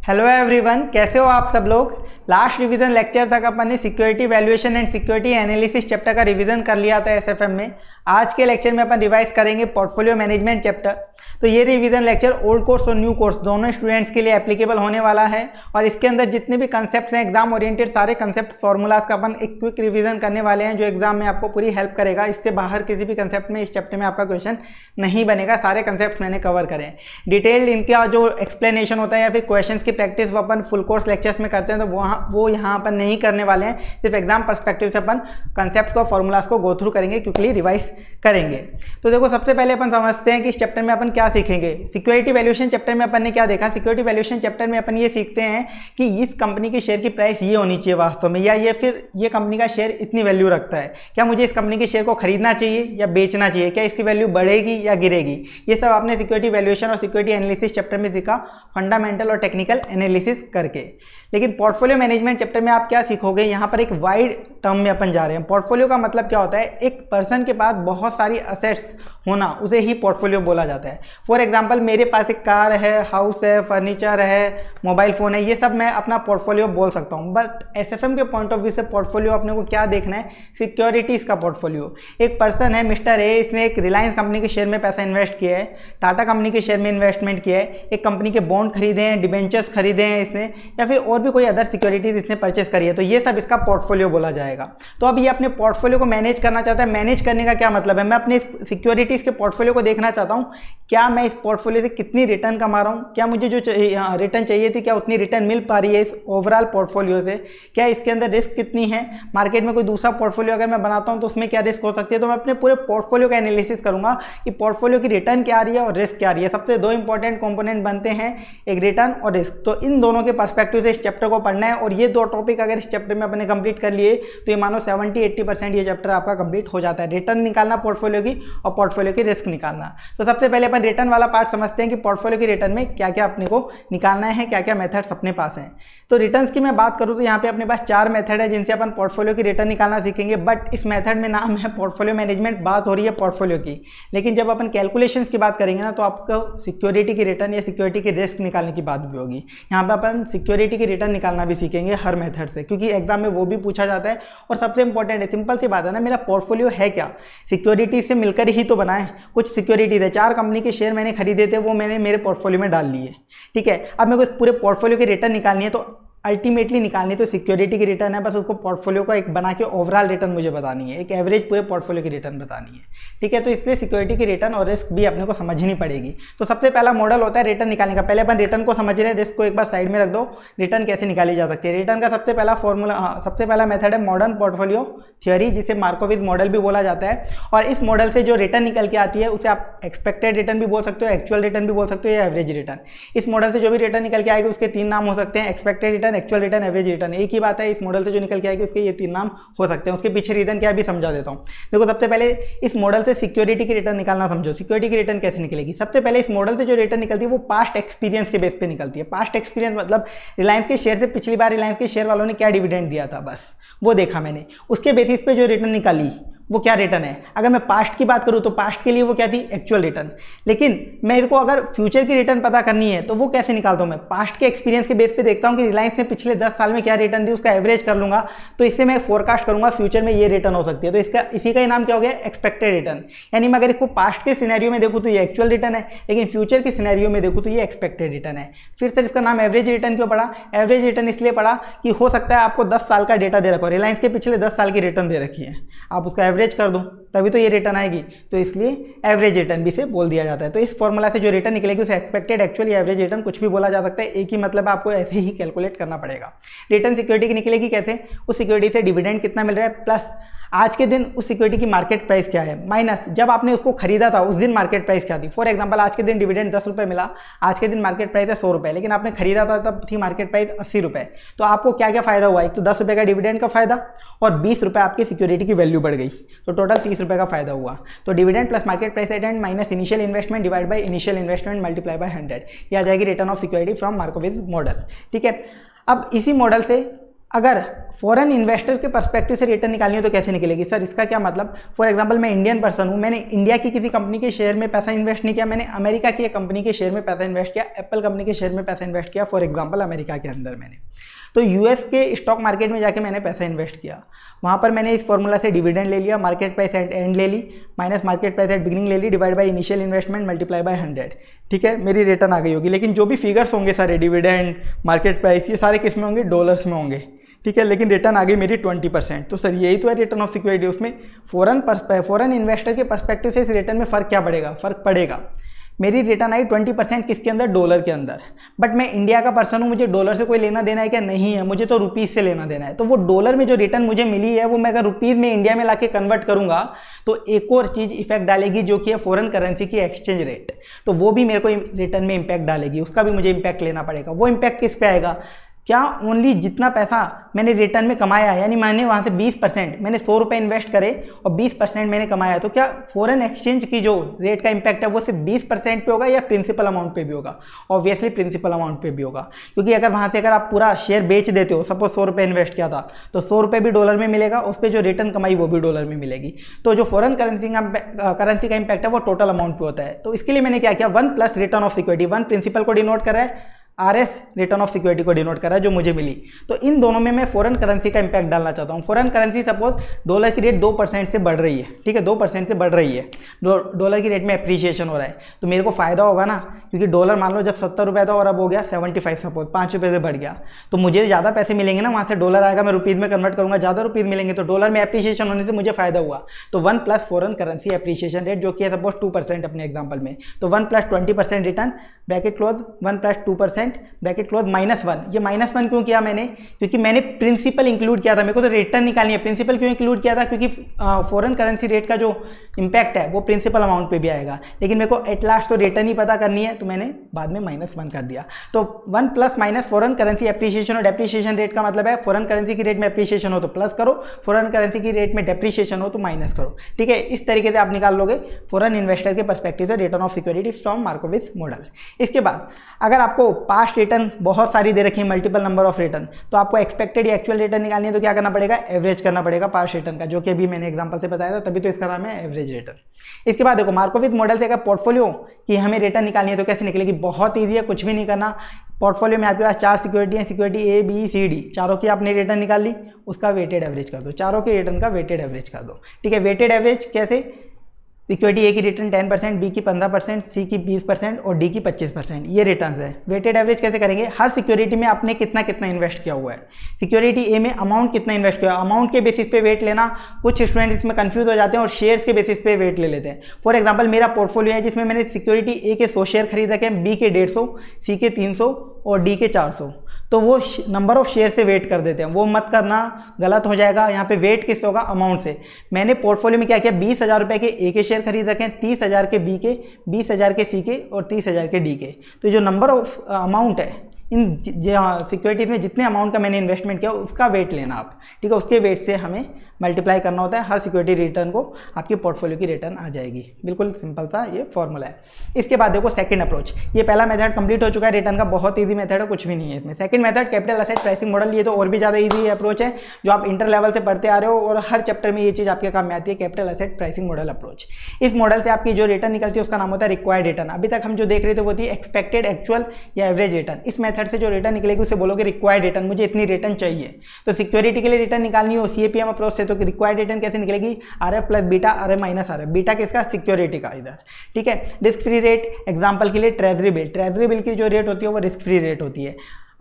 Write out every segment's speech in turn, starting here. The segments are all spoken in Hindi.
हेलो एवरीवन, कैसे हो आप सब लोग। लास्ट रिवीजन लेक्चर तक अपन ने security valuation and security analysis chapter का रिवीजन कर लिया था एसएफएम में। आज के लेक्चर में अपन रिवाइज करेंगे पोर्टफोलियो मैनेजमेंट चैप्टर। तो ये रिवीजन लेक्चर ओल्ड कोर्स और न्यू कोर्स दोनों स्टूडेंट्स के लिए एप्लीकेबल होने वाला है और इसके अंदर जितने भी कंसेप्ट हैं एग्जाम ओरिएंटेड सारे कंसेप्ट फॉर्मूलाज का अपन एक क्विक रिवीजन करने वाले हैं जो एग्जाम में आपको पूरी हेल्प करेगा। इससे बाहर किसी भी कंसेप्ट में इस चैप्टर में आपका क्वेश्चन नहीं बनेगा। सारे कंसेप्ट मैंने कवर करें डिटेल्ड। इनका जो एक्सप्लेनेशन होता है या फिर क्वेश्चन की प्रैक्टिस वो अपन फुल कोर्स लेक्चर्स में करते हैं, तो वो यहाँ अपन नहीं करने वाले हैं। सिर्फ एग्जाम पर्सपेक्टिव से अपन कंसेप्ट को फॉर्मूलाज को गो थ्रू करेंगे, क्विकली रिवाइज करेंगे। तो देखो, सबसे पहले अपन समझते हैं कि इस चैप्टर में अपन क्या सीखेंगे। सिक्योरिटी वैल्यूएशन चैप्टर में अपन ने क्या देखा। सिक्योरिटी वैल्यूएशन चैप्टर में अपन ये सीखते हैं कि इस कंपनी के शेयर की प्राइस ये होनी चाहिए वास्तव में, या ये फिर ये कंपनी का शेयर इतनी वैल्यू रखता है, क्या मुझे इस कंपनी के शेयर को खरीदना चाहिए या बेचना चाहिए, क्या इसकी वैल्यू बढ़ेगी या गिरेगी। ये सब आपने सिक्योरिटी वैल्यूएशन और सिक्योरिटी एनालिसिस चैप्टर में सीखा, फंडामेंटल और टेक्निकल एनालिसिस करके। लेकिन पोर्टफोलियो मैनेजमेंट चैप्टर में आप क्या सीखोगे। यहाँ पर एक वाइड टर्म में अपन जा रहे हैं। पोर्टफोलियो का मतलब क्या होता है, एक पर्सन के पास बहुत सारी असेट्स होना, उसे ही पोर्टफोलियो बोला जाता है। फॉर एग्जांपल, मेरे पास एक कार है, हाउस है, फर्नीचर है, मोबाइल फ़ोन है, ये सब मैं अपना पोर्टफोलियो बोल सकता हूँ। बट एसएफएम के पॉइंट ऑफ व्यू से पोर्टफोलियो अपने को क्या देखना है, सिक्योरिटीज़ का पोर्टफोलियो। एक पर्सन है मिस्टर ए, इसने एक रिलायंस कंपनी के शेयर में पैसा इन्वेस्ट किया है, टाटा कंपनी के शेयर में इन्वेस्टमेंट किया है, एक कंपनी के बॉन्ड खरीदे हैं, डिबेंचर्स खरीदे हैं इसने, या फिर और भी कोई अदर सिक्योरिटीज इसने परचेस करी है, तो ये सब इसका पोर्टफोलियो बोला जाएगा। तो अब ये अपने पोर्टफोलियो को मैनेज करना चाहता है। मैनेज करने का क्या मतलब है, मैं अपने सिक्योरिटीज के पोर्टफोलियो को देखना चाहता हूँ, क्या मैं इस पोर्टफोलियो से कितनी रिटर्न कमा रहा हूँ, क्या मुझे जो रिटर्न चाहिए थी क्या उतनी रिटर्न मिल पा रही है इस ओवरऑल पोर्टफोलियो से, क्या इसके अंदर रिस्क कितनी है, मार्केट में कोई दूसरा पोर्टफोलियो अगर मैं बनाता हूँ तो उसमें क्या रिस्क हो सकती है। तो मैं अपने पूरे पोर्टफोलियो का एनालिसिस करूंगा कि पोर्टफोलियो की रिटर्न क्या आ रही है और रिस्क क्या आ रही है। सबसे दो इंपॉर्टेंट कंपोनेंट बनते हैं, एक रिटर्न और रिस्क। तो इन दोनों के पर्सपेक्टिव से इस चैप्टर को पढ़ना है और ये दो टॉपिक अगर इस चैप्टर में अपने कंप्लीट कर लिए तो ये मानो 70-80% ये चैप्टर आपका कंप्लीट हो जाता है। रिटर्न निकालना पोर्टफोलियो की और पोर्टफोलियो की रिस्क निकालना। तो सबसे पहले अपन रिटर्न वाला पार्ट समझते हैं कि पोर्टफोलियो की रिटर्न में क्या क्या अपने को निकालना है, क्या क्या मेथड्स अपने पास हैं। तो रिटर्न्स की मैं बात करूँ तो यहाँ पे अपने पास 4 मेथड है जिनसे अपन पोर्टफोलियो की रिटर्न निकालना सीखेंगे। बट इस मेथड में नाम है पोर्टफोलियो मैनेजमेंट, बात हो रही है पोर्टफोलियो की। लेकिन जब अपन कैलकुलेशंस की बात करेंगे ना तो आपको सिक्योरिटी की रिटर्न या सिक्योरिटी की रिस्क निकालने की बात भी होगी। यहाँ पर अपन सिक्योरिटी की रिटर्न निकालना भी सीखेंगे हर मेथड से, क्योंकि एग्जाम में वो भी पूछा जाता है। और सबसे इंपॉर्टेंट है, सिंपल सी बात है ना, मेरा पोर्टफोलियो है क्या, सिक्योरिटी से मिलकर ही तो बना है। कुछ सिक्योरिटी थे, 4 कंपनी के शेयर मैंने खरीदे थे, वो मैंने मेरे पोर्टफोलियो में डाल लिए। ठीक है, अब मेरे को पूरे पोर्टफोलियो की रिटर्न निकालनी है, तो अल्टीमेटली निकालनी तो सिक्योरिटी की रिटर्न है, बस उसको पोर्टफोलियो का एक बना के ओवरऑल रिटर्न मुझे बतानी है, एक एवरेज पूरे पोर्टफोलियो की रिटर्न बतानी है। ठीक है, तो इसलिए सिक्योरिटी की रिटर्न और रिस्क भी अपने को समझनी पड़ेगी। तो सबसे पहला मॉडल होता है रिटर्न निकालने का। पहले अपन रिटर्न को समझ रहे हैं, रिस्क को एक बार साइड में रख दो। रिटर्न कैसे निकाली जा सकती है, रिटर्न का सबसे पहला फॉर्मूला, सबसे पहला मेथड है मॉडर्न पोर्टफोलियो थ्योरी, जिसे मार्कोविज मॉडल भी बोला जाता है। और इस मॉडल से जो रिटर्न निकल के आती है उसे आप एक्सपेक्टेड रिटर्न भी बोल सकते हो, एक्चुअल रिटर्न भी बोल सकते हो, या एवरेज रिटर्न। इस मॉडल से जो भी रिटर्न निकल के आएगी उसके 3 नाम हो सकते हैं, expected return, actual return, average return. एक ही बात है, इस मॉडल से जो निकल के आएगी उसके ये 3 नाम हो सकते हैं। उसके पीछे रीजन क्या है भी समझा देता हूँ। देखो, सबसे पहले इस मॉडल से सिक्योरिटी की रिटर्न निकालना समझो। सिक्योरिटी की रिटर्न कैसे निकलेगी, सबसे पहले इस मॉडल से जो रिटर्न निकलती है वो पास्ट एक्सपीरियंस के बेस पे निकलती है। पास्ट एक्सपीरियंस मतलब रिलायंस के शेयर से पिछली बार रिलायंस के शेयर वालों ने क्या डिविडेंड दिया था, बस वो देखा मैंने, उसके बेसिस पे जो रिटर्न निकाली वो क्या रिटर्न है। अगर मैं पास्ट की बात करूं तो पास्ट के लिए वो क्या थी, एक्चुअल रिटर्न। लेकिन मेरे को अगर फ्यूचर की रिटर्न पता करनी है तो वो कैसे निकालता हूं, मैं पास्ट के एक्सपीरियंस के बेस पे देखता हूं कि रिलायंस ने पिछले 10 साल में क्या रिटर्न दी, उसका एवरेज कर लूंगा, तो इससे मैं फोरकास्ट करूंगा फ्यूचर में ये रिटर्न हो सकती है। तो इसका इसी का ही नाम क्या हो गया, एक्सपेक्टेड रिटर्न। यानी मैं अगर इसको पास्ट के सिनेरियो में देखूँ तो ये एक्चुअल रिटर्न है, लेकिन फ्यूचर के सिनेरियो में देखूँ तो ये एक्सपेक्टेड रिटर्न है। फिर सर इसका नाम एवरेज रिटर्न क्यों पड़ा, एवरेज रिटर्न इसलिए पड़ा कि हो सकता है आपको 10 साल का डेटा दे रखा हो, रिलायंस के पिछले 10 साल की रिटर्न दे रखी है, आप उसका एवरेज कर दो तभी तो ये रिटर्न आएगी, तो इसलिए एवरेज रिटर्न भी से बोल दिया जाता है। तो इस फॉर्मूला से जो रिटर्न निकलेगी उसे एक्सपेक्टेड, एक्चुअल या एवरेज रिटर्न कुछ भी बोला जा सकता है, एक ही मतलब आपको ऐसे ही कैलकुलेट करना पड़ेगा। रिटर्न सिक्योरिटी की निकलेगी कैसे, उस सिक्योरिटी से डिविडेंड कितना मिल रहा है, प्लस आज के दिन उस सिक्योरिटी की मार्केट प्राइस क्या है, माइनस जब आपने उसको खरीदा था उस दिन मार्केट प्राइस क्या थी। फॉर एग्जांपल, आज के दिन डिविडेंड 10 रुपये मिला, आज के दिन मार्केट प्राइस है 100 रुपये, लेकिन आपने खरीदा था तब थी मार्केट प्राइस 80 रुपये। तो आपको क्या क्या फायदा हुआ, एक तो 10 रुपये का डिविडेंड का फायदा और 20 रुपये आपकी सिक्योरिटी की वैल्यू बढ़ गई, तो टोटल 30 रुपये का फायदा हुआ। तो dividend plus market price at end minus initial investment divide by initial investment multiply by 100, ये आ जाएगी return of security from Markowitz model. ठीक है, अब इसी मॉडल से अगर फॉरेन इन्वेस्टर के पर्सपेक्टिव से रिटर्न निकालनी हो तो कैसे निकलेगी सर, इसका क्या मतलब? फॉर एग्जांपल मैं इंडियन पर्सन हूँ, मैंने इंडिया की किसी कंपनी के शेयर में पैसा इन्वेस्ट नहीं किया, मैंने अमेरिका की एक कंपनी के शेयर में पैसा इन्वेस्ट किया, एप्पल कंपनी के शेयर में पैसा इन्वेस्ट किया, फॉर एग्जाम्पल अमेरिका के अंदर मैंने, तो यूएस के स्टॉक मार्केट में जाके मैंने पैसा इन्वेस्ट किया, वहाँ पर मैंने इस फॉर्मूला से डिविडेंड ले लिया, मार्केट प्राइस एट एंड ले ली minus market price at beginning ले ली, divide by initial investment multiply by 100, ठीक है, मेरी रिटर्न आ गई होगी। लेकिन जो भी फिगर्स होंगे सारे, डिविडेंड, मार्केट प्राइस, ये सारे किस में होंगे? डॉलर्स में होंगे, ठीक है, लेकिन रिटर्न आ गई मेरी 20%। तो सर यही तो है रिटर्न ऑफ सिक्योरिटी। उसमें फॉरेन इन्वेस्टर के पर्सपेक्टिव से इस रिटर्न में फ़र्क क्या पड़ेगा? फ़र्क पड़ेगा। मेरी रिटर्न आई 20% किसके अंदर? डॉलर के अंदर। बट मैं इंडिया का पर्सन हूँ, मुझे डॉलर से कोई लेना देना है क्या? नहीं है, मुझे तो रुपीज़ से लेना देना है। तो वो डॉलर में जो रिटर्न मुझे मिली है वो मैं अगर रुपीज़ में इंडिया में लाके कन्वर्ट करूँगा तो एक और चीज़ इफेक्ट डालेगी जो कि है फॉरेन करेंसी की एक्सचेंज रेट, तो वो भी मेरे को रिटर्न में इम्पैक्ट डालेगी, उसका भी मुझे इम्पैक्ट लेना पड़ेगा। वो इम्पैक्ट किस पे आएगा? क्या ओनली जितना पैसा मैंने रिटर्न में कमाया, यानी मैंने वहाँ से 20%, मैंने 100 रुपये इन्वेस्ट करे और 20% मैंने कमाया, तो क्या फॉरेन एक्सचेंज की जो रेट का इम्पैक्ट है वो सिर्फ 20% पे होगा या प्रिंसिपल अमाउंट पे भी होगा? ऑब्वियसली प्रिंसिपल अमाउंट पे भी होगा, क्योंकि अगर वहाँ से अगर आप पूरा शेयर बेच देते हो, सपोज 100 रुपये इन्वेस्ट किया था, तो 100 रुपये भी डॉलर में मिलेगा, उस पर जो रिटर्न कमाई वो भी डॉलर में मिलेगी। तो जो फॉरेन करेंसी का इम्पैक्ट है वो टोटल अमाउंट पे होता है। तो इसके लिए मैंने क्या किया, 1 plus return of security, 1 principal को डिनोट कर रहा है, RS रिटर्न ऑफ सिक्योरिटी को डिनोट कर रहा है जो मुझे मिली। तो इन दोनों में मैं फॉरेन करेंसी का इम्पैक्ट डालना चाहता हूँ। फॉरेन करेंसी सपोज डॉलर की रेट 2% से बढ़ रही है, ठीक है, 2% से बढ़ रही है, डॉलर की रेट में एप्रीशिएशन हो रहा है, तो मेरे को फायदा होगा ना, क्योंकि डॉलर मान लो जब 70 रुपये था और अब हो गया 75, सपोज 5 रुपये से बढ़ गया, तो मुझे ज़्यादा पैसे मिलेंगे ना, वहाँ से डॉलर आएगा, मैं रुपीज़ में कन्वर्ट करूँगा, ज़्यादा रुपीज़ मिलेंगे, तो डॉलर में एप्रीशिएशन होने से मुझे फायदा हुआ। तो 1 plus foreign currency appreciation rate जो कि है सपोज 2% अपने एग्जाम्पल में, तो 1 plus 20% return bracket close, 1 plus 2% bracket close -1। ये -1 क्यों किया मैंने? क्योंकि मैंने प्रिंसिपल इंक्लूड किया था, मेरे को तो रिटर्न निकालनी है। प्रिंसिपल क्यों इंक्लूड किया था? क्योंकि फॉरेन करेंसी रेट का जो इम्पैक्ट है वो प्रिंसिपल अमाउंट पे भी आएगा, लेकिन मेरे को एट लास्ट तो रिटर्न ही पता करनी है, तो मैंने बाद में -1 कर दिया। तो 1 plus minus foreign currency appreciation और डेप्रीशिएशन रेट का मतलब है फॉरेन करेंसी की रेट में एप्रीशिएशन हो तो प्लस करो, फॉरेन करेंसी की रेट में डेप्रीशिएशन हो तो माइनस करो, ठीक है। इस तरीके से आप निकाल लोगे फॉरेन इन्वेस्टर के पर्सपेक्टिव से return of security from Markowitz model. इसके बाद अगर आपको पास्ट रिटर्न बहुत सारी दे रखी है, मल्टीपल नंबर ऑफ रिटर्न, तो आपको एक्सपेक्टेड या एक्चुअल रिटर्न निकालनी है तो क्या करना पड़ेगा? एवरेज करना पड़ेगा पास्ट रिटर्न का, जो कि अभी मैंने एग्जांपल से बताया था, तभी तो इसका नाम है एवरेज रिटर्न। इसके बाद देखो मार्कोविट्ज मॉडल से अगर पोर्टफोलियो की हमें रिटर्न निकालनी है तो कैसे निकलेगी? बहुत ईजी है, कुछ भी नहीं करना। पोर्टफोलियो में आपके पास 4 सिक्योरिटी है, security A B C D, चारों की आपने रिटर्न निकाल ली, उसका वेटेड एवरेज कर दो, चारों के रिटर्न का वेटेड एवरेज कर दो, ठीक है। वेटेड एवरेज कैसे? सिक्योरिटी A की रिटर्न 10%, B की 15%, C की 20% और D की 25%, ये रिटर्न है। वेटेड एवरेज कैसे करेंगे? हर सिक्योरिटी में आपने कितना कितना इन्वेस्ट किया हुआ है, सिक्योरिटी A में अमाउंट कितना इन्वेस्ट किया, अमाउंट के बेसिस पे वेट लेना। कुछ स्टूडेंट इसमें कंफ्यूज हो जाते हैं और शेयर्स के बेसिस पे वेट ले लेते हैं। फॉर एग्जांपल मेरा पोर्टफोलियो है जिसमें मैंने सिक्योरिटी A के 100 शेयर खरीद रखे हैं, B के 150, C के 300 और D के 400, तो वो नंबर ऑफ शेयर से वेट कर देते हैं, वो मत करना, गलत हो जाएगा। यहाँ पे वेट किससे होगा? अमाउंट से। मैंने पोर्टफोलियो में क्या किया? 20,000 रुपये के A के शेयर खरीद रखे हैं, 30,000 के B के, 20,000 के C के और 30,000 के D के। तो जो नंबर ऑफ अमाउंट है इन सिक्योरिटीज में, जितने अमाउंट का मैंने इन्वेस्टमेंट किया उसका वेट लेना आप, ठीक है, उसके वेट से हमें मल्टीप्लाई करना होता है, हर सिक्योरिटी रिटर्न को आपकी पोर्टफोलियो की रिटर्न आ जाएगी। बिल्कुल सिंपल सा ये फॉर्मूला है। इसके बाद देखो सेकंड अप्रोच, ये पहला मेथड कंप्लीट हो चुका है रिटर्न का, बहुत ईजी मेथड है, कुछ भी नहीं है इसमें। Second method capital asset pricing model, ये तो और भी ज़्यादा ईजी अप्रोच है, जो आप इंटर लेवल से पढ़ते आ रहे हो और हर चैप्टर में ये चीज़ आपके काम में आती है, capital asset pricing model approach. इस मॉडल से आपकी जो रिटर्न निकलती है उसका नाम होता है रिक्वायर्ड रिटर्न। अभी तक हम जो देख रहे थे वो थी एक्सपेक्टेड, एक्चुअल या एवरेज रिटर्न। इस मेथड से जो रिटर्न निकलेगी उसे बोलोगे रिक्वायर्ड रिटर्न, मुझे इतनी रिटर्न चाहिए। तो सिक्योरिटी के लिए रिटर्न निकालनी हो CAPM अप्रोच से, तो रिक्वायर्ड रिटर्न कैसे निकलेगी? RF plus beta, RF minus RF। Beta किसका? सिक्योरिटी का इधर, ठीक है। रिस्क फ्री रेट, एग्जांपल के लिए ट्रेजरी बिल, ट्रेजरी बिल की जो रेट होती है वो रिस्क फ्री रेट होती है।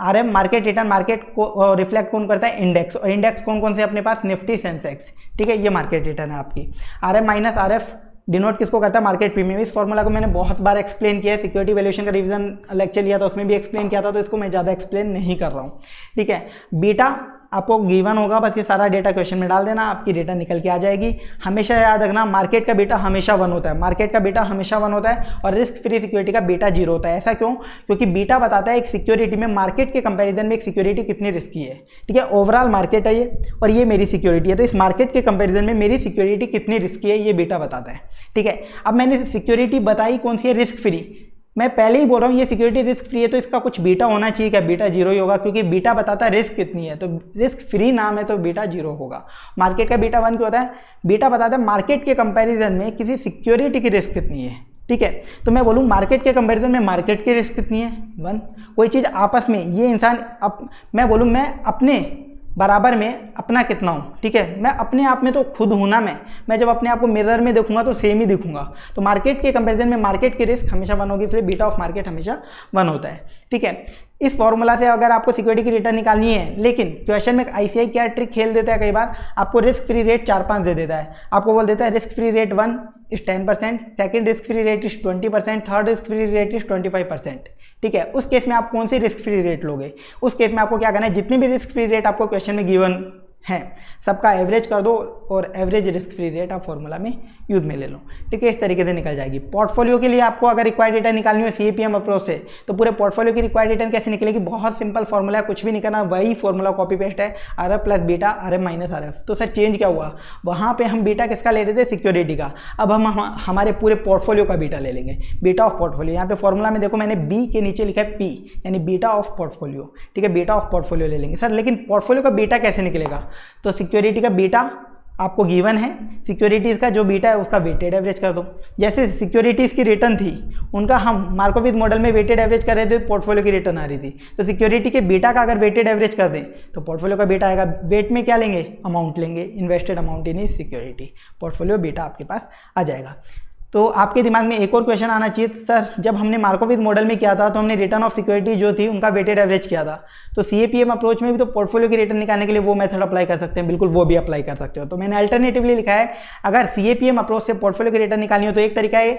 RM मार्केट रिटर्न, मार्केट को रिफ्लेक्ट कौन करता है? इंडेक्स, और इंडेक्स कौन कौन से अपने पास? निफ्टी, सेंसेक्स, ठीक है, ये मार्केट रिटर्न है आपकी। RM माइनस RF डिनोट किसको करता है? Market premium. इस फॉर्मूला को मैंने बहुत बार एक्सप्लेन किया है, सिक्योरिटी वैल्यूएशन का रिवीजन लेक्चर लिया था उसमें भी एक्सप्लेन किया था, तो इसको मैं ज़्यादा एक्सप्लेन नहीं कर रहा हूँ, ठीक है। बीटा आपको गिवन होगा, बस ये सारा डेटा क्वेश्चन में डाल देना, आपकी रिटर्न निकल के आ जाएगी। हमेशा याद रखना मार्केट का बीटा हमेशा 1 होता है, मार्केट का बीटा हमेशा 1 होता है, और रिस्क फ्री सिक्योरिटी का बीटा 0 होता है। ऐसा क्यों? क्योंकि बीटा बताता है एक सिक्योरिटी में मार्केट के कंपैरिजन में एक सिक्योरिटी कितनी रिस्की है, ठीक है। ओवरऑल मार्केट है ये, और ये मेरी सिक्योरिटी है, तो इस मार्केट के कंपैरिजन में मेरी सिक्योरिटी कितनी रिस्की है ये बीटा बताता है, ठीक है। अब मैंने सिक्योरिटी बताई कौन सी है? Risk free. मैं पहले ही बोल रहा हूँ ये सिक्योरिटी रिस्क फ्री है, तो इसका कुछ बीटा होना चाहिए। क्या बीटा जीरो ही होगा? क्योंकि बीटा बताता है रिस्क कितनी है, तो रिस्क फ्री नाम है तो बीटा जीरो होगा। मार्केट का बीटा 1 क्यों होता है? बीटा बताता है मार्केट के कंपैरिजन में किसी सिक्योरिटी की रिस्क कितनी है। ठीक है, तो मैं बोलूँ मार्केट के कंपैरिजन में मार्केट की रिस्क कितनी है 1। कोई चीज़ आपस में ये इंसान मैं बोलूँ मैं अपने बराबर में अपना कितना हूँ। ठीक है, मैं अपने आप में तो खुद हूँ ना, मैं जब अपने आप को मिरर में देखूंगा तो सेम ही दिखूंगा। तो मार्केट के कंपैरिजन में मार्केट की रिस्क हमेशा 1 होगी, इसलिए बीटा ऑफ मार्केट हमेशा 1 होता है। ठीक है, इस फॉर्मूला से अगर आपको सिक्योरिटी की रिटर्न निकालनी है, लेकिन क्वेश्चन में आईसीआई क्या ट्रिक खेल देता है, कई बार आपको रिस्क फ्री रेट 4-5 दे देता है। आपको बोल देता है risk free rate 1 is 10%, second risk free rate is 20%, third risk free rate is 25%। ठीक है, उस केस में आप कौन सी रिस्क फ्री रेट लोगे? उस केस में आपको क्या करना है, जितने भी रिस्क फ्री रेट आपको क्वेश्चन में गिवन है सबका एवरेज कर दो और एवरेज रिस्क फ्री रेट आप फॉर्मूला में यूज में ले लो। ठीक है, इस तरीके से निकल जाएगी। पोर्टफोलियो के लिए आपको अगर रिक्वायर्ड रिटर्न निकालनी हो सीएपीएम अप्रोच से, तो पूरे पोर्टफोलियो की रिक्वायर्ड रिटर्न कैसे निकलेगी? बहुत सिंपल फॉर्मूला है, कुछ भी नहीं करना, वही फॉर्मूला कॉपी पेस्ट है, RF plus beta RF minus RF. तो सर चेंज क्या हुआ? वहाँ पे हम बीटा किसका ले रहे थे? सिक्योरिटी का। अब हम हमारे पूरे पोर्टफोलियो का बीटा ले लेंगे, बीटा ऑफ पोर्टफोलियो। यहाँ पे फॉर्मूला में देखो मैंने बी के नीचे लिखा है पी, यानी बीटा ऑफ पोर्टफोलियो। ठीक है, बीटा ऑफ पोर्टफोलियो ले लेंगे। सर लेकिन पोर्टफोलियो का बीटा कैसे निकलेगा? तो सिक्योरिटी का बीटा आपको गिवन है, सिक्योरिटीज़ का जो बीटा है उसका वेटेड एवरेज कर दो। जैसे सिक्योरिटीज़ की रिटर्न थी, उनका हम मार्कोविक मॉडल में वेटेड एवरेज कर रहे थे, पोर्टफोलियो की रिटर्न आ रही थी। तो सिक्योरिटी के बीटा का अगर वेटेड एवरेज कर दें तो पोर्टफोलियो का बीटा आएगा। वेट में क्या लेंगे? अमाउंट लेंगे, invested amount in security, portfolio beta आपके पास आ जाएगा। तो आपके दिमाग में एक और क्वेश्चन आना चाहिए, सर जब हमने मार्कोविक मॉडल में किया था तो हमने रिटर्न ऑफ सिक्योरिटी जो थी उनका वेटेड एवरेज किया था, तो सीएपीएम अप्रोच में भी तो पोर्टफोलियो की रिटर्न निकालने के लिए वो मेथड अप्लाई कर सकते हैं, बिल्कुल वो भी अप्लाई कर सकते हो। तो मैंने अल्टरनेटिवली लिखा है, अगर सीएपीएम अप्रोच से पोर्टफोलियो की रिटर्न निकालनी हो तो एक तरीका है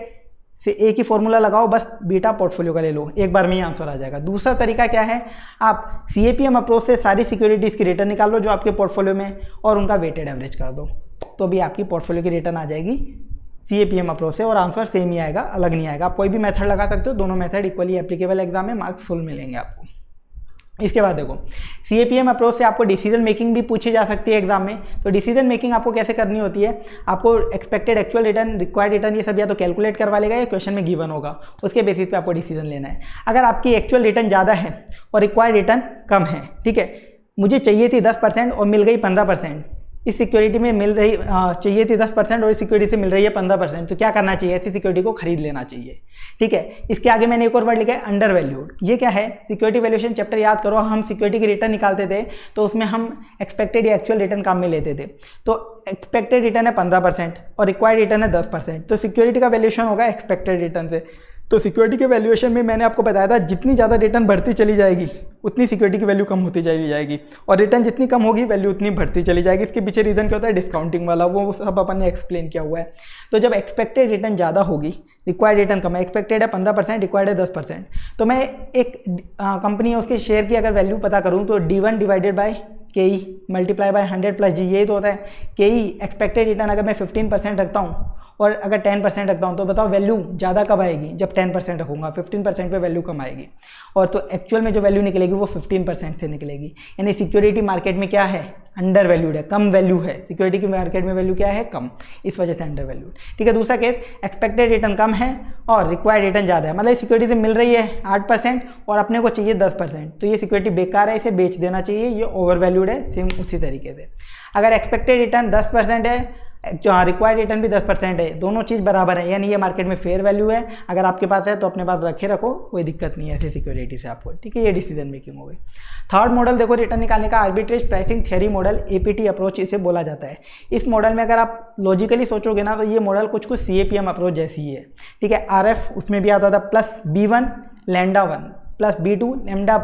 से एक ही फॉर्मूला लगाओ, बस बीटा पोर्टफोलियो का ले लो, एक बार में ही आंसर आ जाएगा। दूसरा तरीका क्या है, आप सीएपीएम अप्रोच से सारी सिक्योरिटीज़ की रिटर्न निकाल लो जो आपके पोर्टफोलियो में और उनका वेटेड एवरेज कर दो, तो भी आपकी पोर्टफोलियो की रिटर्न आ जाएगी सीएपीएम अप्रोच से और आंसर सेम ही आएगा, अलग नहीं आएगा। आप कोई भी मेथड लगा सकते हो, दोनों मेथड इक्वली एप्लीकेबल एग्जाम में मार्क्स फुल मिलेंगे आपको। इसके बाद देखो सीएपीएम अप्रोच से आपको डिसीजन मेकिंग भी पूछी जा सकती है एग्जाम में। तो डिसीजन मेकिंग आपको कैसे करनी होती है, आपको expected actual return, required return ये सब या तो कैलकुलेट करवा लेगा या क्वेश्चन में गिवन होगा, उसके बेसिस पे आपको डिसीजन लेना है। अगर आपकी एक्चुअल रिटर्न ज़्यादा है और रिक्वायर्ड रिटर्न कम है, ठीक है, मुझे चाहिए थी 10% और मिल गई 15%, इस सिक्योरिटी में मिल रही चाहिए थी 10% और इस सिक्योरिटी से मिल रही है 15%, तो क्या करना चाहिए? ऐसी सिक्योरिटी को खरीद लेना चाहिए। ठीक है, इसके आगे मैंने एक और वर्ड लिखा है अंडर वैल्यूड। ये क्या है? सिक्योरिटी वैल्यूएशन चैप्टर याद करो, हम सिक्योरिटी की रिटर्न निकालते थे तो उसमें हम एक्सपेक्टेड या एक्चुअल रिटर्न काम में लेते थे। तो एक्सपेक्टेड रिटर्न है 15% और रिक्वायर्ड रिटर्न है 10%, तो सिक्योरिटी का वैल्यूएशन होगा एक्सपेक्टेड रिटर्न से। तो सिक्योरिटी के वैल्यूएशन में मैंने आपको बताया था जितनी ज़्यादा रिटर्न बढ़ती चली जाएगी उतनी सिक्योरिटी की वैल्यू कम होती चली जाएगी, और रिटर्न जितनी कम होगी वैल्यू उतनी बढ़ती चली जाएगी। इसके पीछे रीज़न क्या होता है? डिस्काउंटिंग वाला, वो सब अपन ने एक्सप्लेन किया हुआ है। तो जब एक्सपेक्टेड रिटर्न ज़्यादा होगी, रिक्वायर्ड रिटर्न कम है, एक्सपेक्टेड है 15%, रिक्वायर्ड है 10%, तो मैं एक कंपनी है उसके शेयर की अगर वैल्यू पता करूँ तो D1 divided by KE multiply by 100 plus G, यही तो होता है। KE एक्सपेक्टेड रिटर्न अगर मैं 15% रखता हूँ और अगर 10% रखता हूँ तो बताओ वैल्यू ज़्यादा कब आएगी? जब 10% रखूँगा, 15% पे वैल्यू कम आएगी, और तो एक्चुअल में जो वैल्यू निकलेगी वो 15% से निकलेगी। यानी सिक्योरिटी मार्केट में क्या है? अंडर वैल्यूड है, कम वैल्यू है। सिक्योरिटी की मार्केट में वैल्यू क्या है? कम, इस वजह से अंडर वैल्यूड। ठीक है, दूसरा केस एक्सपेक्टेड रिटर्न कम है और रिक्वायर्ड रिटर्न ज़्यादा है, मतलब सिक्योरिटी से मिल रही है 8% और अपने को चाहिए 10%, तो ये सिक्योरिटी बेकार है, इसे बेच देना चाहिए, ये ओवर वैल्यूड है। सेम उसी तरीके से अगर एक्सपेक्टेड रिटर्न 10% है, रिक्वायर्ड रिटर्न भी 10% है, दोनों चीज़ बराबर है, यानी ये मार्केट में फेयर वैल्यू है। अगर आपके पास है तो अपने पास रखे रखो, कोई दिक्कत नहीं है ऐसी सिक्योरिटी से आपको। ठीक है, ये डिसीजन मेकिंग हो गई। थर्ड मॉडल देखो रिटर्न निकालने का, arbitrage pricing theory model, APT approach इसे बोला जाता है। इस मॉडल में अगर आप लॉजिकली सोचोगे ना तो ये मॉडल कुछ CAPM अप्रोच जैसी ही है। ठीक है, RF उसमें भी आता था plus B1 lambda 1 plus B2 lambda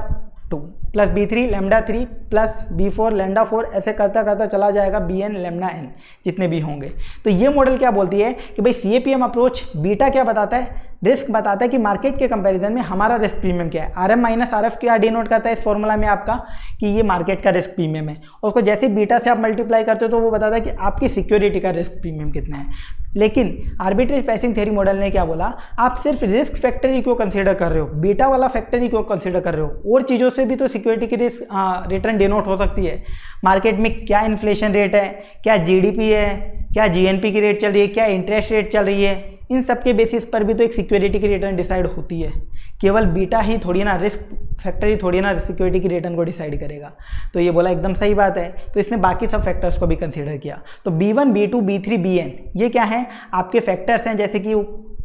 2 plus B3 lambda 3 plus B4 lambda 4, ऐसे करता करता चला जाएगा BN लैम्डा N जितने भी होंगे। तो ये मॉडल क्या बोलती है कि भाई CAPM अप्रोच बीटा क्या बताता है? रिस्क बताता है कि मार्केट के कंपैरिजन में हमारा रिस्क प्रीमियम क्या है। RM माइनस RF क्या डिनोट करता है इस फॉर्मूला में आपका कि ये मार्केट का रिस्क प्रीमियम है, और उसको जैसे बीटा से आप मल्टीप्लाई करते हो तो वो बताता है कि आपकी सिक्योरिटी का रिस्क प्रीमियम कितना है। लेकिन आर्बिट्रेज प्राइसिंग थ्योरी मॉडल ने क्या बोला? आप सिर्फ रिस्क फैक्टर ही क्यों कंसीडर कर रहे हो, बीटा वाला फैक्टर ही क्यों कंसीडर कर रहे हो? और चीज़ों से भी तो सिक्योरिटी की रिस्क रिटर्न डिनोट हो सकती है। मार्केट में क्या इन्फ्लेशन रेट है, क्या GDP है, क्या GNP की रेट चल रही है, क्या इंटरेस्ट रेट चल रही है, इन सब के बेसिस पर भी तो एक सिक्योरिटी की रिटर्न डिसाइड होती है। केवल बीटा ही थोड़ी ना, रिस्क फैक्टर ही थोड़ी ना सिक्योरिटी की रिटर्न को डिसाइड करेगा। तो ये बोला एकदम सही बात है। तो इसने बाकी सब फैक्टर्स को भी कंसीडर किया। तो B1, B2, B3, Bn ये क्या है, आपके फैक्टर्स हैं। जैसे कि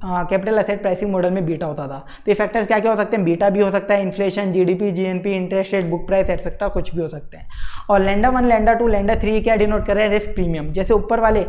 कैपिटल एसेट प्राइसिंग मॉडल में बीटा होता था, तो ये फैक्टर्स क्या क्या हो सकते हैं, बीटा भी हो सकता है, inflation, GDP, GNP, interest rate, book price etcetera, कुछ भी हो सकते हैं। और लैंडा 1, लैंडा 2, लैंडा 3 क्या डिनोट कर रहे हैं, रिस्क प्रीमियम। जैसे ऊपर वाले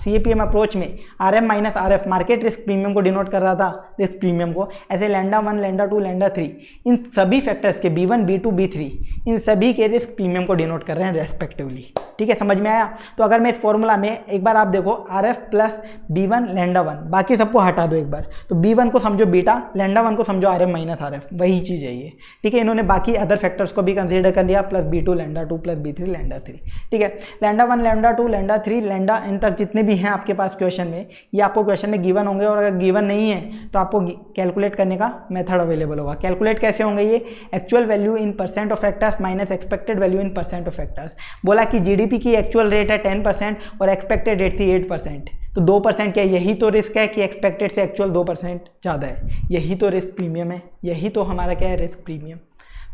CAPM अप्रोच में RM minus RF market risk premium को डिनोट कर रहा था, रिस्क प्रीमियम को, ऐसे लैंडा 1, लैंडा 2, लैंडा 3 इन सभी फैक्टर्स के B1, B2, B3 इन सभी के रिस्क प्रीमियम को डिनोट कर रहे हैं रेस्पेक्टिवली। ठीक है, समझ में आया। तो अगर मैं इस फॉर्मूला में एक बार आप देखो RF प्लस B1 लैंडा 1, बाकी सबको हटा दो एक बार, तो B1 को समझो बीटा, लैंडा 1 को समझो RM माइनस RF, वही चीज़ है ये। ठीक है, इन्होंने बाकी अदर फैक्टर्स को भी कंसीडर कर लिया, plus B2 lambda 2 plus B3 lambda 3। ठीक है, लैंडा 1, लैंडा 2, लैंडा 3, लैंडा इन तक जितने भी हैं आपके पास क्वेश्चन में, ये आपको क्वेश्चन में गिवन होंगे। और अगर गिवन नहीं है तो आपको कैलकुलेट करने का मेथड अवेलेबल होगा। कैलकुलेट कैसे होंगे ये, actual value in percent of factors minus expected value in percent of factors. बोला कि जीडीपी की एक्चुअल रेट है 10% और एक्सपेक्टेड रेट थी 8%, तो 2% क्या, यही तो रिस्क है कि एक्सपेक्टेड से एक्चुअल 2% ज़्यादा है, यही तो रिस्क प्रीमियम है, यही तो हमारा क्या है, रिस्क प्रीमियम।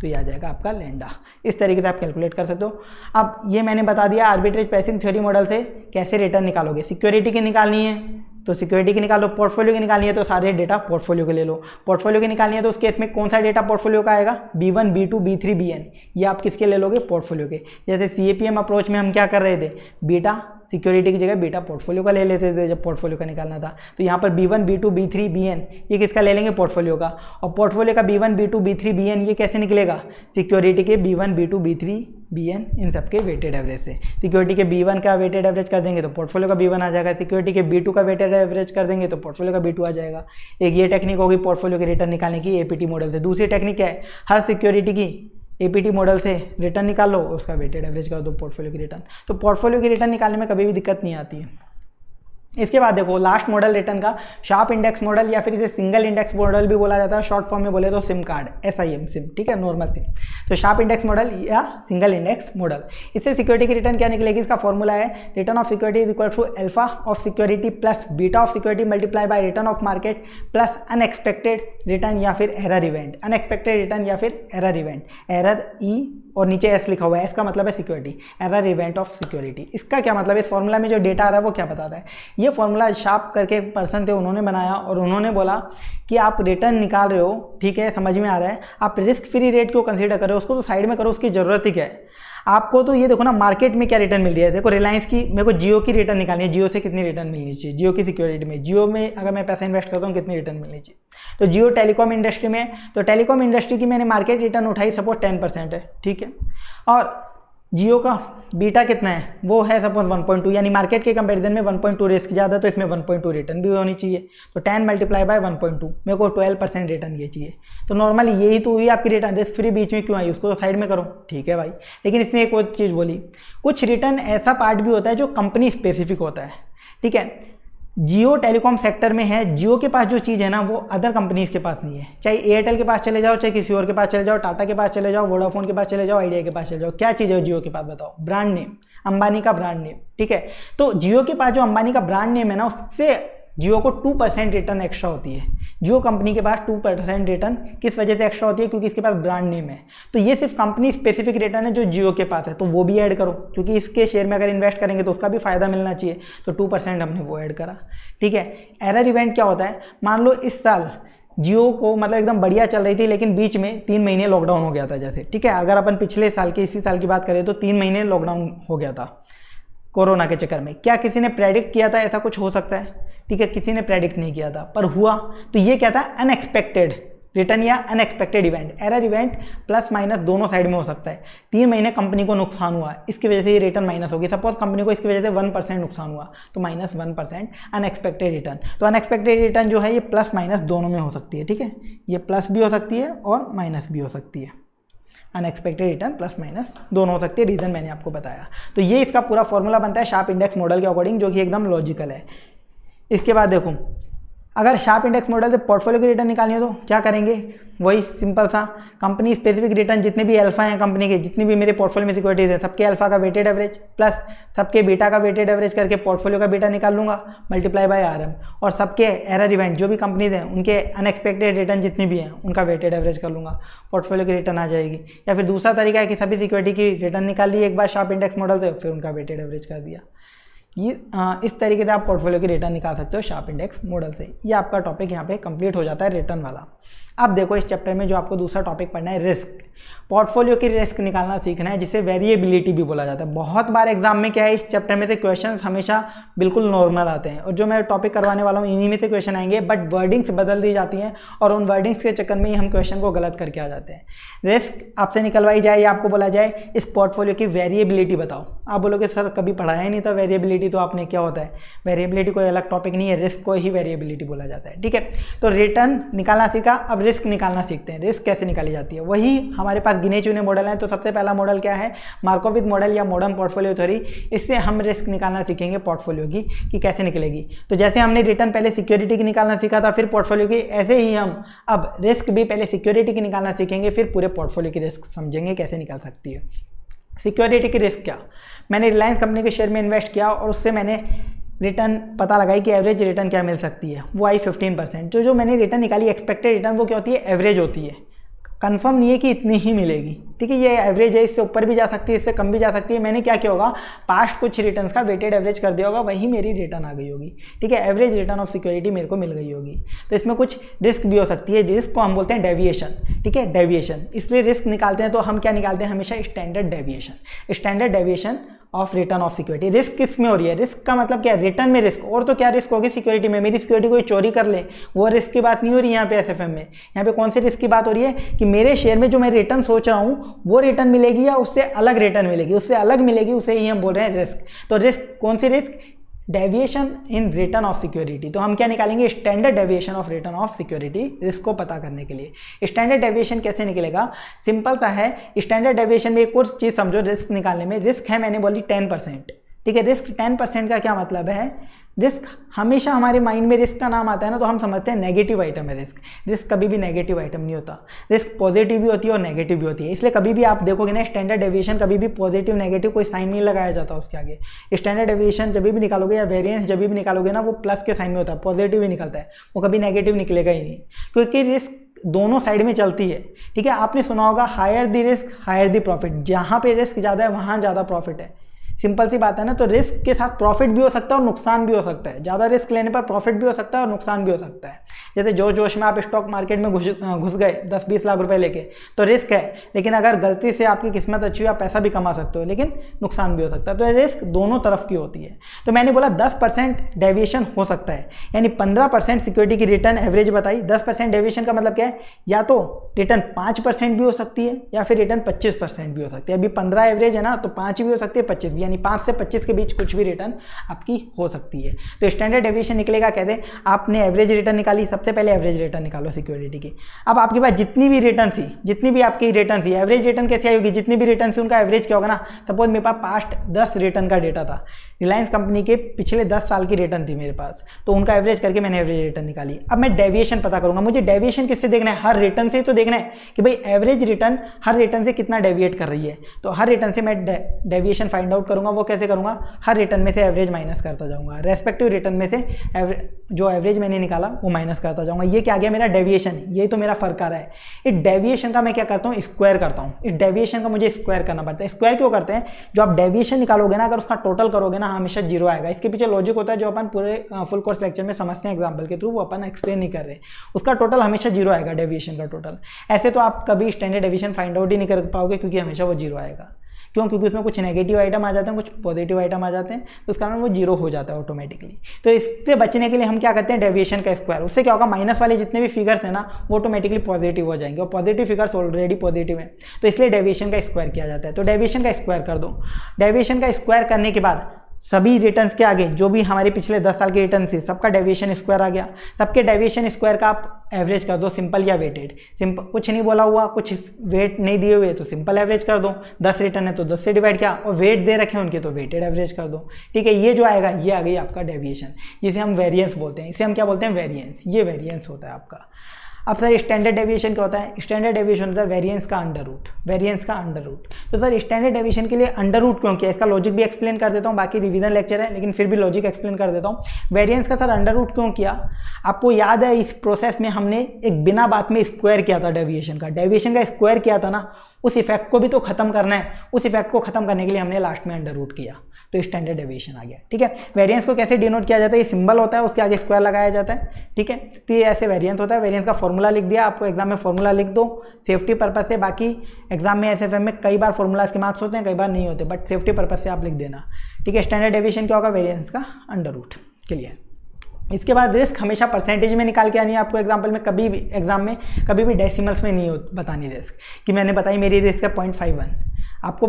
तो ये आ जाएगा आपका लैंडा। इस तरीके से आप कैलकुलेट कर सकते हो। अब ये मैंने बता दिया आर्बिट्रेज प्राइसिंग थ्योरी मॉडल से कैसे रिटर्न निकालोगे। सिक्योरिटी की निकालनी है तो सिक्योरिटी की निकालो, पोर्टफोलियो की निकालनी है तो सारे डेटा पोर्टफोलियो के ले लो। पोर्टफोलियो की निकालनी है तो उस केस में कौन सा डेटा पोर्टफोलियो का आएगा, B1, B2, B3, Bn, ये आप किसके ले लोगे, पोर्टफोलियो के। जैसे CAPM अप्रोच में हम क्या कर रहे थे, बीटा सिक्योरिटी की जगह बीटा पोर्टफोलियो का ले लेते थे जब पोर्टफोलियो का निकालना था। तो यहाँ पर B1, B2, B3, Bn ये किसका ले लेंगे, पोर्टफोलियो का। और पोर्टफोलियो का B1, B2, B3, Bn ये कैसे निकलेगा, सिक्योरिटी के B1, B2, B3, Bn इन सब के वेटेड एवरेज से। सिक्योरिटी के B1 का वेटेड एवरेज कर देंगे तो पोर्टफोलियो का B1 आ जाएगा, सिक्योरिटी के B2 का वेटेड एवरेज कर देंगे तो पोर्टफोलियो का B2 आ जाएगा। एक ये टेक्निक होगी पोर्टफोलियो की रिटर्न निकालने की APT मॉडल से। दूसरी टेक्निक क्या है, हर सिक्योरिटी की APT मॉडल से रिटर्न निकालो, उसका वेटेड एवरेज कर दो पोर्टफोलियो की रिटर्न। तो पोर्टफोलियो की रिटर्न निकालने में कभी भी दिक्कत नहीं आती है। इसके बाद देखो लास्ट मॉडल रिटर्न का शार्प इंडेक्स मॉडल, या फिर इसे सिंगल इंडेक्स मॉडल भी बोला जाता है, शॉर्ट फॉर्म में बोले तो सिम कार्ड, SIM सिम, ठीक है, नॉर्मल सिम। तो शार्प इंडेक्स मॉडल या सिंगल इंडेक्स मॉडल, इससे सिक्योरिटी की रिटर्न क्या निकलेगी, इसका फॉर्मूला है return of security is equal to alpha of security plus beta of security multiply by return of market plus unexpected return या फिर एरर इवेंट। अनएक्सपेक्टेड रिटर्न या फिर एरर इवेंट, एरर E और नीचे S लिखा हुआ है, इसका मतलब है security, error event of security. इसका क्या मतलब है, इस फॉर्मूला में जो डेटा आ रहा है वो क्या बताता है। ये फॉर्मूला शार्प करके एक पर्सन थे, उन्होंने बनाया और उन्होंने बोला कि आप रिटर्न निकाल रहे हो, ठीक है, समझ में आ रहा है, आप रिस्क फ्री रेट क्यों कंसीडर कर रहे हो, उसको तो साइड में करो, उसकी ज़रूरत ही क्या है आपको। तो ये देखो ना मार्केट में क्या रिटर्न मिल रही है। देखो रिलायंस की, मेरे को जियो की रिटर्न निकालनी है, जियो से कितनी रिटर्न मिलनी चाहिए, जियो की सिक्योरिटी में, जियो में अगर मैं पैसा इन्वेस्ट करता हूँ कितनी रिटर्न मिलनी चाहिए। तो जियो टेलीकॉम इंडस्ट्री में, तो टेलीकॉम इंडस्ट्री की मैंने मार्केट रिटर्न उठाई, सपोज 10% है, ठीक है, और जियो का बीटा कितना है, वो है सपोज 1.2, यानी मार्केट के कंपैरिजन में 1.2 रिस्क ज़्यादा, तो इसमें 1.2 रिटर्न भी होनी चाहिए। तो 10 मल्टीप्लाई बाय 1.2, मेरे को 12% रिटर्न ये चाहिए। तो नॉर्मली यही तो हुई आपकी रिटर्न, रिस्क फ्री बीच में क्यों आई, उसको तो साइड में करो, ठीक है भाई। लेकिन इसने एक और चीज़ बोली, कुछ रिटर्न ऐसा पार्ट भी होता है जो कंपनी स्पेसिफिक होता है, ठीक है। जियो टेलीकॉम सेक्टर में है, जियो के पास जो चीज़ है ना वो अदर कंपनीज के पास नहीं है। चाहे एयरटेल के पास चले जाओ, चाहे किसी और के पास चले जाओ, टाटा के पास चले जाओ, वोडाफोन के पास चले जाओ, आइडिया के पास चले जाओ, क्या चीज़ है जियो के पास बताओ, ब्रांड नेम, अंबानी का ब्रांड नेम, ठीक है। तो जियो के पास जो अंबानी का ब्रांड नेम है ना, उससे जियो को 2% रिटर्न एक्स्ट्रा होती है। जियो कंपनी के पास 2% रिटर्न किस वजह से एक्स्ट्रा होती है, क्योंकि इसके पास ब्रांड नेम है। तो ये सिर्फ कंपनी स्पेसिफिक रिटर्न है जो जियो के पास है, तो वो भी ऐड करो, क्योंकि इसके शेयर में अगर इन्वेस्ट करेंगे तो उसका भी फायदा मिलना चाहिए। तो 2% हमने वो ऐड करा, ठीक है। एरर इवेंट क्या होता है, मान लो इस साल जियो को मतलब एकदम बढ़िया चल रही थी, लेकिन बीच में 3 महीने लॉकडाउन हो गया था, जैसे, ठीक है। अगर अपन पिछले साल के इसी साल की बात करें तो 3 महीने लॉकडाउन हो गया था कोरोना के चक्कर में। क्या किसी ने प्रेडिक्ट किया था ऐसा कुछ हो सकता है, ठीक है, किसी ने प्रेडिक्ट नहीं किया था, पर हुआ। तो ये क्या था, अनएक्सपेक्टेड रिटर्न या unexpected event. Error event plus minus दोनों साइड में हो सकता है। 3 महीने कंपनी को नुकसान हुआ, इसकी वजह से ये रिटर्न माइनस होगी। सपोज कंपनी को इसकी वजह से 1% नुकसान हुआ, तो माइनस 1% अनएक्सपेक्टेड रिटर्न। तो अनएक्सपेक्टेड रिटर्न जो है ये प्लस माइनस दोनों में हो सकती है, ठीक है, ये प्लस भी हो सकती है और माइनस भी हो सकती है। अनएक्सपेक्टेड रिटर्न प्लस माइनस दोनों हो सकती है, रीजन मैंने आपको बताया। तो ये इसका पूरा फॉर्मूला बनता है शार्प इंडेक्स मॉडल के अकॉर्डिंग, जो कि एकदम लॉजिकल है। इसके बाद देखो, अगर शार्प इंडेक्स मॉडल से पोर्टफोलियो की रिटर्न निकालनी हो तो क्या करेंगे, वही सिंपल सा कंपनी स्पेसिफिक रिटर्न, जितने भी अल्फा हैं कंपनी के, जितनी भी मेरे पोर्टफोलियो में सिक्योरिटीज है, सबके अल्फा का वेटेड एवरेज प्लस सबके बीटा का वेटेड एवरेज करके पोर्टफोलियो का बीटा निकाल लूंगा मल्टीप्लाई बाय आरएम, और सबके एरर इवेंट जो भी कंपनीज हैं उनके अनएक्सपेक्टेड रिटर्न जितनी भी हैं उनका वेटेड एवरेज कर लूंगा, पोर्टफोलियो की रिटर्न आ जाएगी। या फिर दूसरा तरीका है कि सभी सिक्योरिटी की रिटर्न निकाल ली एक बार शार्प इंडेक्स मॉडल से, फिर उनका वेटेड एवरेज कर दिया। ये इस तरीके से आप पोर्टफोलियो की रिटर्न निकाल सकते हो शार्प इंडेक्स मॉडल से। ये आपका टॉपिक यहाँ पे कंप्लीट हो जाता है रिटर्न वाला। अब देखो इस चैप्टर में जो आपको दूसरा टॉपिक पढ़ना है रिस्क, पोर्टफोलियो की रिस्क निकालना सीखना है, जिसे वेरिएबिलिटी भी बोला जाता है। बहुत बार एग्जाम में क्या है, इस चैप्टर में से क्वेश्चंस हमेशा बिल्कुल नॉर्मल आते हैं, और जो मैं टॉपिक करवाने वाला हूँ इन्हीं में से क्वेश्चन आएंगे, बट वर्डिंग्स बदल दी जाती हैं और उन वर्डिंग्स के चक्कर में ही हम क्वेश्चन को गलत करके आ जाते हैं। रिस्क आपसे निकलवाई जाए या आपको बोला जाए इस पोर्टफोलियो की वेरिएबिलिटी बताओ, आप बोलोगे सर कभी पढ़ाया ही नहीं था वेरिएबिलिटी, तो आपने क्या होता है, वेरिएबिलिटी कोई अलग टॉपिक नहीं है, रिस्क को ही वेरिएबिलिटी बोला जाता है। ठीक है, तो रिटर्न निकालना सीखा, अब रिस्क निकालना सीखते हैं। रिस्क कैसे निकाली जाती है, वही हमारे पास गिने चुने मॉडल हैं। तो सबसे पहला मॉडल क्या है, मार्कोविक मॉडल या मॉडर्न पोर्टफोलियो थ्योरी। इससे हम रिस्क निकालना सीखेंगे पोर्टफोलियो की कि कैसे निकलेगी। तो जैसे हमने रिटर्न पहले सिक्योरिटी की निकालना सीखा था, फिर पोर्टफोलियो की, ऐसे ही हम अब रिस्क भी पहले सिक्योरिटी की निकालना सीखेंगे, फिर पूरे पोर्टफोलियो की रिस्क समझेंगे कैसे निकाल सकती है। सिक्योरिटी की रिस्क क्या, मैंने रिलायंस कंपनी के शेयर में इन्वेस्ट किया और उससे मैंने रिटर्न पता लगाई कि एवरेज रिटर्न क्या मिल सकती है, वो आई 15%। जो मैंने रिटर्न निकाली एक्सपेक्टेड रिटर्न, वो क्या होती है, एवरेज होती है, कंफर्म नहीं है कि इतनी ही मिलेगी। ठीक है, ये एवरेज है, इससे ऊपर भी जा सकती है, इससे कम भी जा सकती है। मैंने क्या किया होगा, पास्ट कुछ रिटर्न्स का वेटेड एवरेज कर दिया होगा, वही मेरी रिटर्न आ गई होगी। ठीक है, एवरेज रिटर्न ऑफ सिक्योरिटी मेरे को मिल गई होगी। तो इसमें कुछ रिस्क भी हो सकती है, रिस्क को हम बोलते हैं डेविएशन। ठीक है, डेविएशन, इसलिए रिस्क निकालते हैं तो हम क्या निकालते हैं हमेशा, standard deviation, standard deviation of return of security. Risk किस में हो रही है, रिस्क का मतलब क्या है, रिटर्न में रिस्क, और तो क्या रिस्क होगी सिक्योरिटी में, मेरी सिक्योरिटी कोई चोरी कर ले, वो रिस्क की बात नहीं हो रही यहाँ पे एसएफएम में। यहाँ पे कौन से रिस्क की बात हो रही है कि मेरे शेयर में जो मैं रिटर्न सोच रहा हूँ वो रिटर्न मिलेगी या उससे अलग रिटर्न मिलेगी, उससे अलग मिलेगी, उसे ही हम बोल रहे हैं रिस्क। तो रिस्क कौन सी risk, deviation in return of security. तो हम क्या निकालेंगे, standard deviation of return of security, risk को पता करने के लिए। स्टैंडर्ड डेविएशन कैसे निकलेगा, सिंपल सा है। स्टैंडर्ड डेविएशन में एक और चीज़ समझो, रिस्क निकालने में, रिस्क है मैंने बोली 10%। ठीक है, रिस्क 10% का क्या मतलब है, रिस्क हमेशा हमारे माइंड में रिस्क का नाम आता है ना, तो हम समझते हैं नेगेटिव आइटम है रिस्क। रिस्क कभी भी नेगेटिव आइटम नहीं होता, रिस्क पॉजिटिव भी होती है और नेगेटिव भी होती है। इसलिए कभी भी आप देखोगे ना, स्टैंडर्ड डेविएशन कभी भी पॉजिटिव नेगेटिव कोई साइन नहीं लगाया जाता उसके आगे। स्टैंडर्ड डेविएशन जब भी निकालोगे या वेरिएंस जब भी निकालोगे ना, वो प्लस के साइन में होता है, पॉजिटिव ही निकलता है, वो कभी नेगेटिव निकलेगा ही नहीं, क्योंकि रिस्क दोनों साइड में चलती है। ठीक है, आपने सुना होगा higher the risk higher the profit, जहाँ पे रिस्क ज़्यादा है वहाँ ज़्यादा प्रॉफिट है। सिंपल सी बात है ना, तो रिस्क के साथ प्रॉफिट भी हो सकता है और नुकसान भी हो सकता है। ज़्यादा रिस्क लेने पर प्रॉफिट भी हो सकता है और नुकसान भी हो सकता है। जैसे जोश में आप स्टॉक मार्केट में घुस गए 10-20 लाख रुपए लेके, तो रिस्क है, लेकिन अगर गलती से आपकी किस्मत अच्छी हो आप पैसा भी कमा सकते हो, लेकिन नुकसान भी हो सकता है। तो रिस्क दोनों तरफ की होती है। तो मैंने बोला 10% डेविएशन हो सकता है, यानी 15% सिक्योरिटी की रिटर्न एवरेज बताई। 10% डेविएशन का मतलब क्या है, या तो रिटर्न 5% भी हो सकती है या फिर रिटर्न 25% भी हो सकती है। अभी 15 एवरेज है ना, तो 5 भी हो सकती है, 25 भी, यानी 5 से 25 के बीच कुछ भी रिटर्न आपकी हो सकती है। तो स्टैंडर्ड डेविएशन निकलेगा, कहते हैं आपने एवरेज रिटर्न निकाली, सबसे पहले एवरेज रिटर्न निकालो सिक्योरिटी की। अब आपके पास जितनी भी रिटर्न थी, जितनी भी आपकी रिटर्न थी, एवरेज रिटर्न कैसे आई होगी, जितनी भी रिटर्न थी उनका एवरेज क्या होगा ना। सपोज मेरे पास पास्ट 10 रिटर्न का डेटा था, रिलायंस कंपनी के पिछले 10 साल की रिटर्न थी मेरे पास, तो उनका एवरेज करके मैंने एवरेज रिटर्न निकाली। अब मैं डेविएशन पता करूंगा, मुझे डेविएशन किससे देखना है, हर रिटर्न से तो देखना है कि भाई एवरेज रिटर्न हर रिटर्न से कितना डेविएट कर रही है। तो हर रिटर्न से मैं डेविएशन फाइंड आउट करूंगा। वो कैसे करूंगा, हर रिटर्न में से एवरेज माइनस करता जाऊंगा, रेस्पेक्टिव रिटर्न में से जो एवरेज मैंने निकाला वो माइनस करता जाऊंगा। ये क्या आ गया मेरा डेविएशन, ये तो मेरा फर्क आ रहा है। इस डेविएशन का मैं क्या करता हूँ, स्क्वायर करता हूँ। इस डेविएशन का मुझे स्क्वायर करना पड़ता है। स्क्वायर क्यों करते हैं, जो आप डेविएशन निकालोगे ना, अगर उसका टोटल करोगे ना, हमेशा जीरो आएगा। इसके पीछे लॉजिक होता है जो अपन पूरे फुल कोर्स लेक्चर में समझते हैं एग्जाम्पल के थ्रू, वो अपन एक्सप्लेन नहीं कर रहे। उसका टोटल हमेशा जीरो आएगा, डेविएशन का टोटल। ऐसे तो आप कभी स्टैंडर्ड डेविएशन फाइंड आउट ही नहीं कर पाओगे, क्योंकि हमेशा वो जीरो आएगा। क्यों, क्योंकि उसमें कुछ नेगेटिव आइटम आ जाते हैं, कुछ पॉजिटिव आइटम आ जाते हैं, तो उस कारण वो जीरो हो जाता है ऑटोमेटिकली। तो इससे बचने के लिए हम क्या करते हैं, डेविएशन का स्क्वायर। उससे क्या होगा, माइनस वाले जितने भी फिगर्स हैं ना, वो ऑटोमेटिकली पॉजिटिव हो जाएंगे, और पॉजिटिव फिगर्स ऑलरेडी पॉजिटिव है, तो इसलिए डेविएशन का स्क्वायर किया जाता है। तो डेविएशन का स्क्वायर कर दो। डेविएशन का स्क्वायर करने के बाद सभी रिटर्न्स के आगे जो भी हमारे पिछले 10 साल की रिटर्न थी, सबका डेविएशन स्क्वायर आ गया। सबके डेविएशन स्क्वायर का आप एवरेज कर दो, सिंपल या वेटेड। सिंपल कुछ नहीं बोला हुआ, कुछ वेट नहीं दिए हुए, तो सिंपल एवरेज कर दो। 10 रिटर्न है तो 10 से डिवाइड किया, और वेट दे रखे हैं उनके तो वेटेड एवरेज कर दो। ठीक है, ये जो आएगा ये आ गई आपका डेविएशन, जिसे हम वेरिएंस बोलते हैं। इसे हम क्या बोलते हैं, वेरिएंस। ये वेरिएंस होता है आपका। अब सर स्टैंडर्ड डेविएशन क्या होता है? स्टैंडर्ड डेविएशन होता है वेरिएंस का अंडर रूट, वेरिएंस का अंडर रूट। तो सर स्टैंडर्ड डेविएशन के लिए अंडर रूट क्यों किया, इसका लॉजिक भी एक्सप्लेन कर देता हूँ, बाकी रिवीजन लेक्चर है लेकिन फिर भी लॉजिक एक्सप्लेन कर देता हूँ। वेरिएंस का सर अंडर रूट क्यों किया? आपको याद है इस प्रोसेस में हमने एक बिना बात में स्क्वायर किया था डेविएशन का स्क्वायर किया था ना, उस इफेक्ट को भी तो खत्म करना है, उस इफेक्ट को खत्म करने के लिए हमने लास्ट में अंडर रूट किया, तो स्टैंडर्ड डेविएशन आ गया। ठीक है, वेरिएंस को कैसे डिनोट किया जाता है? ये सिंबल होता है, उसके आगे स्क्वायर लगाया जाता है। ठीक है, तो ये ऐसे वेरिएंस होता है। वेरिएंस का फॉर्मूला लिख दिया, आपको एग्जाम में फॉर्मूला लिख दो सेफ्टी पर्पज से। बाकी एग्जाम में एसएफएम में कई बार फॉर्मूलाज के मार्क्स होते हैं, कई बार नहीं होते, बट सेफ्टी पर्पज से आप लिख देना। ठीक है, स्टैंडर्ड डेविएशन क्या होगा? वेरिएंस का अंडर रूट। क्लियर। इसके बाद रिस्क हमेशा परसेंटेज में निकाल के आनी है आपको। एग्जाम्पल में कभी भी एग्जाम में कभी भी डेसिमल्स में नहीं बतानी रिस्क, कि मैंने बताई मेरी रिस्क है 0.51, आपको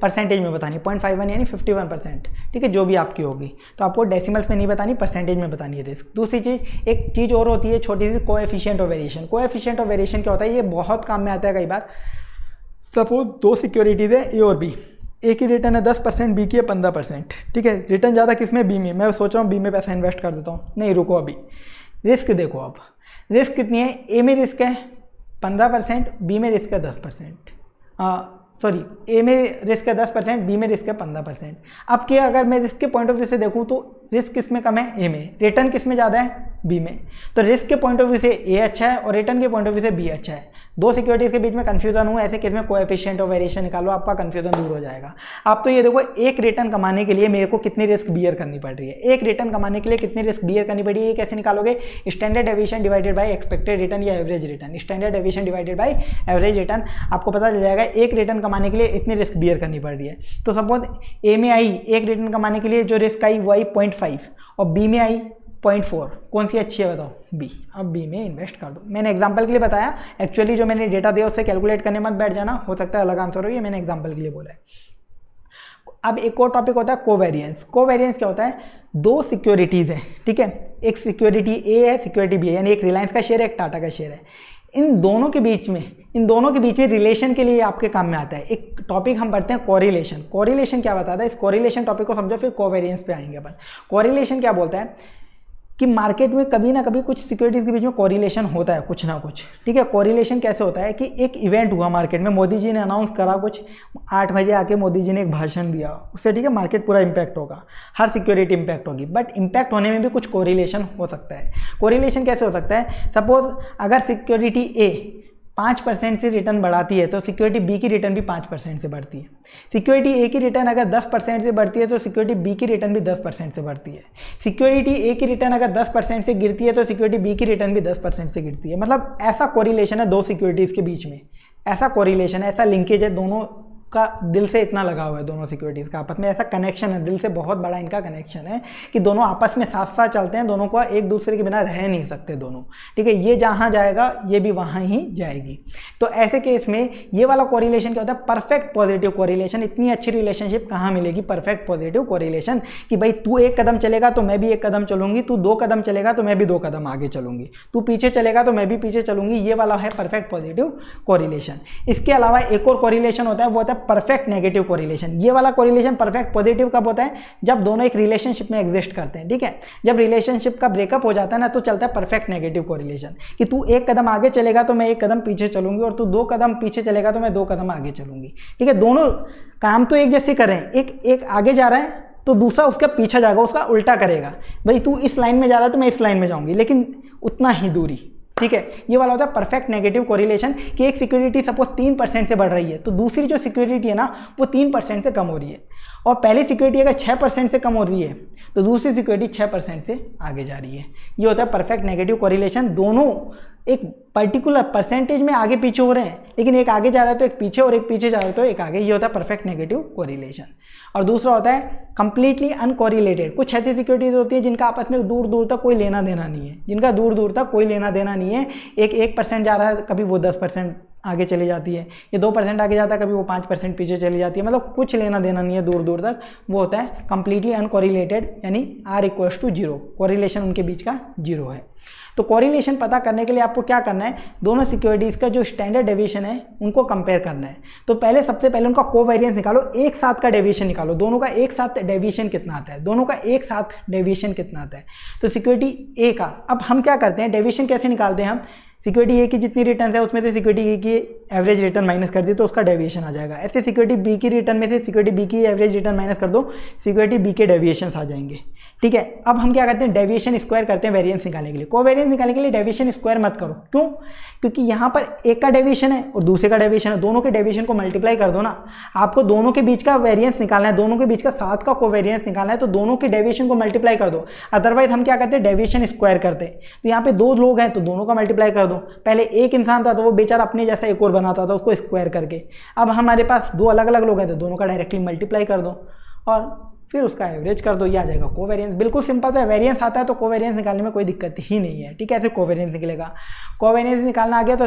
परसेंटेज में बतानी है 0.51 यानी 51%। ठीक है, जो भी आपकी होगी, तो आपको डेसिमल्स में नहीं बतानी, परसेंटेज में बतानी है रिस्क। दूसरी चीज़, एक चीज़ और होती है छोटी सी, coefficient of variation. Coefficient of variation क्या होता है? ये बहुत काम में आता है कई बार। सपोज दो सिक्योरिटीज़ है ए और बी, ए की रिटर्न है 10%, बी की है 15%। ठीक है, रिटर्न ज़्यादा किस में? बी में। मैं सोच रहा हूँ बी में पैसा इन्वेस्ट कर देता हूँ। नहीं, रुको, अभी रिस्क देखो। अब रिस्क कितनी है? ए में रिस्क है 15%, बी में रिस्क है 10%। सॉरी, ए में रिस्क है 10%, बी में रिस्क है 15%। अब क्या, अगर मैं रिस्क के पॉइंट ऑफ व्यू से देखूँ तो रिस्क किस में कम है? ए में। रिटर्न किस में ज़्यादा है? बी में। तो रिस्क के पॉइंट ऑफ व्यू से ए अच्छा है और रिटर्न के पॉइंट ऑफ व्यू से बी अच्छा है। दो सिक्योरिटीज़ के बीच में कंफ्यूजन हुआ, ऐसे केस में कोएफिशिएंट ऑफ वेरिएशन निकालो, आपका कंफ्यूजन दूर हो जाएगा। आप तो ये देखो, एक रिटर्न कमाने के लिए मेरे को कितनी रिस्क बियर करनी पड़ रही है, एक रिटर्न कमाने के लिए कितनी रिस्क बियर करनी पड़ी है, ये कैसे निकालोगे? Standard deviation divided by expected return या average return. Standard deviation divided by average return, आपको पता चल जाएगा एक रिटर्न कमाने के लिए इतनी रिस्क बियर करनी पड़ रही है। तो सपोज ए में आई एक रिटर्न कमाने के लिए जो रिस्क आई वो आई 0.5 और बी में आई 0.4, कौन सी अच्छी है बताओ? बी। अब बी में इन्वेस्ट कर दो। मैंने एग्जांपल के लिए बताया, एक्चुअली जो मैंने डेटा दिया उससे कैलकुलेट करने मत बैठ जाना, हो सकता है अलग आंसर हो, ये मैंने एग्जांपल के लिए बोला है। अब एक और टॉपिक होता है कोवेरिएंस। कोवेरिएंस क्या होता है? दो सिक्योरिटीज़ है, ठीक है, एक सिक्योरिटी ए है, सिक्योरिटी बी है, यानी एक रिलायंस का शेयर है, एक टाटा का शेयर है। इन दोनों के बीच में रिलेशन के लिए आपके काम में आता है एक टॉपिक हम पढ़ते हैं कोरिलेशन। कोरिलेशन क्या बताता है? इस कोरिलेशन टॉपिक को समझो, फिर कोवेरिएंस पे आएंगे अपन। कोरिलेशन क्या बोलता है कि मार्केट में कभी ना कभी कुछ सिक्योरिटीज़ के बीच में कोरिलेशन होता है, कुछ ना कुछ। ठीक है, कोरिलेशन कैसे होता है कि एक इवेंट हुआ मार्केट में, मोदी जी ने अनाउंस करा कुछ, 8 बजे आके मोदी जी ने एक भाषण दिया, उससे ठीक है मार्केट पूरा इंपैक्ट होगा, हर सिक्योरिटी इंपैक्ट होगी, बट इंपैक्ट होने में भी कुछ कोरिलेशन हो सकता है। कोरिलेशन कैसे हो सकता है? सपोज अगर सिक्योरिटी ए 5% से रिटर्न बढ़ाती है तो सिक्योरिटी बी की रिटर्न भी 5% से बढ़ती है। सिक्योरिटी ए की रिटर्न अगर 10% से बढ़ती है तो सिक्योरिटी बी की रिटर्न भी 10% से बढ़ती है। सिक्योरिटी ए की रिटर्न अगर 10% से गिरती है तो सिक्योरिटी बी की रिटर्न भी 10% से गिरती है। मतलब ऐसा कोरिलेशन है दो सिक्योरिटीज़ के बीच में, ऐसा कोरिलेशन है, ऐसा लिंकेज है, दोनों का दिल से इतना लगा हुआ है, दोनों सिक्योरिटीज़ का आपस में ऐसा कनेक्शन है, दिल से बहुत बड़ा इनका कनेक्शन है कि दोनों आपस में साथ साथ चलते हैं, दोनों को एक दूसरे के बिना रह नहीं सकते दोनों। ठीक है, ये जहाँ जाएगा ये भी वहाँ ही जाएगी। तो ऐसे केस में ये वाला कोरिलेशन क्या होता है? Perfect positive correlation. इतनी अच्छी रिलेशनशिप कहाँ मिलेगी? परफेक्ट पॉजिटिव कोरिलेशन, कि भाई तू एक कदम चलेगा तो मैं भी एक कदम चलूंगी, तू 2 कदम चलेगा तो मैं भी 2 कदम आगे चलूंगी, तू पीछे चलेगा तो मैं भी पीछे चलूंगी। ये वाला है परफेक्ट पॉजिटिव कोरिलेशन। इसके अलावा एक और कोरिलेशन होता है, वो होता है परफेक्ट नेगेटिव कोरिलेशन। ये वाला कोरिलेशन परफेक्ट पॉजिटिव कब होता है? जब दोनों एक रिलेशनशिप में एग्जिस्ट करते हैं। ठीक है, जब रिलेशनशिप का ब्रेकअप हो जाता है ना, तो चलता है परफेक्ट नेगेटिव कोरिलेशन, कि तू 1 कदम आगे चलेगा तो मैं 1 कदम पीछे चलूंगी, और तू 2 कदम पीछे चलेगा तो मैं 2 कदम आगे चलूंगी। ठीक है, दोनों काम तो एक जैसे कर रहे हैं, एक आगे जा रहा है तो दूसरा उसका पीछे जाएगा, उसका उल्टा करेगा। भाई तू इस लाइन में जा रहा है तो मैं इस लाइन में जाऊंगी, लेकिन उतना ही दूरी। ठीक है, ये वाला होता है परफेक्ट नेगेटिव कोरिलेशन, कि एक सिक्योरिटी सपोज 3% से बढ़ रही है तो दूसरी जो सिक्योरिटी है ना वो 3% से कम हो रही है, और पहली सिक्योरिटी अगर 6% से कम हो रही है तो दूसरी सिक्योरिटी 6% से आगे जा रही है। ये होता है परफेक्ट नेगेटिव कोरिलेशन। दोनों एक पर्टिकुलर परसेंटेज में आगे पीछे हो रहे हैं, लेकिन एक आगे जा रहा है तो एक पीछे, और एक पीछे जा रहा है तो एक आगे। ये होता है परफेक्ट नेगेटिव कोरिलेशन। और दूसरा होता है कंप्लीटली अनकोरिलेटेड। कुछ ऐसी सिक्योरिटीज होती है जिनका आपस में दूर दूर तक कोई लेना देना नहीं है, जिनका दूर दूर तक कोई लेना देना नहीं है। एक 1% जा रहा है, कभी वो 10% आगे चली जाती है, ये 2% आगे जाता है, कभी वो 5% पीछे चली जाती है, मतलब कुछ लेना देना नहीं है दूर दूर तक। वो होता है कंप्लीटली अनकोरिलेटेड, यानी R=0, कोरिलेशन उनके बीच का 0 है। तो कोरिलेशन पता करने के लिए आपको क्या करना है? दोनों सिक्योरिटीज़ का जो स्टैंडर्ड डेविएशन है उनको कंपेयर करना है। तो सबसे पहले उनका कोवेरिएंस निकालो, एक साथ का डेविएशन निकालो, दोनों का एक साथ डेविएशन कितना आता है, दोनों का एक साथ डेविएशन कितना आता है। तो सिक्योरिटी ए का, अब हम क्या करते हैं, डेविएशन कैसे निकालते हैं हम? सिक्योरिटी ए की जितनी रिटर्न है उसमें से सिक्योरिटी ए की एवरेज रिटर्न माइनस कर दी तो उसका डेविएशन आ जाएगा। ऐसे सिक्योरिटी बी की रिटर्न में से सिक्योरिटी बी की एवरेज रिटर्न माइनस कर दो, सिक्योरिटी बी के डेविएशन आ जाएंगे। ठीक है, अब हम क्या करते हैं, डेविएशन स्क्वायर करते हैं वेरिएंस निकालने के लिए। कोवेरिएंस निकालने के लिए डेविएशन स्क्वायर मत करो, क्यों? क्योंकि यहाँ पर एक का डेविएशन है और दूसरे का डेविएशन है, दोनों के डेविएशन को मल्टीप्लाई कर दो ना। आपको दोनों के बीच का वेरिएंस निकालना है, दोनों के बीच का साथ का कोवेरिएंस निकालना है, तो दोनों के डेविएशन को मल्टीप्लाई कर दो। अदरवाइज हम क्या करते हैं, डेविएशन स्क्वायर करते हैं। तो यहाँ पे दो लोग हैं तो दोनों का मल्टीप्लाई कर दो। पहले एक इंसान था तो वो बेचारा अपने जैसा एक और बनाता था, उसको स्क्वायर करके। अब हमारे पास दो अलग अलग लोग हैं तो दोनों का डायरेक्टली मल्टीप्लाई कर दो और फिर उसका एवरेज कर दो, ये आ जाएगा कोवेरिएंस। बिल्कुल सिंपल सा, वेरिएंस आता है तो कोवेरिएंस निकालने में कोई दिक्कत ही नहीं है। ठीक है, ऐसे कोवेरिएंस निकलेगा। कोवेरिएंस निकालना आ गया तो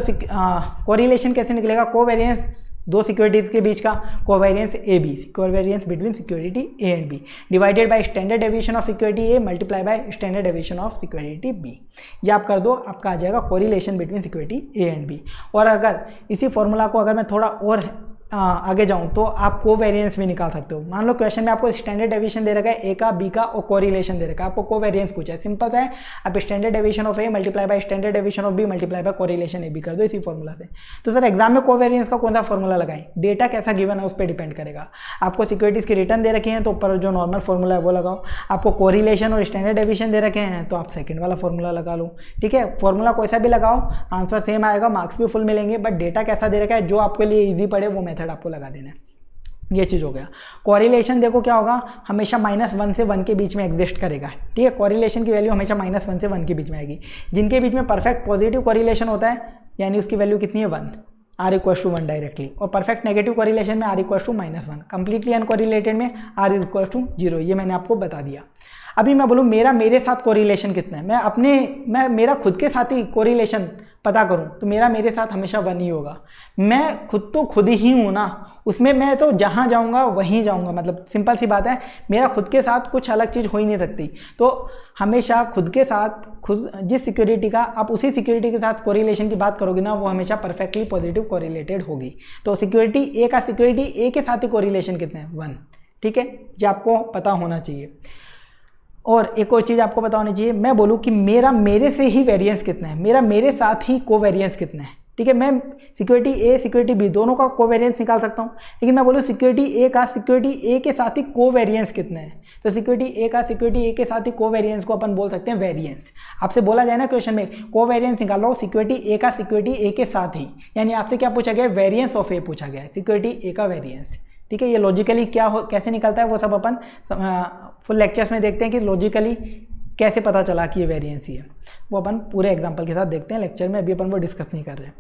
कोरिलेशन कैसे निकलेगा, कोवेरिएंस दो सिक्योरिटीज के बीच का covariance A B, covariance between security A and B divided by standard deviation of security A multiply by standard deviation of security B. ये आप कर दो, आपका आ जाएगा correlation between security A and B. और अगर इसी फॉर्मूला को अगर मैं थोड़ा और आगे जाऊं तो आप कोवेरिएंस भी निकाल सकते हो। मान लो क्वेश्चन में आपको स्टैंडर्ड डेविएशन दे रखा है ए का, बी का और कोरिलेशन दे रखा है, आपको कोवेरिएंस पूछा है। सिंपल है, आप standard deviation of A multiply by standard deviation of B multiply by correlation A B कर दो इसी फॉर्मूला से। तो सर एग्जाम में कोवेरिएंस का कौन सा फॉर्मूला लगाएं, डेटा कैसा गिवन है उस पर डिपेंड करेगा। आपको सिक्योरिटीज की रिटर्न दे रखी है तो ऊपर जो नॉर्मल फॉर्मूला है वो लगाओ। आपको कोरिलेशन और स्टैंडर्ड डेविएशन दे रखे हैं तो आप सेकंड वाला फॉर्मूला लगा लो। ठीक है, फॉर्मूला कोई सा भी लगाओ, आंसर सेम आएगा, मार्क्स भी फुल मिलेंगे। बट डेटा कैसा दे रखा है, जो आपके लिए ईजी पड़े वो मेथड आपको लगा देना है। ये चीज़ हो गया। कोरिलेशन देखो क्या होगा, हमेशा -1 से 1 के बीच में एग्जिस्ट करेगा। ठीक है, कोरिलेशन की वैल्यू हमेशा -1 से 1 के बीच में आएगी। जिनके बीच में परफेक्ट पॉजिटिव कोरिलेशन होता है यानी उसकी वैल्यू कितनी है 1, R=1 डायरेक्टली। और परफेक्ट नेगेटिव कोरिलेशन में R=-1, कंप्लीटली अनकोरिलेटेड में R=0। ये मैंने आपको बता दिया। अभी मैं बोलूँ मेरे साथ कोरिलेशन कितना है, मैं मेरा खुद के साथ ही कोरिलेशन पता करूं तो मेरे साथ हमेशा 1 ही होगा। मैं खुद तो खुद ही हूं ना, उसमें मैं तो जहां जाऊंगा वहीं जाऊंगा। मतलब सिंपल सी बात है, मेरा खुद के साथ कुछ अलग चीज़ हो ही नहीं सकती। तो हमेशा खुद के साथ जिस सिक्योरिटी का आप उसी सिक्योरिटी के साथ कोरिलेशन की बात करोगे ना, वो हमेशा परफेक्टली पॉजिटिव कोरिलेटेड होगी। तो सिक्योरिटी ए के साथ ही कोरिलेशन कितना है 1। ठीक है, ये आपको पता होना चाहिए। और एक और चीज़ आपको पता होनी चाहिए, मैं बोलूँ कि मेरे से ही वेरिएंस कितना है, मेरे साथ ही कोवेरिएंस कितना है। ठीक है, मैं सिक्योरिटी ए सिक्योरिटी बी दोनों का कोवेरिएंस निकाल सकता हूँ, लेकिन मैं बोलूँ सिक्योरिटी ए के साथ ही कोवेरिएंस कितना है, तो सिक्योरिटी ए के साथ ही कोवेरिएंस को अपन बोल सकते हैं वेरिएंस। आपसे बोला जाए ना क्वेश्चन में कोवेरिएंस निकालो सिक्योरिटी ए के साथ ही, यानी आपसे क्या पूछा गया, वेरिएंस ऑफ ए पूछा गया है, सिक्योरिटी ए का वेरिएंस। ठीक है, ये लॉजिकली कैसे निकलता है वो सब अपन फुल लेक्चर्स में देखते हैं कि लॉजिकली कैसे पता चला कि ये वेरिएंस ही है, वो अपन पूरे एग्जांपल के साथ देखते हैं लेक्चर में। अभी अपन वो डिस्कस नहीं कर रहे हैं।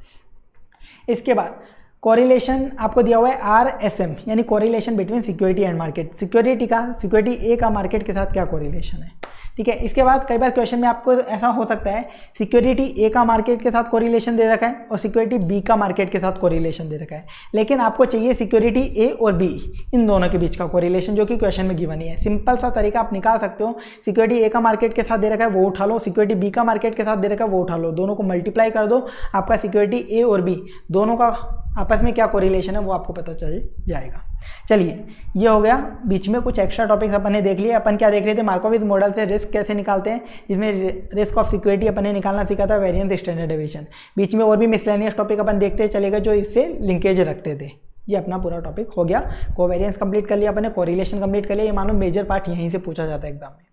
इसके बाद कोरिलेशन आपको दिया हुआ है RSM, यानी correlation between security and market. Security A का मार्केट के साथ क्या कोरिलेशन है। ठीक है, इसके बाद कई बार क्वेश्चन में आपको ऐसा हो सकता है सिक्योरिटी ए का मार्केट के साथ कोरिलेशन दे रखा है और सिक्योरिटी बी का मार्केट के साथ कोरिलेशन दे रखा है, लेकिन आपको चाहिए सिक्योरिटी ए और बी इन दोनों के बीच का कोरिलेशन, जो कि क्वेश्चन में गिवन ही है। सिंपल सा तरीका आप निकाल सकते हो, सिक्योरिटी ए का मार्केट के साथ दे रखा है वो उठा लो, सिक्योरिटी बी का मार्केट के साथ दे रखा है वो उठा लो, दोनों को मल्टीप्लाई कर दो, आपका सिक्योरिटी ए और बी दोनों का आपस में क्या कोरिलेशन है वो आपको पता चल जाएगा। चलिए, ये हो गया। बीच में कुछ एक्स्ट्रा टॉपिक्स अपन ने देख लिए। अपन क्या देख रहे थे, मार्कोविक मॉडल से रिस्क कैसे निकालते हैं, जिसमें रिस्क ऑफ सिक्योरिटी अपन ने निकालना सीखा था, वेरिएंस, स्टैंडर्ड डेविएशन। बीच में और भी मिसलेनियस टॉपिक अपन देखते चलेगा जो इससे लिंकेज रखते थे। ये अपना पूरा टॉपिक हो गया। कोवेरिएंस कंप्लीट कर लिया अपन ने, कोरिलेशन कंप्लीट कर लिया। ये मानो मेजर पार्ट यहीं से पूछा जाता है एग्जाम में।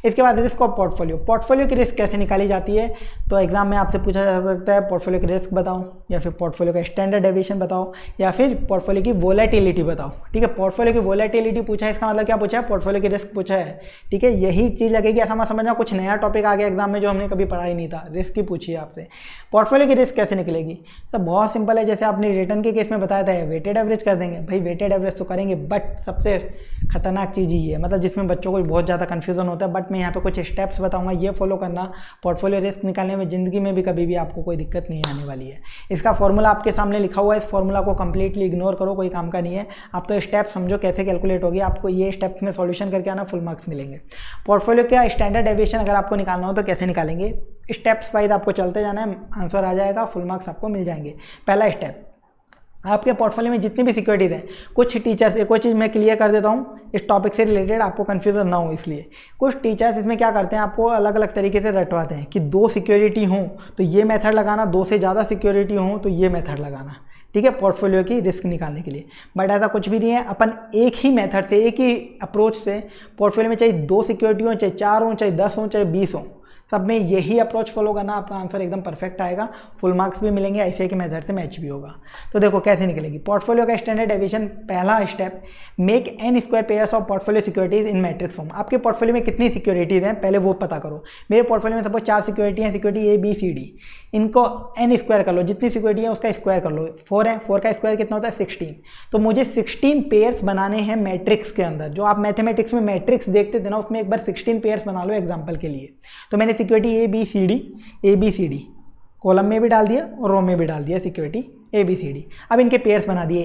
इसके बाद रिस्क ऑफ पोर्टफोलियो की रिस्क कैसे निकाली जाती है, तो एग्जाम में आपसे पूछा जा सकता है पोर्टफोलियो की रिस्क बताओ, या फिर पोर्टफोलियो का स्टैंडर्ड डेविएशन बताओ, या फिर पोर्टफोलियो की वोलेटिलिटी बताओ। ठीक है, पोर्टफोलियो की वोलेटिलिटी पूछा है, इसका मतलब क्या पूछा है, पोर्टफोलियो की रिस्क पूछा है। ठीक है, यही चीज़ लगेगी, ऐसा मत समझना कुछ नया टॉपिक आ गया एग्जाम में जो हमने कभी पढ़ा ही नहीं था। रिस्क ही पूछी है आपसे। पोर्टफोलियो की रिस्क कैसे निकलेगी, तो बहुत सिंपल है। जैसे आपने रिटर्न के केस में बताया था, वेटेड एवरेज कर देंगे। भाई वेटेड एवरेज तो करेंगे, बट सबसे खतरनाक चीज़ ही है, मतलब जिसमें बच्चों को बहुत ज़्यादा कन्फ्यूजन होता है। बट मैं यहाँ पे कुछ स्टेप्स बताऊंगा, ये फॉलो करना, पोर्टफोलियो रिस्क निकालने में ज़िंदगी में भी कभी भी आपको कोई दिक्कत नहीं आने वाली है। इसका फॉर्मूला आपके सामने लिखा हुआ है, इस फॉर्मूला को कंप्लीटली इग्नोर करो, कोई काम का नहीं है। आप तो स्टेप समझो कैसे कैलकुलेट होगी, आपको ये स्टेप्स में सॉल्यूशन करके आना, फुल मार्क्स मिलेंगे। पोर्टफोलियो का स्टैंडर्ड डेविएशन अगर आपको निकालना हो तो कैसे निकालेंगे, स्टेप्स वाइज आपको चलते जाना है, आंसर आ जाएगा, फुल मार्क्स आपको मिल जाएंगे। पहला स्टेप, आपके पोर्टफोलियो में जितनी भी सिक्योरिटीज़ हैं, कुछ टीचर्स, एक और चीज़ मैं क्लियर कर देता हूँ इस टॉपिक से रिलेटेड, आपको कन्फ्यूजन ना हो इसलिए। कुछ टीचर्स इसमें क्या करते हैं, आपको अलग अलग तरीके से रटवाते हैं कि 2 सिक्योरिटी हों तो ये मेथड लगाना, 2 से ज़्यादा सिक्योरिटी हों तो ये मेथड लगाना, ठीक है, पोर्टफोलियो की रिस्क निकालने के लिए। बट ऐसा कुछ भी नहीं है, अपन एक ही मेथड से, एक ही अप्रोच से पोर्टफोलियो में चाहे 2 सिक्योरिटी हो, चाहे 4 हो, चाहे 10 हो, चाहे 20 हो, सब में यही अप्रोच फॉलो करना, आपका आंसर एकदम परफेक्ट आएगा, फुल मार्क्स भी मिलेंगे, ऐसे के मेथड से मैच भी होगा। तो देखो कैसे निकलेगी पोर्टफोलियो का स्टैंडर्ड डेविएशन। पहला step, make n square pairs of portfolio securities in matrix form. आपके पोर्टफोलियो में कितनी सिक्योरिटीज हैं पहले वो पता करो। मेरे पोर्टफोलियो में सपोज 4 सिक्योरिटी हैं, security A B C D, इनको n स्क्वायर कर लो, जितनी सिक्योरिटी है उसका स्क्वायर कर लो। 4 है, 4 का स्क्वायर कितना होता है 16। तो मुझे 16 पेयर्स बनाने हैं मैट्रिक्स के अंदर। जो आप मैथमेटिक्स में मैट्रिक्स देखते थे ना, उसमें एक बार 16 पेयर्स बना लो एग्जाम्पल के लिए। तो मैंने security A B C D column में भी डाल दिया और रो में भी डाल दिया security A B C D। अब इनके पेयर्स बना दिए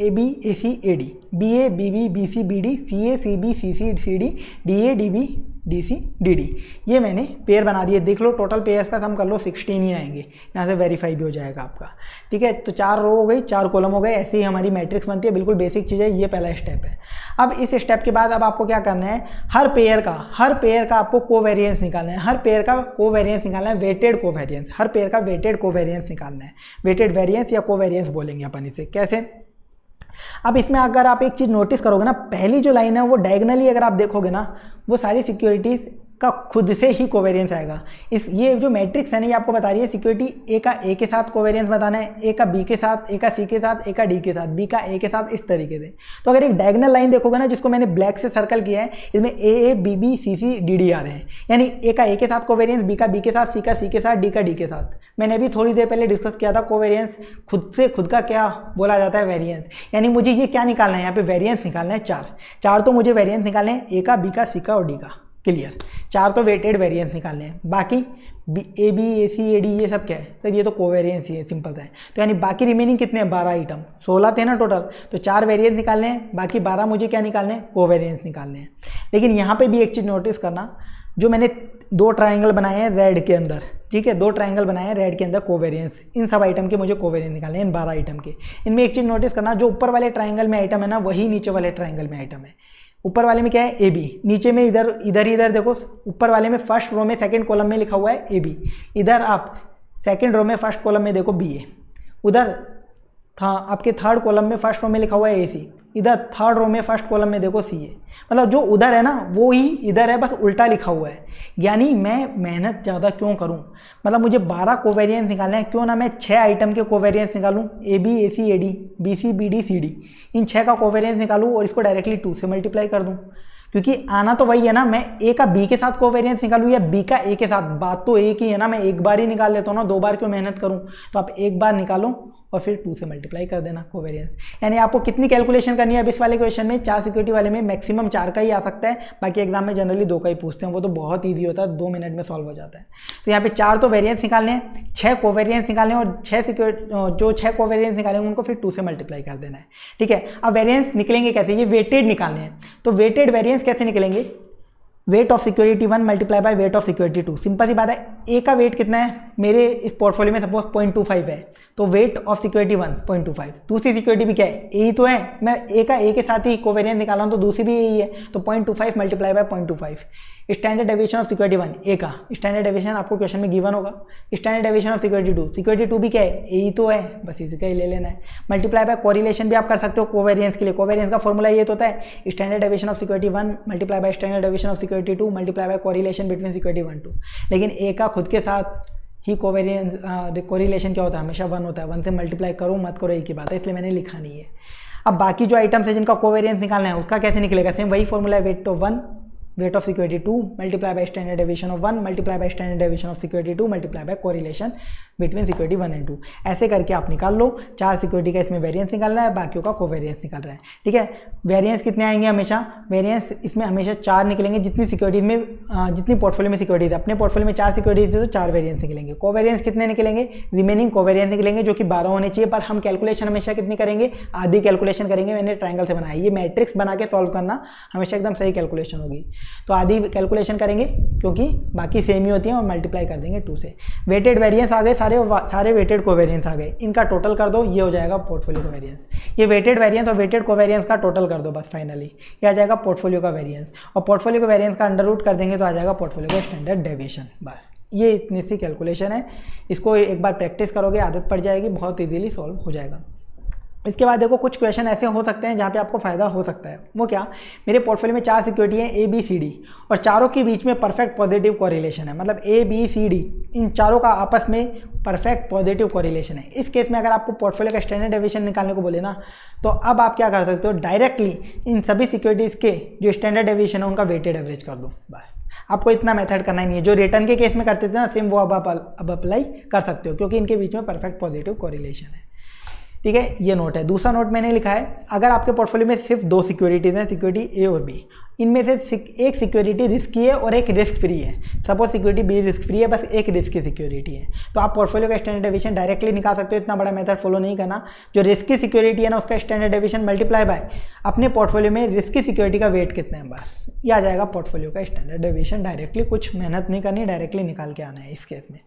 A B A C A D, B A B B B C B D, C A C B C C C D, D A D B D C D D, ये मैंने पेयर बना दिए। देख लो टोटल पेयर्स का सम कर लो, 16 ही आएंगे, यहाँ से वेरीफाई भी हो जाएगा आपका, ठीक है। तो 4 रो हो गई, 4 कॉलम हो गए, ऐसे ही हमारी मैट्रिक्स बनती है। बिल्कुल बेसिक चीज़ है, ये पहला स्टेप है। अब इस स्टेप के बाद अब आपको क्या करना है, हर पेयर का आपको कोवेरिएंस निकालना है। हर पेयर का कोवेरिएंस निकालना है, वेटेड कोवेरिएंस, हर पेयर का वेटेड कोवेरिएंस निकालना है। वेटेड वेरिएंस या कोवेरिएंस बोलेंगे अपन इसे। कैसे, अब इसमें अगर आप एक चीज़ नोटिस करोगे ना, पहली जो लाइन है वो डायगनली अगर आप देखोगे ना, वो सारी सिक्योरिटीज़ का खुद से ही कोवेरिएंस आएगा। ये जो मैट्रिक्स है ना, ये आपको बता रही है सिक्योरिटी A का A के साथ कोवेरिएंस बताना है, A का B के साथ, A का C के साथ, A का D के साथ, B का A के साथ, इस तरीके से। तो अगर एक डायगोनल लाइन देखोगे ना, जिसको मैंने ब्लैक से सर्कल किया है, इसमें A B B C C D D आ रहे हैं, यानी A का A के साथ कोवेरिएंस, B का B के साथ, C का C के साथ, D का D के साथ। मैंने अभी थोड़ी देर पहले डिस्कस किया था कोवेरिएंस खुद से खुद का क्या बोला जाता है, वेरिएंस। यानी मुझे ये क्या निकालना है, यहाँ पे वेरिएंस निकालना है 4 तो मुझे वेरिएंस निकालने हैं A का, B का, C का और D का। क्लियर, 4 तो वेटेड वेरिएंस निकालने हैं। बाकी A B A C A D ये सब क्या है सर, ये तो कोवेरिएंस ही है, सिंपल सा है। तो यानी बाकी रिमेनिंग कितने हैं, 12 आइटम, 16 थे ना टोटल, तो 4 वेरिएंस निकालने हैं, बाकी 12 मुझे क्या निकालने हैं, कोवेरिएंस निकालने हैं। लेकिन यहाँ पे भी एक चीज़ नोटिस करना, जो मैंने 2 ट्राइंगल बनाए हैं रेड के अंदर, ठीक है, 2 ट्राइंगल बनाए हैं रेड के अंदर, कोवेरिएंस, इन सब आइटम के मुझे कोवेरिएंस निकालने हैं, इन 12 आइटम के। इनमें एक चीज़ नोटिस करना, जो ऊपर वाले ट्राइंगल में आइटम है ना, वही नीचे वाले ट्राइंगल में आइटम है। ऊपर वाले में क्या है A B, नीचे में इधर देखो, ऊपर वाले में फर्स्ट रो में सेकंड कॉलम में लिखा हुआ है A B, इधर आप सेकंड रो में फर्स्ट कॉलम में देखो B A, उधर था आपके थर्ड कॉलम में फर्स्ट रो में लिखा हुआ है A C, इधर थर्ड रो में फर्स्ट कॉलम में देखो C A। मतलब जो उधर है ना वो ही इधर है, बस उल्टा लिखा हुआ है। यानी मैं मेहनत ज़्यादा क्यों करूं, मतलब मुझे 12 कोवेरिएंस निकालना है, क्यों ना मैं 6 आइटम के कोवेरिएंस निकालूं, A B A C A D B C B D C D, इन 6 का कोवेरिएंस निकालूं और इसको डायरेक्टली 2 से मल्टीप्लाई कर दूं। क्योंकि आना तो वही है ना, मैं A का B के साथ कोवेरिएंस निकालूं या B का A के साथ, बात तो एक ही है ना। मैं एक बार ही निकाल लेता हूँ ना, 2 बार क्यों मेहनत करूँ। तो आप एक बार निकालो और फिर 2 से मल्टीप्लाई कर देना कोवेरिएंस। यानी आपको कितनी कैलकुलेशन करनी है अब इस वाले क्वेश्चन में, 4 सिक्योरिटी वाले में मैक्सिमम 4 का ही आ सकता है, बाकी एग्जाम में जनरली 2 का ही पूछते हैं, वो तो बहुत ईजी होता है, 2 मिनट में सॉल्व हो जाता है। तो यहाँ पे 4 तो वेरिएंस निकालने हैं, 6 कोवेरिएंस निकालने हैं, और 6 कोवेरिएंस निकालेंगे उनको फिर 2 से मल्टीप्लाई कर देना है, ठीक है। अब वेरिएंस निकलेंगे कैसे, ये वेटेड निकालने हैं। तो वेटेड वेरिएंस कैसे निकलेंगे, weight of security 1 multiply by weight of security 2। Simple सी बात है, A का वेट कितना है मेरे इस पोर्टफोलियो में, सपोज 0.25 है, तो वेट ऑफ सिक्योरिटी 1 0.25। दूसरी सिक्योरिटी भी क्या है, A ही तो है, मैं A का A के साथ ही कोवेरिएंस निकाला हूँ, तो दूसरी भी यही है, तो 0.25 multiply by 0.25। Standard deviation of security 1 A का, स्टैंडर्ड डेविएशन आपको क्वेश्चन में गिवन होगा। Standard deviation of security 2, security 2 भी क्या है, A ही तो है, बस इसी का ही ले लेना है। मल्टीप्लाई बाय कोरिलेशन भी आप कर सकते हो कोवेरिएंस के लिए। कोवेरिएंस का फॉर्मूला ये तो होता है, standard deviation of security 1 multiply by standard deviation of security 2 multiply by correlation between security 1 2। लेकिन A का खुद के साथ ही कोवेरिएंस कोरिलेशन क्या होता है, हमेशा 1 होता है, 1 से मल्टीप्लाई करो मत करो एक ही बात है, इसलिए मैंने लिखा नहीं है। अब बाकी जो आइटम्स है जिनका कोवेरिएंस निकालना है उसका कैसे निकलेगा, सेम वही फॉर्मूला है, weight of 1 wait of security 2 multiply by standard deviation of 1 multiply by standard deviation of security 2 multiply by correlation between security 1 and 2। ऐसे करके आप निकाल लो। 4 सिक्योरिटी का इसमें वेरिएंस निकालना है, बाकियों का कोवेरिएंस निकाल रहा है, ठीक है। वेरिएंस कितने आएंगे, हमेशा वेरिएंस इसमें हमेशा 4 निकलेंगे, जितनी सिक्योरिटी में जितनी पोर्टफोलियो में सिक्योरिटी थी, अपने पोर्टफोलियो में 4 सिक्योरिटी थी तो 4 वेरिएंस निकलेंगे। कोवेरिएंस कितने निकलेंगे, रिमेनिंग कोवेरिएंस निकलेंगे, जो कि 12 होने चाहिए, पर हम कैलकुलेशन हमेशा कितनी करेंगे, आधी कैलकुलेशन करेंगे। मैंने ट्रायंगल से बनाया, ये मैट्रिक्स बना के सॉल्व करना हमेशा एकदम सही कैलकुलेशन होगी। तो आधी कैलकुलेशन करेंगे क्योंकि बाकी सेम ही होती हैं और मल्टीप्लाई कर देंगे 2 से। वेटेड वेरिएंस आ गए, सारे वेटेड कोवेरिएंस आ गए, इनका टोटल कर दो, ये हो जाएगा पोर्टफोलियो का वेरिएंस। ये वेटेड वेरिएंस और वेटेड कोवेरिएंस का टोटल कर दो बस, फाइनली ये आ जाएगा पोर्टफोलियो का वेरिएंस, और पोर्टफोलियो का वेरिएंस का अंडर रूट कर देंगे तो आ जाएगा पोर्टफोलियो का स्टैंडर्ड डेविएशन। बस ये इतनी सी कैलकुलेशन है, इसको एक बार प्रैक्टिस करोगे आदत पड़ जाएगी, बहुत ईजीली सॉल्व हो जाएगा। इसके बाद देखो कुछ क्वेश्चन ऐसे हो सकते हैं जहाँ पे आपको फ़ायदा हो सकता है। वो क्या, मेरे पोर्टफोलियो में 4 सिक्योरिटी है A B C D और चारों के बीच में परफेक्ट पॉजिटिव कोरिलेशन है, मतलब A B C D इन चारों का आपस में परफेक्ट पॉजिटिव कोरिलेशन है। इस केस में अगर आपको पोर्टफोलियो का स्टैंडर्ड डेविएशन निकालने को बोले ना, तो अब आप क्या कर सकते हो, डायरेक्टली इन सभी सिक्योरिटीज़ के जो स्टैंडर्ड डेविएशन है उनका वेटेड एवरेज कर दो। बस आपको इतना मेथड करना ही नहीं है, जो रिटर्न के केस में करते थे ना सेम वो अब अप्लाई कर सकते हो, क्योंकि इनके बीच में परफेक्ट पॉजिटिव कोरिलेशन है। ठीक है, ये नोट है। दूसरा नोट मैंने लिखा है, अगर आपके पोर्टफोलियो में सिर्फ 2 सिक्योरिटीज़ हैं, सिक्योरिटी A और B, इनमें से एक सिक्योरिटी रिस्की है और एक रिस्क फ्री है। Suppose security B risk free है, बस एक रिस्की सिक्योरिटी है, तो आप पोर्टफोलियो का स्टैंडर्ड डेविएशन डायरेक्टली निकाल सकते हो। इतना बड़ा मेथड फॉलो नहीं करना। जो रिस्की सिक्योरिटी है ना उसका स्टैंडर्ड डेविएशन मल्टीप्लाई बाय अपने पोर्टफोलियो में रिस्की सिक्योरिटी का वेट कितना है, बस ये आ जाएगा पोर्टफोलियो का स्टैंडर्ड डेविएशन। डायरेक्टली कुछ मेहनत नहीं करनी, डायरेक्टली निकाल के आना है इस केस में।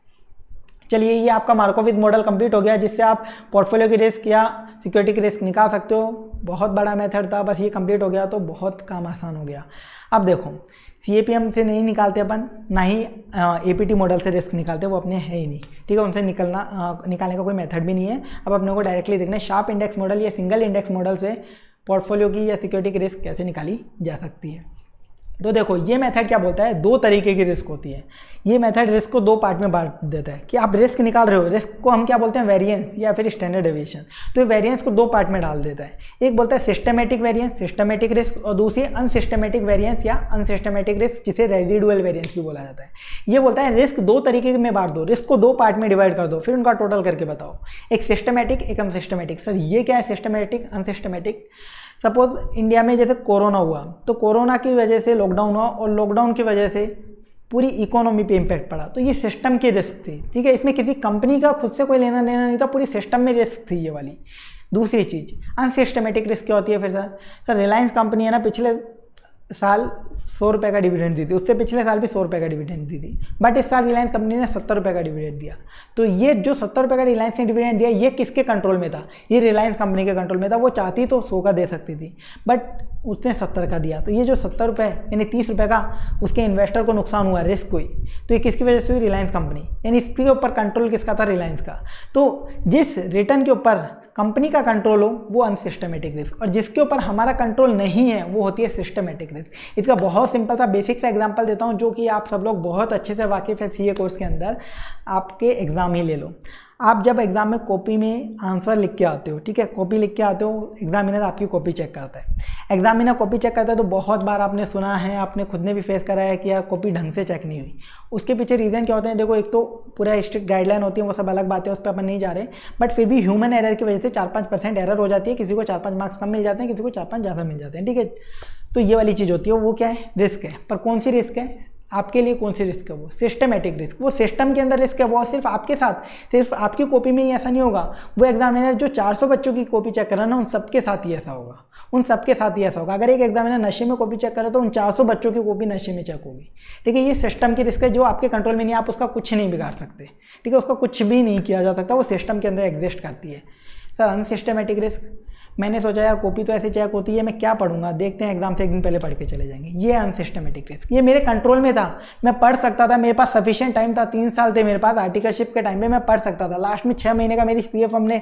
चलिए, ये आपका मार्कोविक मॉडल कंप्लीट हो गया, जिससे आप पोर्टफोलियो की रिस्क या सिक्योरिटी की रिस्क निकाल सकते हो। बहुत बड़ा मेथड था, बस ये कंप्लीट हो गया तो बहुत काम आसान हो गया। अब देखो, CAPM से नहीं निकालते अपन, ना ही APT मॉडल से रिस्क निकालते, वो अपने है ही नहीं। ठीक है, उनसे निकालने का कोई मेथड भी नहीं है। अब अपने को डायरेक्टली देखना है शार्प इंडेक्स मॉडल या सिंगल इंडेक्स मॉडल से पोर्टफोलियो की या सिक्योरिटी की रिस्क कैसे निकाली जा सकती है। तो देखो, ये मेथड क्या बोलता है, 2 तरीके की रिस्क होती है। ये मेथड रिस्क को 2 पार्ट में बांट देता है कि आप रिस्क निकाल रहे हो, रिस्क को हम क्या बोलते हैं, वेरिएंस या फिर स्टैंडर्ड डेविएशन। तो ये वेरिएंस को 2 पार्ट में डाल देता है। एक बोलता है सिस्टमेटिक वेरिएंस, सिस्टमेटिक रिस्क, और दूसरी अनसिस्टमेटिक वेरिएंस या अनसिस्टमेटिक रिस्क, जिसे रेजिडुअल वेरिएंस भी बोला जाता है। ये बोलता है रिस्क 2 तरीके में बांट दो, रिस्क को 2 पार्ट में डिवाइड कर दो, फिर उनका टोटल करके बताओ, एक सिस्टमेटिक एक अनसिस्टमेटिक। सर ये क्या है सिस्टमेटिक अनसिस्टमेटिक? सपोज इंडिया में जैसे कोरोना हुआ, तो कोरोना की वजह से लॉकडाउन हुआ और लॉकडाउन की वजह से पूरी इकोनॉमी पे इम्पैक्ट पड़ा, तो ये सिस्टम की रिस्क थी। ठीक है, इसमें किसी कंपनी का खुद से कोई लेना देना नहीं था, पूरी सिस्टम में रिस्क थी ये वाली। दूसरी चीज़ अनसिस्टमेटिक रिस्क क्या होती है? फिर सर रिलायंस कंपनी है ना, पिछले साल 100 रुपये का डिविडेंड दी थी, उससे पिछले साल भी 100 रुपये का डिविडेंड दी थी, बट इस साल रिलायंस कंपनी ने 70 रुपये का डिविडेंड दिया। तो ये जो 70 रुपये का रिलायंस ने डिविडेंड दिया, ये किसके कंट्रोल में था? ये रिलायंस कंपनी के कंट्रोल में था। वो चाहती तो 100 का दे सकती थी, बट उसने 70 का दिया। तो ये जो 70 रुपये यानी 30 रुपये का उसके इन्वेस्टर को नुकसान हुआ, रिस्क हुई, तो ये किसकी वजह से हुई? रिलायंस कंपनी। यानी इसके ऊपर कंट्रोल किसका था? रिलायंस का। तो जिस रिटर्न के ऊपर कंपनी का कंट्रोल हो वो अनसिस्टमेटिक रिस्क, और जिसके ऊपर हमारा कंट्रोल नहीं है वो होती है सिस्टमेटिक रिस्क। इसका बहुत सिंपल सा बेसिक सा एग्जांपल देता हूँ, जो कि आप सब लोग बहुत अच्छे से वाकिफ है CA कोर्स के अंदर। आपके एग्ज़ाम ही ले लो, आप जब एग्ज़ाम में कॉपी में आंसर लिख के आते हो, ठीक है, कॉपी लिख के आते हो, एग्जामिनर आपकी कॉपी चेक करता है। एग्जामिनर कॉपी चेक करता है तो बहुत बार आपने सुना है, आपने खुद ने भी फेस करा है कि यार कॉपी ढंग से चेक नहीं हुई। उसके पीछे रीज़न क्या होते हैं? देखो, एक तो पूरा स्ट्रिक्ट गाइडलाइन होती है, वो सब अलग बातें, उस पर अपन नहीं जा रहे, बट फिर भी ह्यूमन एरर की वजह से 4-5% एरर हो जाती है। किसी को 4-5 मार्क्स कम मिल जाते हैं, किसी को 4-5 ज़्यादा मिल जाते हैं। ठीक है, तो ये वाली चीज़ होती है। वो क्या है? रिस्क है। पर कौन सी रिस्क है आपके लिए? कौन सी रिस्क है? वो सिस्टमेटिक रिस्क। वो सिस्टम के अंदर रिस्क है, वो सिर्फ आपके साथ, सिर्फ आपकी कॉपी में ही ऐसा नहीं होगा। वो एग्जामिनर जो 400 बच्चों की कॉपी चेक कर रहा है ना, उन सबके साथ ही ऐसा होगा, उन सबके साथ ही ऐसा होगा। अगर एक एग्जामिनर नशे में कॉपी चेक कर रहा है तो उन 400 बच्चों की कॉपी नशे में चेक होगी। ठीक है, ये सिस्टम की रिस्क है जो आपके कंट्रोल में नहीं है, आप उसका कुछ नहीं बिगाड़ सकते। ठीक है, उसका कुछ भी नहीं किया जा सकता, वो सिस्टम के अंदर एग्जिस्ट करती है। सर अनसिस्टमेटिक रिस्क, मैंने सोचा यार कॉपी तो ऐसे चेक होती है, मैं क्या पढ़ूंगा, देखते हैं एग्जाम से एक दिन पहले पढ़ के चले जाएंगे। ये अनसिस्टमेटिक रिस्क, ये मेरे कंट्रोल में था, मैं पढ़ सकता था, मेरे पास सफिशिएंट टाइम था, 3 साल थे मेरे पास, आर्टिकलशिप के टाइम पे मैं पढ़ सकता था। लास्ट में 6 महीने का मेरी CF हमने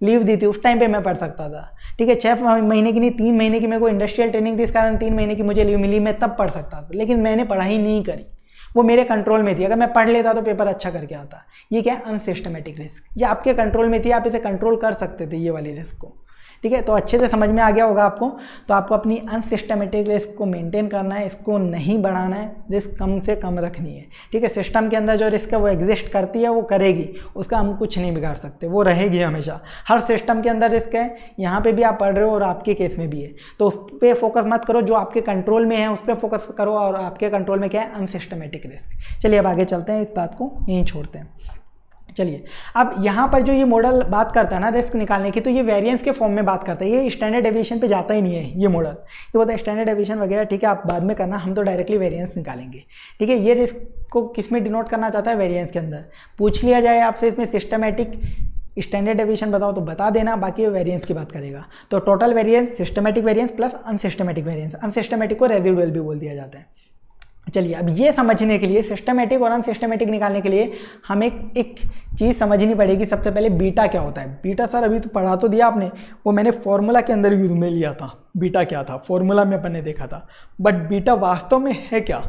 लीव दी थी, उस टाइम पे मैं पढ़ सकता था। ठीक है, 6 महीने की नहीं, 3 महीने की मेरे को इंडस्ट्रियल ट्रेनिंग थी, इस कारण 3 महीने की मुझे लीव मिली, मैं तब पढ़ सकता था, लेकिन मैंने पढ़ाई नहीं करी, वो मेरे कंट्रोल में थी। अगर मैं पढ़ लेता तो पेपर अच्छा करके आता। ये क्या है? Unsystematic risk. ये आपके कंट्रोल में थी, आप इसे कंट्रोल कर सकते थे, ये वाली रिस्क को। ठीक है, तो अच्छे से समझ में आ गया होगा आपको। तो आपको अपनी अनसिस्टमेटिक रिस्क को मेंटेन करना है, इसको नहीं बढ़ाना है, रिस्क कम से कम रखनी है। ठीक है, सिस्टम के अंदर जो रिस्क है वो एग्जिस्ट करती है, वो करेगी, उसका हम कुछ नहीं बिगाड़ सकते, वो रहेगी हमेशा। हर सिस्टम के अंदर रिस्क है, यहाँ पे भी आप पढ़ रहे हो और आपके केस में भी है, तो उस पर फोकस मत करो, जो आपके कंट्रोल में है उस पर फोकस करो। और आपके कंट्रोल में क्या है? Unsystematic risk. चलिए अब आगे चलते हैं, इस बात को यहीं छोड़ते हैं। चलिए, अब यहाँ पर जो ये मॉडल बात करता है ना रिस्क निकालने की, तो ये वेरिएंस के फॉर्म में बात करता है, ये स्टैंडर्ड डेविएशन पे जाता ही नहीं है ये मॉडल। ये बोलता है स्टैंडर्ड डेविएशन वगैरह ठीक है आप बाद में करना, हम तो डायरेक्टली वेरिएंस निकालेंगे। ठीक है, ये रिस्क को किस में डिनोट करना चाहता है, वेरिएंस के अंदर। पूछ लिया जाए आपसे इसमें सिस्टमैटिक स्टैंडर्ड डेविएशन बताओ तो बता देना, बाकी वेरिएंस की बात करेगा। तो total variance, systematic variance plus unsystematic variance. Unsystematic को रेजिडुअल भी बोल दिया जाता है। चलिए, अब ये समझने के लिए सिस्टमैटिक और अनसिस्टमैटिक निकालने के लिए हमें एक चीज़ समझनी पड़ेगी। सबसे पहले बीटा क्या होता है। बीटा सर अभी तो पढ़ा तो दिया आपने, वो मैंने फॉर्मूला के अंदर यूज में लिया था। बीटा क्या था, फॉर्मूला में अपन ने देखा था, बट बीटा वास्तव में है क्या,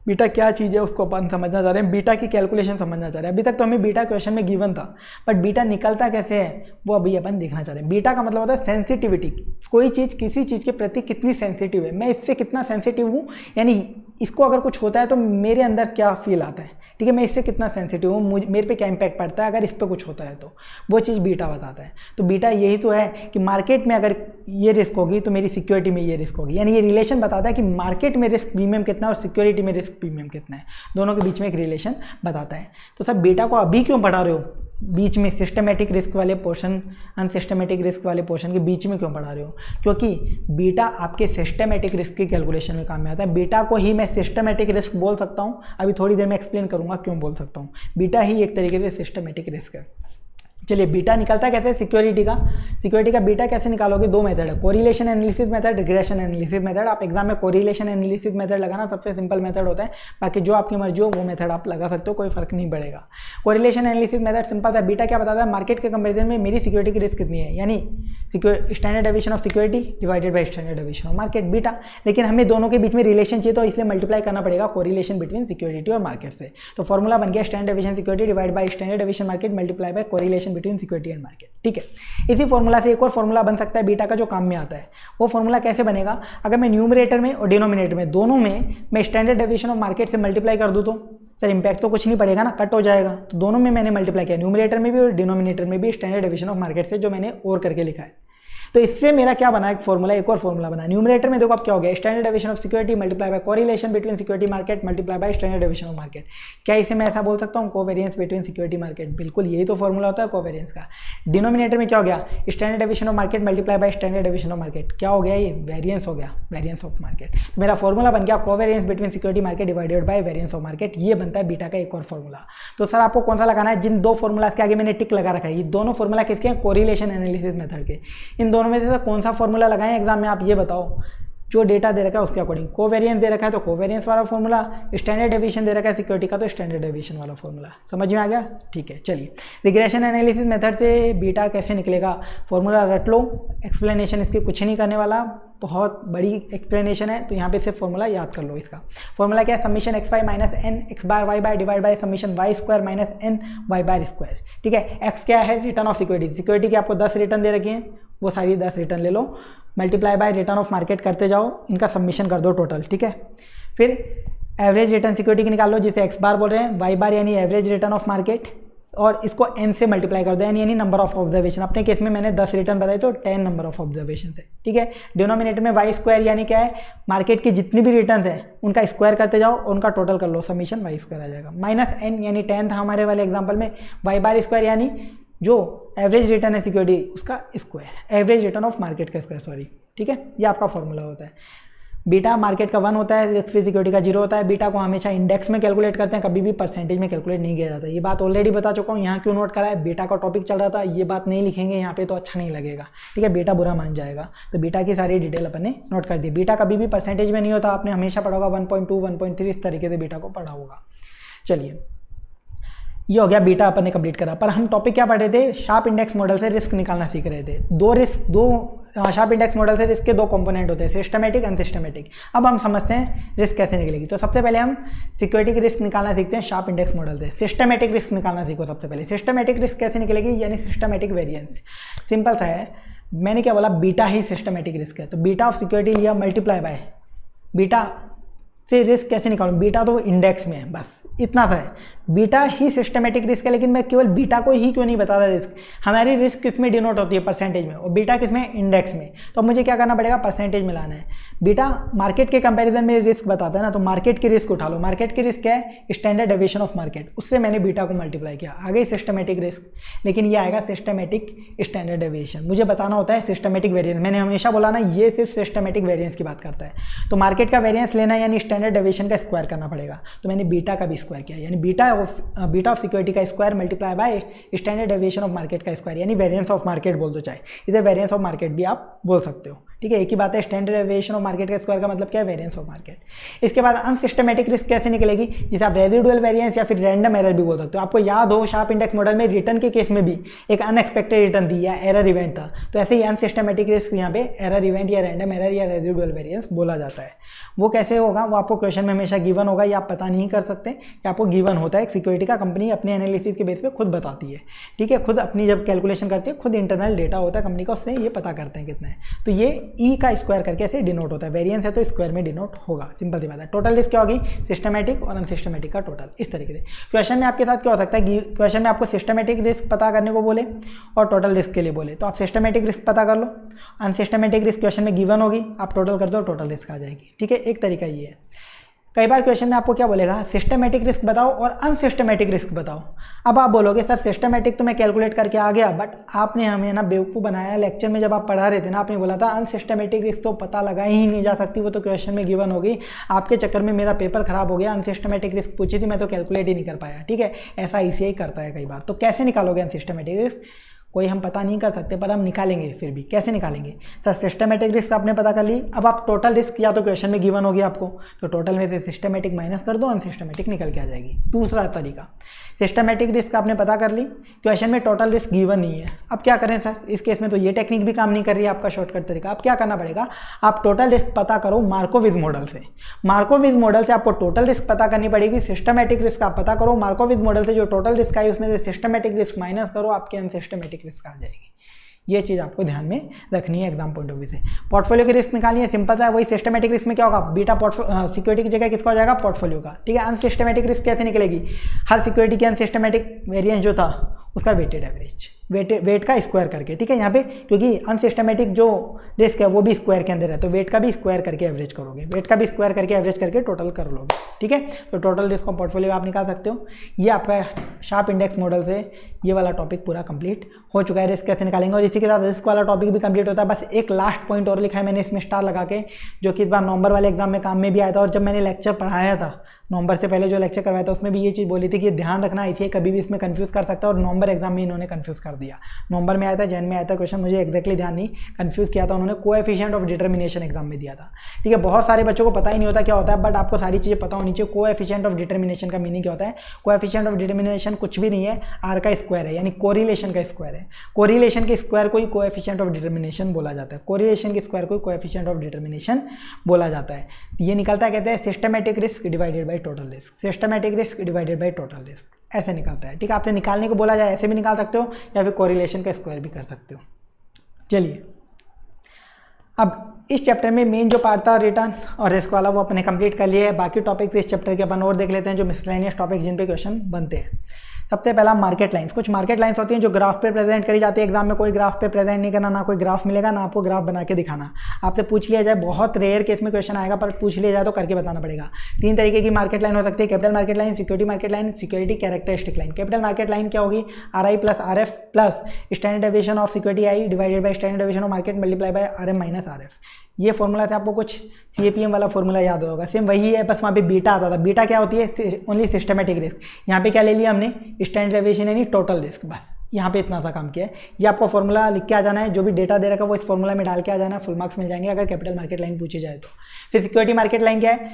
बीटा क्या चीज़ है उसको अपन समझना चाह रहे हैं, बीटा की कैलकुलेशन समझना चाह रहे हैं। अभी तक तो हमें बीटा क्वेश्चन में गिवन था, बट बीटा निकलता कैसे है वो अभी अपन देखना चाह रहे हैं। बीटा का मतलब होता है सेंसिटिविटी, कोई चीज़ किसी चीज़ के प्रति कितनी सेंसिटिव है, मैं इससे कितना सेंसिटिव हूँ, यानी इसको अगर कुछ होता है तो मेरे अंदर क्या फील आता है। ठीक है, मैं इससे कितना सेंसिटिव हूँ, मेरे पे क्या इंपैक्ट पड़ता है अगर इस पर कुछ होता है, तो वो चीज़ बीटा बताता है। तो बीटा यही तो है कि मार्केट में अगर ये रिस्क होगी तो मेरी सिक्योरिटी में ये रिस्क होगी, यानी ये रिलेशन बताता है कि मार्केट में रिस्क प्रीमियम कितना है और सिक्योरिटी में रिस्क प्रीमियम कितना है, दोनों के बीच में एक रिलेशन बताता है। तो सब बीटा को अभी क्यों पढ़ा रहे हो, बीच में सिस्टमेटिक रिस्क वाले पोर्शन अनसिस्टमेटिक रिस्क वाले पोर्शन के बीच में क्यों पढ़ा रहे हो, क्योंकि बीटा आपके सिस्टमेटिक रिस्क की कैलकुलेशन में काम में आता है। बीटा को ही मैं सिस्टमेटिक रिस्क बोल सकता हूँ, अभी थोड़ी देर में एक्सप्लेन करूँगा क्यों बोल सकता हूँ। बीटा ही एक तरीके से सिस्टमेटिक रिस्क है। चलिए, बीटा निकलता कैसे सिक्योरिटी का बीटा कैसे निकालोगे, दो मेथड है, correlation analysis method, regression analysis method. आप एग्जाम में कोरिलेशन एनालिसिस मेथड लगाना सबसे सिंपल मेथड होता है, बाकी जो आपकी मर्जी हो वो मेथड आप लगा सकते हो, कोई फर्क नहीं पड़ेगा। कोरिलेशन एनालिसिस मेथड सिंपल था। बीटा क्या बताता है, मार्केट के कंपेरिजन में मेरी सिक्योरिटी की रिस्क कितनी है, यानी standard deviation of security divided by standard deviation of market, beta. लेकिन हमें दोनों के बीच में रिलेशन चाहिए तो इसलिए मल्टीप्लाई करना पड़ेगा कोरिलेशन बिटवीन सिक्योरिटी और मार्केट से। तो फॉर्मूला बन गया standard deviation security divide by standard deviation market multiply by correlation between security and market. ठीक है, इसी फॉर्मूला से एक और फॉर्मूला बन सकता है बीटा का जो काम में आता है। वो फॉर्मूला कैसे बनेगा, अगर मैं न्यूमरेटर में और डिनोमिनेटर में दोनों में मैं स्टैंडर्ड डेविएशन ऑफ मार्केट से मल्टीप्लाई कर दूं तो सर इंपैक्ट तो कुछ नहीं पड़ेगा ना, कट हो जाएगा। तो दोनों में मैंने मल्टीप्लाई किया, न्यूमरेटर में भी और डिनोमिनेटर में भी स्टैंडर्ड डेविएशन ऑफ मार्केट से, जो मैंने और करके लिखा है। तो इससे मेरा क्या बना, एक फॉर्मूला, एक और फॉर्मूला बना। न्यूमरेटर में देखो अब क्या हो गया, standard deviation of security multiply by correlation between security market multiply by standard deviation of market. क्या इसे मैं ऐसा बोल सकता हूँ, कोवेरिएंस बिटवीन सिक्योरिटी मार्केट, बिल्कुल यही तो फॉर्मूला होता है कोवेरिएंस का। डिनोमिनेटर में क्या हो गया, standard deviation of market multiply by standard deviation of market, क्या हो गया, ये वेरिएंस हो गया, वेरिएंस ऑफ मार्केट। तो मेरा फॉर्मूला बन गया covariance between security market divided by variance of market. ये बनता है बीटा का एक और फॉर्मूला। तो सर आपको कौन सा लगाना है, जिन दो फॉर्मूलाज के आगे मैंने टिक लगा रखा है, ये दोनों फॉर्मूला किसके हैं, कोरिलेशन एनालिसिस मेथड के। इन दोनों में से कौन सा फॉर्मूला लगाएं एग्जाम में, आप ये बताओ। जो डेटा दे रखा है उसके अकॉर्डिंग, कोवेरिएंस दे रखा है तो कोवेरिएंस वाला फॉर्मूला, स्टैंडर्ड डेविएशन दे रखा है सिक्योरिटी का तो स्टैंडर्ड डेविएशन वाला फॉर्मूला। समझ में आ गया, ठीक है। चलिए, रिग्रेशन एनालिसिस मेथड से बीटा कैसे निकलेगा, फॉर्मूला रट लो, एक्सप्लेनेशन इसकी कुछ नहीं करने वाला, बहुत बड़ी एक्सप्लेनेशन है, तो यहाँ पे सिर्फ फॉर्मूला याद कर लो। इसका फॉर्मूला क्या है, summation X Y minus N X bar Y by divide by summation Y square minus N Y bar square. ठीक है, एक्स क्या है, रिटर्न ऑफ सिक्योरिटी, सिक्योरिटी की आपको 10 रिटर्न दे रखी है, वो सारी 10 रिटर्न ले लो, multiply by return of market करते जाओ, इनका सबमिशन कर दो टोटल। ठीक है, फिर एवरेज रिटर्न सिक्योरिटी की निकाल लो, जिसे एक्स बार बोल रहे हैं, वाई बार यानी एवरेज रिटर्न ऑफ मार्केट, और इसको एन से मल्टीप्लाई कर दो, यानी नंबर ऑफ ऑब्जर्वेशन। अपने केस में मैंने 10 रिटर्न बताई तो 10 नंबर ऑफ ऑब्जर्वेशन है। ठीक है, डिनोमिनेटर में वाई स्क्वायर यानी क्या है, मार्केट की जितनी भी रिटर्न है उनका स्क्वायर करते जाओ, उनका टोटल कर लो, समीशन वाई स्क्वायर आ जाएगा, माइनस एन यानी 10 था हमारे वाले एग्जाम्पल में, वाई बार स्क्वायर यानी जो एवरेज रिटर्न है सिक्योरिटी उसका square, average return of market का स्क्वायर, सॉरी। ठीक है, ये आपका फॉर्मूला होता है। बीटा मार्केट का 1 होता है, रिस्क फ्री सिक्योरिटी का 0 होता है। बीटा को हमेशा इंडेक्स में कैलकुलेट करते हैं, कभी भी परसेंटेज में कैलकुलेट नहीं किया जाता। ये बात ऑलरेडी बता चुका हूँ, यहाँ क्यों नोट करा है, बीटा का टॉपिक चल रहा था, ये बात नहीं लिखेंगे यहाँ पे तो अच्छा नहीं लगेगा। ठीक है, बीटा बुरा मान जाएगा, तो बीटा की सारी डिटेल अपन ने नोट कर दी। बीटा कभी भी परसेंटेज में नहीं होता, आपने हमेशा पढ़ा होगा 1.2 1.3 इस तरीके से बीटा को पढ़ा होगा। चलिए, ये हो गया बीटा अपन ने कंप्लीट करा। पर हम टॉपिक क्या पढ़ रहे थे, शार्प इंडेक्स मॉडल से रिस्क निकालना सीख रहे थे। शार्प इंडेक्स मॉडल से रिस्क के 2 कंपोनेंट होते हैं, सिस्टमेटिक अनसिस्टमेटिक। अब हम समझते हैं रिस्क कैसे निकलेगी। तो सबसे पहले हम सिक्योरिटी की रिस्क निकालना सीखते हैं शार्प इंडेक्स मॉडल से। सिस्टमेटिक रिस्क निकालना सीखो सबसे पहले। सिस्टमेटिक रिस्क कैसे निकलेगी, यानी सिस्टमेटिक वेरिएंस। सिंपल सा है, मैंने क्या बोला, बीटा ही सिस्टमेटिक रिस्क है, तो बीटा ऑफ सिक्योरिटी लिया मल्टीप्लाई बाय बीटा से रिस्क कैसे निकालूं, बीटा तो इंडेक्स में है, बस इतना सा है। बीटा ही सिस्टमेटिक रिस्क है, लेकिन मैं केवल बीटा को ही क्यों नहीं बता रहा रिस्क? हमारी रिस्क किस में डिनोट होती है? परसेंटेज में, और बीटा किस में? इंडेक्स में। तो अब मुझे क्या करना पड़ेगा? परसेंटेज मिलाना है। बीटा मार्केट के कंपैरिजन में रिस्क बताता है ना, तो मार्केट की रिस्क उठा लो। मार्केट की रिस्क क्या है? स्टैंडर्ड डेविएशन ऑफ मार्केट, उससे मैंने बीटा को मल्टीप्लाई किया, आ गई सिस्टमेटिक रिस्क। लेकिन ये आएगा सिस्टमेटिक स्टैंडर्ड डेविएशन। मुझे बताना होता है सिस्टमेटिक वेरिएंस। मैंने हमेशा बोला ना, ये सिर्फ सिस्टमेटिक वेरिएंस की बात करता है। तो मार्केट का वेरिएंस लेना यानी स्टैंडर्ड डेविएशन का स्क्वायर करना पड़ेगा। तो मैंने बीटा का भी स्क्वायर किया, यानी बीटा ऑफ सिक्योरिटी का square multiply by standard deviation of market का स्क्वायर, यानी वेरिएंस ऑफ मार्केट बोल दो, चाहे इसे वेरिएंस ऑफ मार्केट भी आप बोल सकते हो। ठीक है, एक ही बात है। स्टैंडर्ड डेविएशन ऑफ मार्केट का स्क्वायर का मतलब क्या है? Variance of market. इसके बाद अनसिस्टमेटिक रिस्क कैसे निकलेगी? जिसे आप रेजिडुअल वेरिएंस या फिर रैंडम एरर भी बोल सकते हो। आपको याद हो, शार्प इंडेक्स मॉडल में रिटर्न के केस में भी एक अनएक्सपेक्टेड रिटर्न दी या एरर इवेंट था, तो ऐसे ही अनसिस्टमेटिक रिस्क यहाँ पे एरर इवेंट या रैंडम एरर या रेजिडुअल वेरिएंस बोला जाता है। वो कैसे होगा? वो आपको क्वेश्चन में हमेशा गिवन होगा, या आप पता नहीं कर सकते, या आपको गिवन होता है। सिक्योरिटी का कंपनी अपने एनालिसिस के बेस पे खुद बताती है। ठीक है, खुद अपनी जब कैलकुलेशन करती है, खुद इंटरनल डेटा होता है कंपनी का, उससे ये पता करते हैं कितना है। तो ये ई का स्क्वायर करके ऐसे डिनोट होता है। वेरिएंस है तो स्क्वायर में डिनोट होगा, सिंपल सी बात है। टोटल रिस्क क्या होगी? सिस्टमेटिक और अनसिस्टमेटिक का टोटल। इस तरीके से क्वेश्चन में आपके साथ क्या हो सकता है? क्वेश्चन में आपको सिस्टमेटिक रिस्क पता करने को बोले और टोटल रिस्क के लिए बोले, तो आप सिस्टमेटिक रिस्क पता कर लो। अनसिस्टमेटिक रिस्क क्वेश्चन में गिवन होगी, आप टोटल कर दो, टोटल रिस्क आ जाएगी। ठीक है, एक तरीका ये है। कई बार क्वेश्चन में आपको क्या बोलेगा? सिस्टमेटिक रिस्क बताओ और अनसिस्टमेटिक रिस्क बताओ। अब आप बोलोगे सर सिस्टमेटिक तो मैं कैलकुलेट करके आ गया, बट आपने हमें ना बेवकूफ़ बनाया। लेक्चर में जब आप पढ़ा रहे थे ना, आपने बोला था अनसिस्टमेटिक रिस्क तो पता लगाई ही नहीं जा सकती, वो तो क्वेश्चन में गिवन होगी। आपके चक्कर में मेरा पेपर खराब हो गया। अनसिस्टमेटिक रिस्क पूछी थी, मैं तो कैलकुलेट ही नहीं कर पाया। ठीक है, ऐसा ICAI करता है कई बार। तो कैसे निकालोगे अनसिस्टमेटिक रिस्क? कोई हम पता नहीं कर सकते, पर हम निकालेंगे। फिर भी कैसे निकालेंगे? सर सिस्टमेटिक रिस्क आपने पता कर ली, अब आप टोटल रिस्क या तो क्वेश्चन में गिवन होगी आपको, तो टोटल में से सिस्टमेटिक माइनस कर दो, अनसिस्टमेटिक निकल के आ जाएगी। दूसरा तरीका, सिस्टमेटिक रिस्क आपने पता कर ली, क्वेश्चन में टोटल रिस्क गिवन नहीं है। अब क्या करें सर? इस केस में तो ये टेक्निक भी काम नहीं कर रही है, आपका शॉर्टकट तरीका। अब क्या करना पड़ेगा? आप टोटल रिस्क पता करो मार्कोविज मॉडल से। मार्कोविज मॉडल से आपको टोटल रिस्क पता करनी पड़ेगी। सिस्टमेटिक रिस्क आप पता करो मार्कोविज मॉडल से, जो टोटल रिस्क आई उसमें से सिस्टमेटिक रिस्क माइनस करो, आपके अनसिस्टमेटिक रिस्क आ जाएगी। ये चीज़ आपको ध्यान में रखनी है एग्जाम पॉइंट ऑफ व्यू से। पोर्टफोलियो की रिस्क निकालनी है, सिंपल है। वही सिस्टमेटिक रिस्क में क्या होगा? बीटा सिक्योरिटी की जगह किसका हो जाएगा? पोर्टफोलियो का। ठीक है, अनसिस्टमेटिक रिस्क कैसे निकलेगी? हर सिक्योरिटी की अनसिस्टमेटिक वेरिएंस जो था उसका वेटेड एवरेज, वेट का स्क्वायर करके। ठीक है, यहाँ पे क्योंकि अनसिस्टमेटिक जो रिस्क है वो भी स्क्वायर के अंदर है, तो वेट का भी स्क्वायर करके एवरेज करोगे, वेट का भी स्क्वायर करके एवरेज करके टोटल कर लोगे। ठीक है, तो टोटल रिस्क का पोर्टफोलियो आप निकाल सकते हो। ये आपका शार्प इंडेक्स मॉडल से ये वाला टॉपिक पूरा कंप्लीट हो चुका है, रिस्क कैसे निकालेंगे। और इसी के साथ रिस्क वाला टॉपिक भी कंप्लीट होता है। बस एक लास्ट पॉइंट और लिखा है मैंने इसमें स्टार लगा के, जो कि इस बार नवंबर वाले एग्जाम में काम में भी आया था। और जब मैंने लेक्चर पढ़ाया था नवंबर से पहले जो लेक्चर करवाया था, उसमें भी ये चीज़ बोली थी कि ध्यान रखना ICAI कभी भी इसमें कंफ्यूज कर सकता है। और नवंबर एग्जाम में इन्होंने कंफ्यूज कर दिया। नवंबर में आया था, जैन में आया था क्वेश्चन, मुझे एक्जैक्टली ध्यान नहीं, कंफ्यूज किया था उन्होंने। कोएफिशिएंट ऑफ डिटर्मिनेशन एग्जाम में दिया था। ठीक है, बहुत सारे बच्चों को पता ही नहीं होता क्या होता है, बट आपको सारी चीज़ें पता होनी चाहिए। कोएफिशिएंट ऑफ डिटर्मिनेशन का मीनिंग क्या होता है? कोएफिशिएंट ऑफ डिटर्मिनेशन कुछ भी नहीं है, R का स्क्वायर है, यानी कोरिलेशन का स्क्वायर है। कोरिलेशन के स्क्वायर को ही कोएफिशिएंट ऑफ डिटर्मिनेशन बोला जाता है। कोरिलेशन के स्क्वायर को ही कोएफिशिएंट ऑफ डिटर्मिनेशन बोला जाता है। ये निकलता है, कहते हैं systematic risk divided by total risk. Systematic risk divided by total risk ऐसे निकलता है। ठीक है, आपसे निकालने को बोला जाए ऐसे भी निकाल सकते हो, या फिर कोरिलेशन का स्क्वायर भी कर सकते हो। चलिए, अब इस चैप्टर में मेन जो पार्ट था रिटर्न और रिस्क वाला, वो अपने कंप्लीट कर लिए है। बाकी टॉपिक इस चैप्टर के अपन और देख लेते हैं, जो मिसलेनियस टॉपिक जिन पे क्वेश्चन बनते हैं। सबसे पहला मार्केट लाइंस। कुछ मार्केट लाइंस होती हैं जो ग्राफ पे प्रेजेंट करी जाती है। एग्जाम में कोई ग्राफ पे प्रेजेंट नहीं करना, ना कोई ग्राफ मिलेगा, ना आपको ग्राफ बना के दिखाना। आपसे पूछ लिया जाए, बहुत रेयर केस में क्वेश्चन आएगा, पर पूछ लिया जाए तो करके बताना पड़ेगा। 3 तरीके की मार्केट लाइन हो सकती है, capital market line, security market line, security characteristic line. Capital market line क्या होगी? RI plus RF plus standard deviation of security I divided by standard deviation of market multiply by RM minus RF। ये फॉर्मूला से आपको कुछ CAPM वाला फॉर्मूला याद होगा, सेम वही है, बस वहाँ पे बीटा आता था। बीटा क्या होती है? Only systematic risk. यहाँ पे क्या ले लिया हमने? स्टैंडर्ड डेविएशन यानी टोटल रिस्क। बस यहाँ पे इतना सा काम किया है। ये आपको फॉर्मूला लिख के आ जाना है, जो भी डेटा दे रखा है वो इस फॉर्मूला में डाल के आ जाना है, फुल मार्क्स मिल जाएंगे अगर कैपिटल मार्केट लाइन पूछी जाए तो। फिर सिक्योरिटी मार्केट लाइन क्या है?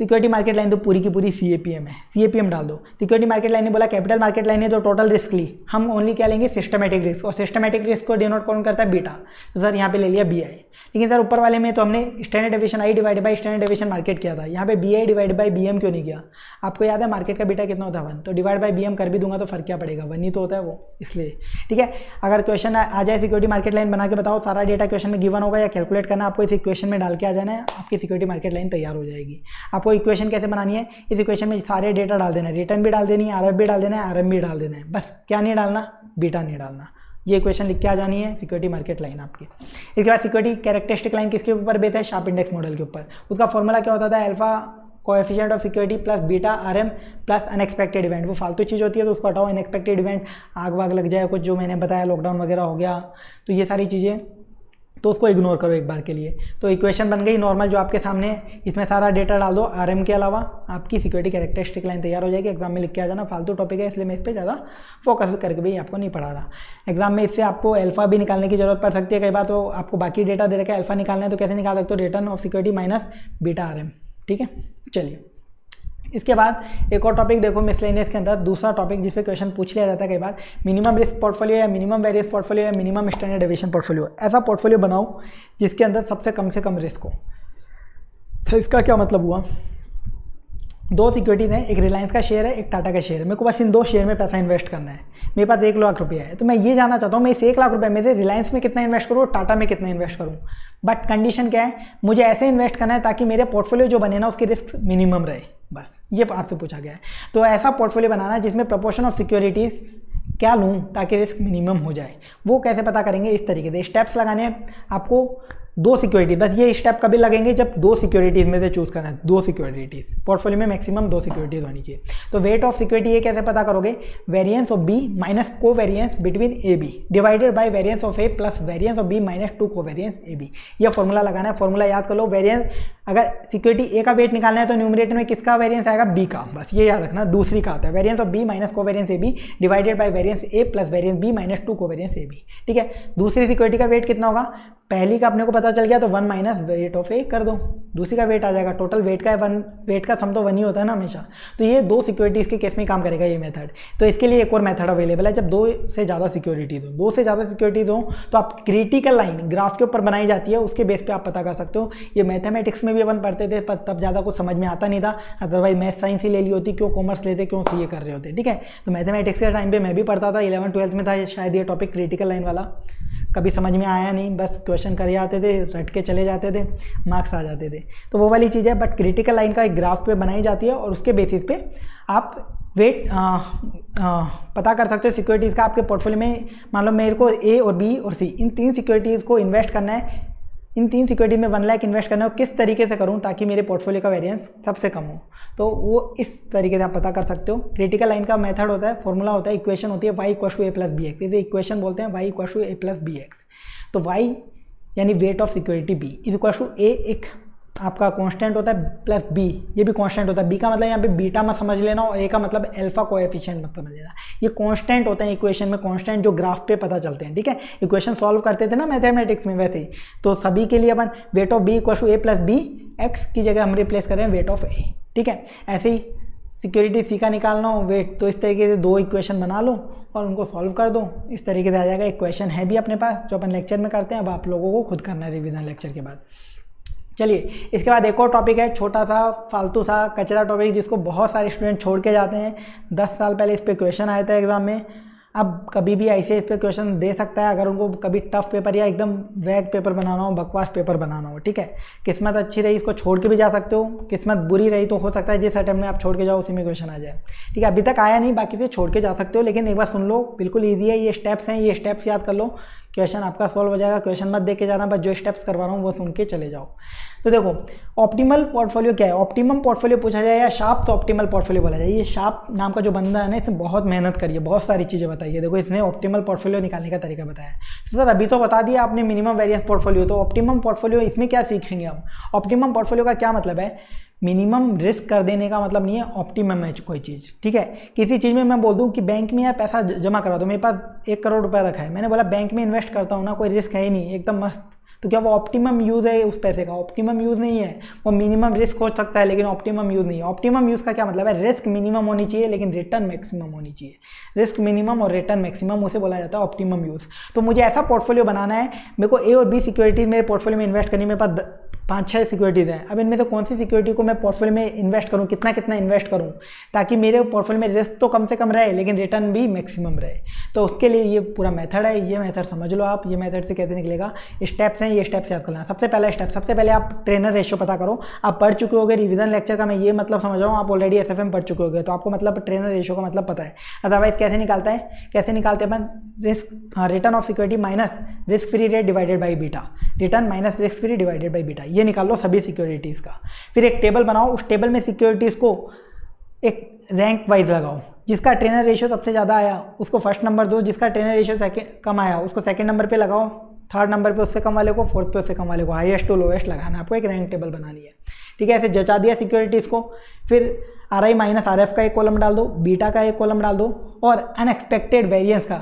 सिक्योरिटी मार्केट लाइन तो पूरी की पूरी CAPM है, CAPM डाल दो। सिक्योरिटी मार्केट लाइन ने बोला कैपिटल मार्केट लाइन ने तो टोटल रिस्क ली, हम ओनली क्या लेंगे? Systematic risk. और सिस्टमेटिक रिस्क को डिनोट कौन करता है? बीटा। तो सर यहाँ पे ले लिया BI। लेकिन सर ऊपर वाले में तो हमने standard deviation I divide by standard deviation market किया था, यहाँ पे BI डिवाइड बाई BM क्यों नहीं किया? आपको याद है मार्केट का बीटा कितना होता है? 1। तो डिवाइड बाई BM कर भी दूंगा तो फर्क क्या पड़ेगा? 1 ही तो होता है वो, इसलिए। ठीक है, अगर क्वेश्चन आ जाए सिक्योरिटी मार्केट लाइन बना के बताओ, सारा डेटा क्वेश्चन में गिवन होगा, या कैलकुलेट करना आपको इस इक्वेशन में डाल के आ जाना है, आपकी सिक्योरिटी मार्केट लाइन तैयार हो जाएगी। आपको आपको इक्वेशन कैसे बनानी है, इस इक्वेशन में सारे डेटा डाल देना है, रिटर्न भी डाल देनी है, आरएफ भी डाल देना है, आरएम भी डाल देना है, बस क्या नहीं डालना, बीटा नहीं डालना। ये इक्वेशन लिख के आ जानी है सिक्योरिटी मार्केट लाइन आपकी। इसके बाद सिक्योरिटी कैरेक्टरिस्टिक लाइन किसके ऊपर बेस्ड है, शार्प इंडेक्स मॉडल के ऊपर। उसका फॉर्मूला क्या होता था, alpha coefficient of security plus beta RM plus unexpected event. वो फालतू चीज़ होती है तो उसको हटाओ, अनएक्सपेक्टेड इवेंट आग वाग लग जाए कुछ, जो मैंने बताया लॉकडाउन वगैरह हो गया, तो ये सारी चीज़ें तो उसको इग्नोर करो एक बार के लिए। तो इक्वेशन बन गई नॉर्मल जो आपके सामने है, इसमें सारा डेटा डाल दो आरएम के अलावा, आपकी सिक्योरिटी कैरेक्टरिस्टिक लाइन तैयार हो जाएगी। एग्जाम में लिख के आ जाना, फालतू टॉपिक है इसलिए मैं इस पर ज़्यादा फोकस करके भी आपको नहीं पढ़ा रहा। एग्जाम में इससे आपको अल्फा भी निकालने की जरूरत पड़ सकती है कई बार, तो आपको बाकी डेटा दे रखा है, अल्फा निकालना है तो कैसे निकाल सकते हो, return of security minus beta RM. ठीक है, चलिए इसके बाद एक और टॉपिक देखो मिसलेनियस के अंदर, दूसरा टॉपिक जिस पे क्वेश्चन पूछ लिया जाता है कई बार, मिनिमम रिस्क पोर्टफोलियो या मिनिमम वेरियस पोर्टफोलियो या मिनिमम स्टैंडर्ड डेविएशन पोर्टफोलियो। ऐसा पोर्टफोलियो बनाओ जिसके अंदर सबसे कम से कम रिस्क हो। तो इसका क्या मतलब हुआ, दो सिक्योरिटीज़ हैं, एक रिलायंस का शेयर है, एक टाटा का शेयर है, मेरे को बस इन दो शेयर में पैसा इन्वेस्ट करना है, मेरे पास 1 लाख रुपया है, तो मैं ये जानना चाहता हूँ मैं इस 1 लाख रुपये में से रिलायंस में कितना इन्वेस्ट करूँ, टाटा में कितना इन्वेस्ट करूँ। बट कंडीशन क्या है, मुझे ऐसे इन्वेस्ट करना है ताकि मेरे पोर्टफोलियो जो बने ना उसकी रिस्क मिनिमम रहे, बस ये आपसे पूछा गया है। तो ऐसा पोर्टफोलियो बनाना है जिसमें प्रोपोर्शन ऑफ सिक्योरिटीज़ क्या लूँ ताकि रिस्क मिनिमम हो जाए। वो कैसे पता करेंगे, इस तरीके से स्टेप्स लगाने हैं आपको, दो सिक्योरिटी, बस ये स्टेप कभी लगेंगे जब दो सिक्योरिटीज़ में से चूज करना है, दो सिक्योरिटीज़ पोर्टफोलियो में मैक्सिमम 2 सिक्योरिटीज़ होनी चाहिए। तो वेट ऑफ सिक्योरिटी ये कैसे पता करोगे, variance of B minus covariance between A B divided by variance of A plus variance of B minus 2 covariance A B. यह फॉर्मूला लगाना है, फॉर्मूला याद कर लो। वेरिएंस अगर सिक्योरिटी ए का वेट निकालना है तो न्यूमरेटर में किसका वेरिएंस आएगा, बी का, बस ये याद रखना। दूसरी का आता है variance of B minus covariance A B divided by variance A plus variance B minus 2 covariance A B. ठीक है, दूसरी सिक्योरिटी का वेट कितना होगा, पहली का अपने को पता चल गया तो 1 माइनस वेट ऑफ ए कर दो, दूसरी का वेट आ जाएगा, टोटल वेट का 1, वेट का सम तो 1 ही होता है ना हमेशा। तो ये दो सिक्योरिटीज़ के केस में काम करेगा ये मेथड। तो इसके लिए एक और मेथड अवेलेबल है, जब 2 से ज़्यादा सिक्योरिटीज़ हो, 2 से ज़्यादा सिक्योरिटीज़ हो तो आप क्रिटिकल लाइन ग्राफ के ऊपर बनाई जाती है, उसके बेस पे आप पता कर सकते हो। ये मैथमेटिक्स में भी अपन पढ़ते थे पर तब ज़्यादा कुछ समझ में आता नहीं था, अदरवाइज मैथ साइंस ही ले ली होती, क्यों कॉमर्स लेते, क्यों सीए कर रहे होते। ठीक है, तो मैथमेटिक्स के टाइम पर मैं भी पढ़ता था, 11th-12th में था शायद ये टॉपिक क्रिटिकल लाइन वाला, कभी समझ में आया नहीं, बस क्वेश्चन कर आते थे, रट के चले जाते थे, मार्क्स आ जाते थे, तो वो वाली चीज़ है। बट क्रिटिकल लाइन का एक ग्राफ पे बनाई जाती है और उसके बेसिस पे आप वेट पता कर सकते हो सिक्योरिटीज़ का। आपके पोर्टफोलियो में मान लो मेरे को ए और बी और सी इन 3 सिक्योरिटीज़ को इन्वेस्ट करना है, इन 3 सिक्योरिटी में 1 लाख इन्वेस्ट करना है, किस तरीके से करूं ताकि मेरे पोर्टफोलियो का वेरिएंस सबसे कम हो, तो वो इस तरीके से आप पता कर सकते हो। क्रिटिकल लाइन का मेथड होता है, फॉर्मूला होता है, इक्वेशन होती है y = a + bx, इसे इक्वेशन बोलते हैं y = a + bx। तो y यानी wait of security b = a एक आपका कांस्टेंट होता है प्लस b, ये भी कांस्टेंट होता है। b का मतलब यहाँ पे बीटा मत समझ लेना और a का मतलब अल्फा कोएफिशिएंट मत समझ लेना, ये कांस्टेंट होते हैं इक्वेशन में, कांस्टेंट जो ग्राफ पे पता चलते हैं। ठीक है, इक्वेशन सॉल्व करते थे ना मैथमेटिक्स में वैसे ही, तो सभी के लिए अपन weight of b = a + b x की जगह हम रिप्लेस कर रहे हैं वेट ऑफ a। ठीक है, ऐसे ही सिक्योरिटी सी का निकालना हो वेट, तो इस तरीके से 2 इक्वेशन बना लो और उनको सॉल्व कर दो, इस तरीके से आ जाएगा। इक्वेशन है भी अपने पास जो अपन लेक्चर में करते हैं, अब आप लोगों को खुद करना है रिवीजन लेक्चर के बाद। चलिए इसके बाद एक और टॉपिक है, छोटा सा फालतू सा कचरा टॉपिक, जिसको बहुत सारे स्टूडेंट छोड़ के जाते हैं। 10 साल पहले इस पर क्वेश्चन आया था एग्जाम में, अब कभी भी ऐसे इस पर क्वेश्चन दे सकता है अगर उनको कभी टफ पेपर या एकदम वैग पेपर बनाना हो, बकवास पेपर बनाना हो। ठीक है, किस्मत अच्छी रही इसको छोड़ के भी जा सकते हो, किस्मत बुरी रही तो हो सकता है जिस अटेम्प्ट में आप छोड़ के जाओ उसी में क्वेश्चन आ जाए। ठीक है, अभी तक आया नहीं, बाकी से छोड़ के जा सकते हो, लेकिन एक बार सुन लो, बिल्कुल ईजी है, ये स्टेप्स हैं, ये स्टेप्स याद कर लो, क्वेश्चन आपका सॉल्व हो जाएगा। क्वेश्चन मत देख के जाना, बस जो स्टेप्स करवा रहा हूँ वो सुन के चले जाओ। तो देखो ऑप्टिमल पोर्टफोलियो क्या है, ऑप्टिमम पोर्टफोलियो पूछा जाए या शार्प तो ऑप्टिमल पोर्टफोलियो बोला जाए। ये शार्प नाम का जो बंदा है ना, इसने बहुत मेहनत करी है, बहुत सारी चीज़ें बताई है। देखो इसने ऑप्टिमल पोर्टफोलियो निकालने का तरीका बताया। तो सर अभी तो बता दिया आपने मिनिमम वेरिएंस पोर्टफोलियो, तो ऑप्टिमम पोर्टफोलियो इसमें क्या सीखेंगे हम। ऑप्टिमम पोर्टफोलियो का क्या मतलब है, मिनिमम रिस्क कर देने का मतलब नहीं है ऑप्टिमम है कोई चीज़। ठीक है, किसी चीज़ में मैं बोल दूं कि बैंक में यार पैसा जमा करा दो, मेरे पास 1 करोड़ रुपया रखा है, मैंने बोला बैंक में इन्वेस्ट करता हूँ ना, कोई रिस्क है ही नहीं, एकदम मस्त, तो क्या वो ऑप्टिमम यूज़ है उस पैसे का? ऑप्टिमम यूज़ नहीं है, वो मिनिमम रिस्क हो सकता है लेकिन ऑप्टिमम यूज़ नहीं है। ऑप्टिमम यूज़ का क्या मतलब है, रिस्क मिनिमम होनी चाहिए लेकिन रिटर्न मैक्सिमम होनी चाहिए। रिस्क मिनिमम और रिटर्न मैक्सिमम, उसे बोला जाता है ऑप्टिमम यूज़। तो मुझे ऐसा पोर्टफोलियो बनाना है, मेरे को ए और बी सिक्योरिटीज़ मेरे पोर्टफोलियो में इन्वेस्ट करनी, मेरे पास 5-6 सिक्योरिटीज़ हैं। अब इनमें से कौन सी सिक्योरिटी को मैं पोर्टफोलियो में इन्वेस्ट करूं, कितना कितना इन्वेस्ट करूं, ताकि मेरे पोर्टफोलियो में रिस्क तो कम से कम रहे लेकिन रिटर्न भी मैक्सिमम रहे। तो उसके लिए ये पूरा मेथड है, ये मेथड समझ लो आप। ये मेथड से कैसे निकलेगा, स्टेप्स हैं, ये स्टेप्स याद करना। सबसे पहला स्टेप, सबसे पहले आप ट्रेनर रेशियो पता करो। आप पढ़ चुके होगे रिवीजन लेक्चर का, मैं ये मतलब समझ रहा हूँ, आप ऑलरेडी एसएफएम पढ़ चुके होगे, तो आपको मतलब ट्रेनर रेशियो का मतलब पता है। अदरवाइज कैसे निकालता है, कैसे निकालते हैं अपन, risk return of security minus risk free rate divided by beta, return minus risk free divided by beta, ये निकाल लो सभी सिक्योरिटीज़ का। फिर एक टेबल बनाओ, उस टेबल में सिक्योरिटीज़ को एक रैंक वाइज लगाओ। जिसका ट्रेनर रेशियो सबसे ज़्यादा आया उसको फर्स्ट नंबर दो, जिसका ट्रेनर रेशियो कम आया उसको सेकंड नंबर पे लगाओ, थर्ड नंबर पे उससे कम वाले को, फोर्थ पे उससे कम वाले को, हाईएस्ट टू लोएस्ट लगाना है आपको, एक रैंक टेबल बनानी है। ठीक है, ऐसे जचा दिया सिक्योरिटीज़ को। फिर RI माइनस RF का एक कॉलम डाल दो, बीटा का एक कॉलम डाल दो, और अनएक्सपेक्टेड वेरिएंस का,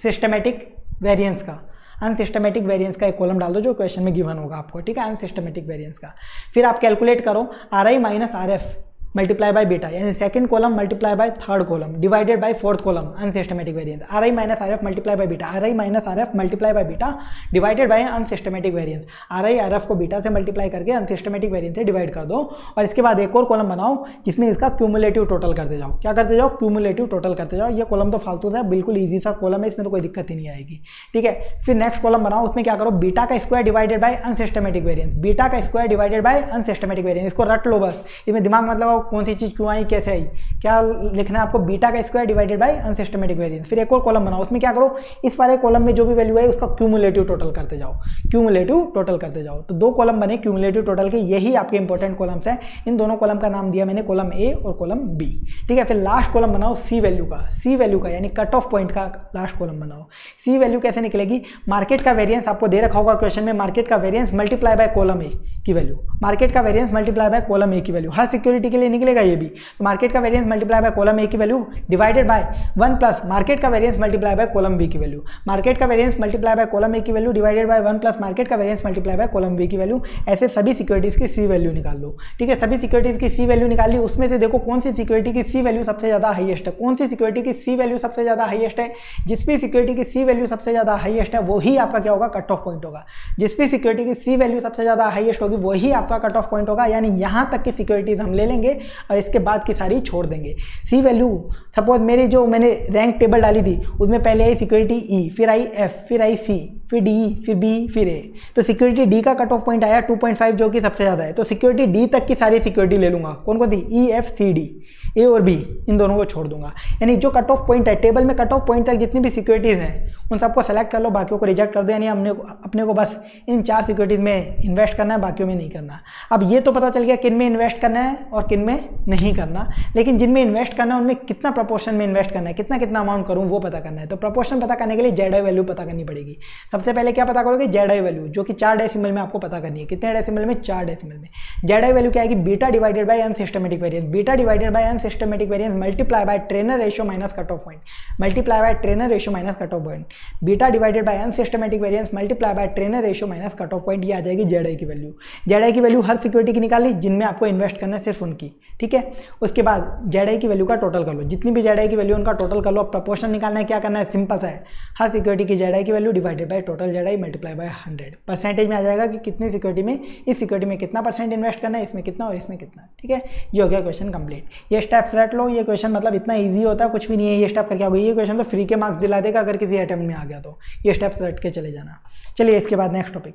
सिस्टमेटिक वेरिएंस का, अनसिस्टमेटिक वेरिएंस का एक कॉलम डाल दो जो क्वेश्चन में गिवन होगा आपको। ठीक है, अनसिस्टमेटिक वेरिएंस का। फिर आप कैलकुलेट करो RI minus RF multiply by beta, यानी second column multiply by third column divided by fourth column, unsystematic variance. RI minus RF multiply by beta, RI minus RF multiply by beta divided by unsystematic variance. RI RF को बीटा से मल्टीप्लाई करके अनसिस्टमेटिक वेरिएंस से डिवाइड कर दो, और इसके बाद एक और कॉलम बनाओ जिसमें इसका क्यूमुलेटिव टोटल करते जाओ। क्या करते जाओ, क्यूमुलेटिव टोटल करते जाओ। ये कॉलम तो फालतू सा, बिल्कुल ईजी सा कॉलम है, इसमें तो कोई दिक्कत ही नहीं आएगी। ठीक है, फिर नेक्स्ट कॉलम बनाओ, उसमें क्या करो, बीटा का square divided by unsystematic variance, beta का square divided by unsystematic variance. इसको रट लो बस, इसमें दिमाग मत लगाओ कौन सी चीज़ क्यों आई कैसे आई, क्या लिखना है आपको, बीटा का square divided by unsystematic variance. फिर एक और कॉलम बनाओ, उसमें क्या करो, इस वाले कॉलम में जो भी वैल्यू है उसका क्यूमुलेटिव टोटल करते जाओ, क्यूमुलेटिव टोटल करते जाओ। तो दो कॉलम बने क्यूमुलेटिव टोटल के, यही आपके इंपॉर्टेंट कॉलम्स हैं। इन दोनों कॉलम का नाम दिया मैंने कॉलम ए और कॉलम बी। ठीक है, फिर लास्ट कॉलम बनाओ सी वैल्यू का, सी वैल्यू का यानी कट ऑफ पॉइंट का लास्ट कॉलम बनाओ। सी वैल्यू कैसे निकलेगी, मार्केट का वेरिएंस आपको दे रखा होगा क्वेश्चन में, मार्केट का variance multiply by column A की वैल्यू, मार्केट का variance multiply by column A की वैल्यू, हर सिक्योरिटी के लिए निकलेगा ये भी। तो मार्केट का variance multiply by column A की value divided by 1 plus market का variance multiply by column B की वैल्यू, मार्केट का variance multiply by column A की value divided by 1 plus market का variance multiply by column B की वैल्यू। ऐसे सभी सिक्योरिटीज की सी वैल्यू निकाल लो। ठीक है, सभी सिक्योरिटीज की सी वैल्यू निकाल ली, उसमें से देखो कौन सी सिक्योरिटी की सी वैल्यू सबसे ज्यादा हाईएस्ट है, कौन सी सिक्योरिटी की सी वैल्यू सबसे ज्यादा हाईएस्ट है। जिस भी सिक्योरिटी की सी वैल्यू सबसे ज्यादा हाईएस्ट है वही आपका क्या होगा, कट ऑफ पॉइंट होगा। जिस भी सिक्योरिटी की सी वैल्यू सबसे ज्यादा हाईएस्ट होगी वही आपका कट ऑफ पॉइंट होगा, यानी यहां तक की सिक्योरिटीज हम ले लेंगे और इसके बाद की सारी छोड़ देंगे। सी वैल्यू सपोज मेरी जो मैंने रैंक टेबल डाली थी उसमें पहले आई सिक्योरिटी ई, फिर आई एफ, फिर आई सी, फिर डी, फिर बी, फिर ए। तो सिक्योरिटी डी का कट ऑफ पॉइंट आया 2.5 जो कि सबसे ज़्यादा है, तो सिक्योरिटी डी तक की सारी सिक्योरिटी ले लूंगा। कौन कौन सी, ई एफ सी डी, ए और बी, इन दोनों को छोड़ दूंगा। यानी जो कट ऑफ पॉइंट है टेबल में, कट ऑफ पॉइंट तक जितनी भी सिक्योरिटीज़ हैं उन सबको सेलेक्ट कर लो, बाकियों को रिजेक्ट कर दो। यानी अपने को बस इन 4 सिक्योरिटीज़ में इन्वेस्ट करना है, बाकियों में नहीं करना। अब ये तो पता चल गया किन में इन्वेस्ट करना है और किन में नहीं करना, लेकिन जिनमें इन्वेस्ट करना है उनमें कितना प्रपोर्शन में इन्वेस्ट करना है, कितना कितना अमाउंट करूँ वो पता करना है। तो प्रपोर्शन पता करने के लिए जेड आई वैल्यू पता करनी पड़ेगी। सबसे पहले क्या पता करोगे, जेड आई वैल्यू, जो कि 4 डेसिमल में आपको पता करनी है। कितने डेसिमल में, 4 डेसिमल में। जेड आई वैल्यू क्या आएगी, beta divided by unsystematic variance, beta divided by unsystematic variance multiply bye trainer ratio minus cut off point, multiply by trainer ratio minus cut off point, beta divided by unsystematic variance multiply bye trainer ratio minus cut off point. ये आ जाएगी जेड आई की वैल्यू। जेड आई की वैल्यू हर सिक्योरिटी की निकाली जिनमें आपको इन्वेस्ट करना है, सिर्फ उनकी। ठीक है, उसके बाद जेड आई की वैल्यू का टोटल कर लो, जितनी भी जेड आई की वैल्यू उनका टोटल कर लो। प्रपोर्शन निकालना है, क्या करना है, सिंपल सा है, हर सिक्योरिटी की जेड आई की value divided by total Z I multiply by 100। Percentage में आ जाएगा कि कितनी सिक्योरिटी में, इस सिक्योरिटी में कितना परसेंट इन्वेस्ट करना है, इसमें कितना और इसमें कितना। ठीक है, ये हो गया क्वेश्चन कंप्लीट। ये स्टेप्स रट लो, ये क्वेश्चन मतलब इतना ईजी होता है, कुछ भी नहीं है। ये स्टेप करके आओगे, ये क्वेश्चन तो फ्री के मार्क्स दिला देगा अगर किसी अटेम्प्ट में आ गया तो। ये स्टेप्स रट के चले जाना। चलिए इसके बाद next topic,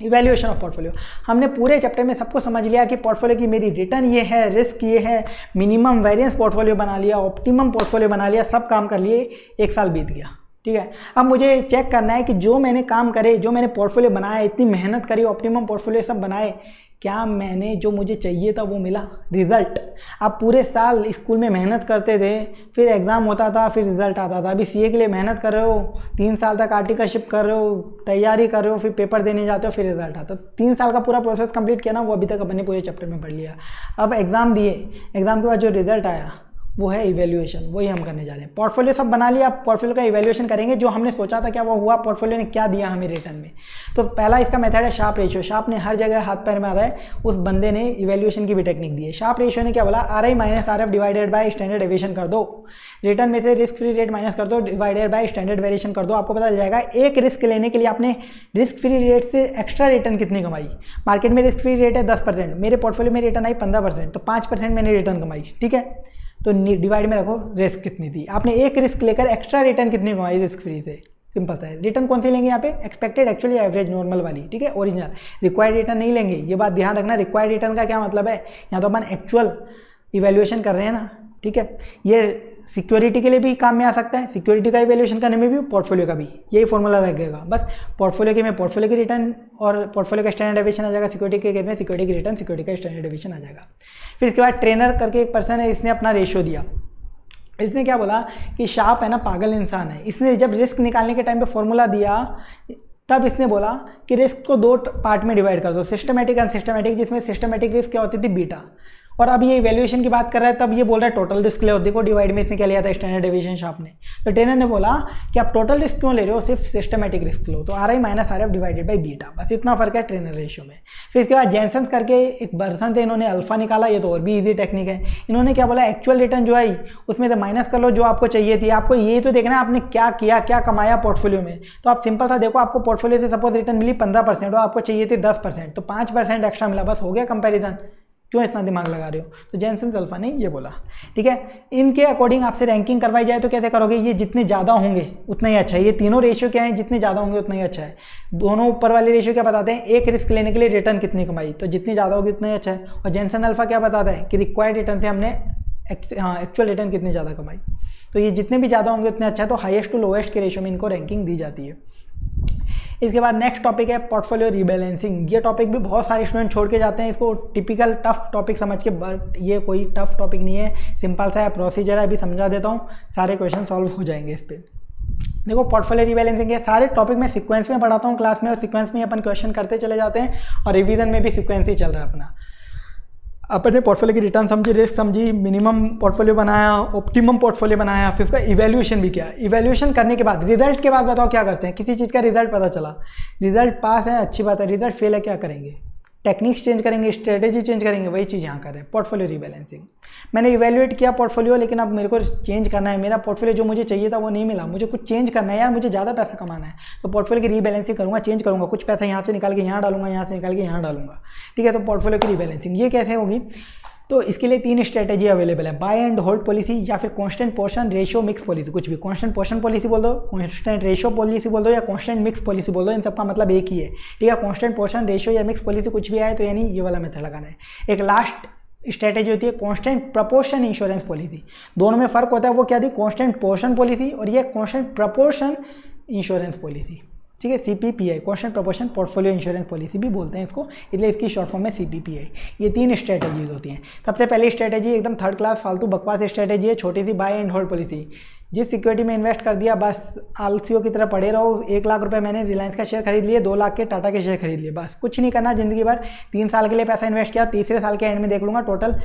evaluation of portfolio. हमने पूरे चैप्टर में सबको समझ लिया कि पोर्टफोलियो की मेरी रिटर्न ये है, रिस्क ये है, मिनिमम वेरिएंस पोर्टफोलियो बना लिया, ऑप्टिमम पोर्टफोलियो बना लिया, सब काम कर लिए, 1 साल बीत गया। ठीक है, अब मुझे चेक करना है कि जो मैंने काम करे, जो मैंने पोर्टफोलियो बनाया, इतनी मेहनत करी, ऑप्टिमम पोर्टफोलियो सब बनाए, क्या मैंने जो मुझे चाहिए था वो मिला, रिजल्ट। आप पूरे साल स्कूल में मेहनत करते थे, फिर एग्ज़ाम होता था, फिर रिजल्ट आता था। अभी सीए के लिए मेहनत कर रहे हो, 3 साल तक आर्टिकलशिप कर रहे हो, तैयारी कर रहे हो, फिर पेपर देने जाते हो, फिर रिजल्ट आता। 3 साल का पूरा प्रोसेस कंप्लीट किया ना, वो अभी तक अपने पूरे चैप्टर में पढ़ लिया। अब एग्ज़ाम दिए, एग्ज़ाम के बाद जो रिजल्ट आया वो है इवैल्यूएशन, वही हम करने जा रहे हैं। पोर्टफोलियो सब बना लिया, आप पोर्टफोलियो का इवैल्यूएशन करेंगे, जो हमने सोचा था क्या वो हुआ, पोर्टफोलियो ने क्या दिया हमें रिटर्न में। तो पहला इसका मेथड है शार्प रेशियो। शार्प ने हर जगह हाथ पैर मारा है, उस बंदे ने इवैल्यूएशन की भी टेक्निक दी है। शार्प रेशियो ने क्या बोला, RI minus RF divided by standard deviation कर दो, रिटर्न में से रिस्क फ्री रेट माइनस कर दो डिवाइडेड बाय स्टैंडर्ड वेरिएशन कर दो, आपको पता चल जाएगा एक रिस्क लेने के लिए आपने रिस्क फ्री रेट से एक्स्ट्रा रिटर्न कितनी कमाई। मार्केट में रिस्क फ्री रेट है 10%, मेरे पोर्टफोलियो में रिटर्न आई 15%, तो 5% मैंने रिटर्न कमाई, ठीक है। तो डिवाइड में रखो रिस्क कितनी थी, आपने एक रिस्क लेकर एक्स्ट्रा रिटर्न कितनी कमाई रिस्क फ्री से। सिंपल सा है। रिटर्न कौन सी लेंगे यहाँ पे, एक्सपेक्टेड, एक्चुअली, एवरेज, नॉर्मल वाली, ठीक है, ओरिजिनल। रिक्वायर्ड रिटर्न नहीं लेंगे, ये बात ध्यान रखना। रिक्वायर्ड रिटर्न का क्या मतलब है, यहाँ तो अपन एक्चुअल इवैल्यूएशन कर रहे हैं ना, ठीक है। ये सिक्योरिटी के लिए भी काम में आ सकता है, सिक्योरिटी का इवैल्यूएशन करने में भी, पोर्टफोलियो का भी यही फॉर्मूला लगेगा। बस पोर्टफोलियो के में पोर्टफोलियो की रिटर्न और पोर्टफोलियो का स्टैंडर्ड डेविएशन आ जाएगा, सिक्योरिटी के केस में सिक्योरिटी की रिटर्न, सिक्योरिटी का स्टैंडर्ड डेविएशन आ जाएगा। फिर इसके बाद ट्रेनर करके एक पर्सन है, इसने अपना रेशियो दिया। इसने क्या बोला कि शार्प है ना पागल इंसान है, इसने जब रिस्क निकालने के टाइम पे फॉर्मूला दिया तब इसने बोला कि रिस्क को दो पार्ट में डिवाइड कर दो, सिस्टमेटिक अनसिस्टमेटिक, जिसमें सिस्टमेटिक रिस्क क्या होती थी, बीटा। और अब ये इवैल्यूएशन की बात कर रहा है, तब ये बोल रहा है टोटल रिस्क ले, देखो डिवाइड में इसने क्या लिया था, स्टैंडर्ड डेविएशन शार्प ने। तो ट्रेनर ने बोला कि आप टोटल रिस्क क्यों ले रहे हो, सिर्फ सिस्टमेटिक रिस्क लो, तो RI minus RF divided by beta, बस इतना फर्क है ट्रेनर रेशियो में। फिर इसके बाद जेनसन करके एक पर्सन थे, इन्होंने अल्फा निकाला, ये तो और भी ईजी टेक्निक है। इन्होंने क्या बोला, एक्चुअल रिटर्न जो आई उसमें से माइनस कर लो जो आपको चाहिए थी, आपको ये तो देखना है आपने क्या किया, क्या कमाया पोर्टफोलियो में। तो आप सिंपल सा देखो, आपको पोर्टफोलियो से सपोज रिटर्न मिली 15% और आपको चाहिए थी 10%, तो 5% एक्स्ट्रा मिला, बस हो गया कंपेरिजन, क्यों इतना दिमाग लगा रहे हो। तो जेनसन अल्फा ने ये बोला, ठीक है। इनके अकॉर्डिंग आपसे रैंकिंग करवाई जाए तो कैसे करोगे, ये जितने ज़्यादा होंगे उतना ही अच्छा है। ये तीनों रेशियो क्या है, जितने ज़्यादा होंगे उतना ही अच्छा है। दोनों ऊपर वाले रेशियो क्या बताते हैं, एक रिस्क लेने के लिए रिटर्न कितनी कमाई, तो जितनी ज़्यादा होगी उतना ही अच्छा है। और जेनसन अल्फा क्या बताता है कि रिक्वायर्ड रिटर्न से हमने एक्चुअल रिटर्न कितनी ज़्यादा कमाई, तो ये जितने भी ज़्यादा होंगे उतने अच्छा है। तो हाईएस्ट टू लोएस्ट के रेशियो में इनको रैंकिंग दी जाती है। इसके बाद नेक्स्ट टॉपिक है पोर्टफोलियो रीबैलेंसिंग। ये टॉपिक भी बहुत सारे स्टूडेंट छोड़ के जाते हैं इसको, टिपिकल टफ टॉपिक समझ के, बट ये कोई टफ टॉपिक नहीं है, सिंपल सा है, प्रोसीजर है, अभी समझा देता हूँ, सारे क्वेश्चन सॉल्व हो जाएंगे इस पर। देखो पोर्टफोलियो रीबैलेंसिंग के सारे टॉपिक मैं सीक्वेंस में पढ़ाता हूँ क्लास में, और सीक्वेंस में अपन क्वेश्चन करते चले जाते हैं, और रिवीजन में भी सीक्वेंस ही चल रहा है अपना। अपने पोर्टफोलियो की रिटर्न समझी, रिस्क समझी, मिनिमम पोर्टफोलियो बनाया, ऑप्टिमम पोर्टफोलियो बनाया, फिर उसका इवैल्यूएशन भी किया। इवैल्यूएशन करने के बाद, रिजल्ट के बाद बताओ क्या करते हैं, किसी चीज़ का रिजल्ट पता चला, रिजल्ट पास है अच्छी बात है, रिजल्ट फेल है क्या करेंगे, टेक्निक्स चेंज करेंगे, स्ट्रेटेजी चेंज करेंगे, वही चीज़ यहाँ कर रहे हैं पोर्टफोलियो रीबैलेंसिंग। मैंने इवैल्यूएट किया पोर्टफोलियो, लेकिन अब मेरे को चेंज करना है, मेरा पोर्टफोलियो जो मुझे चाहिए था वो नहीं मिला, मुझे कुछ चेंज करना है यार, मुझे ज़्यादा पैसा कमाना है, तो पोर्टफोलियो की रीबैलेंसिंग करूँगा, चेंज करूँगा, कुछ पैसा यहाँ से निकाल के यहाँ डालूंगा, यहाँ से निकाल के यहाँ डालूंगा, ठीक है। तो पोर्टफोलियो की रीबैलेंसिंग ये कैसे होगी, तो इसके लिए 3 स्ट्रेटेजी अवेलेबल है, बाय एंड होल्ड पॉलिसी, या फिर constant portion ratio mix policy, कुछ भी, कांस्टेंट पोर्शन पॉलिसी बोल दो, कांस्टेंट रेशियो पॉलिसी बोल दो, या कांस्टेंट मिक्स पॉलिसी बोल दो, इन सबका मतलब एक ही है, ठीक है। कांस्टेंट पोर्शन रेशियो या मिक्स पॉलिसी कुछ भी आए तो यानी ये वाला मेथड लगाना है। एक लास्ट स्ट्रेटेजी होती है कांस्टेंट प्रपोर्शन इंश्योरेंस पॉलिसी, दोनों में फ़र्क होता है, वो क्या थी, कांस्टेंट पोर्शन पॉलिसी, और ये कांस्टेंट प्रपोर्शन इंश्योरेंस पॉलिसी, ठीक है, CPPI, constant proportion portfolio insurance policy भी बोलते हैं इसको, इसलिए इसकी शॉर्ट फॉर्म में CPPI। ये 3 स्ट्रेटेजीज होती हैं। सबसे पहली स्ट्रेटेजी एकदम थर्ड क्लास फालतू बकवास स्ट्रेटेजी है, छोटी सी, बाय एंड होल्ड पॉलिसी। जिस सिक्योरिटी में इन्वेस्ट कर दिया बस आलसियों की तरह पड़े रहो, 1 लाख रुपए मैंने रिलायंस का शेयर खरीद लिए, 2 लाख के टाटा के शेयर खरीद लिए, बस कुछ नहीं करना ज़िंदगी भर। 3 साल के लिए पैसा इन्वेस्ट किया, तीसरे साल के एंड में देख लूँगा टोटल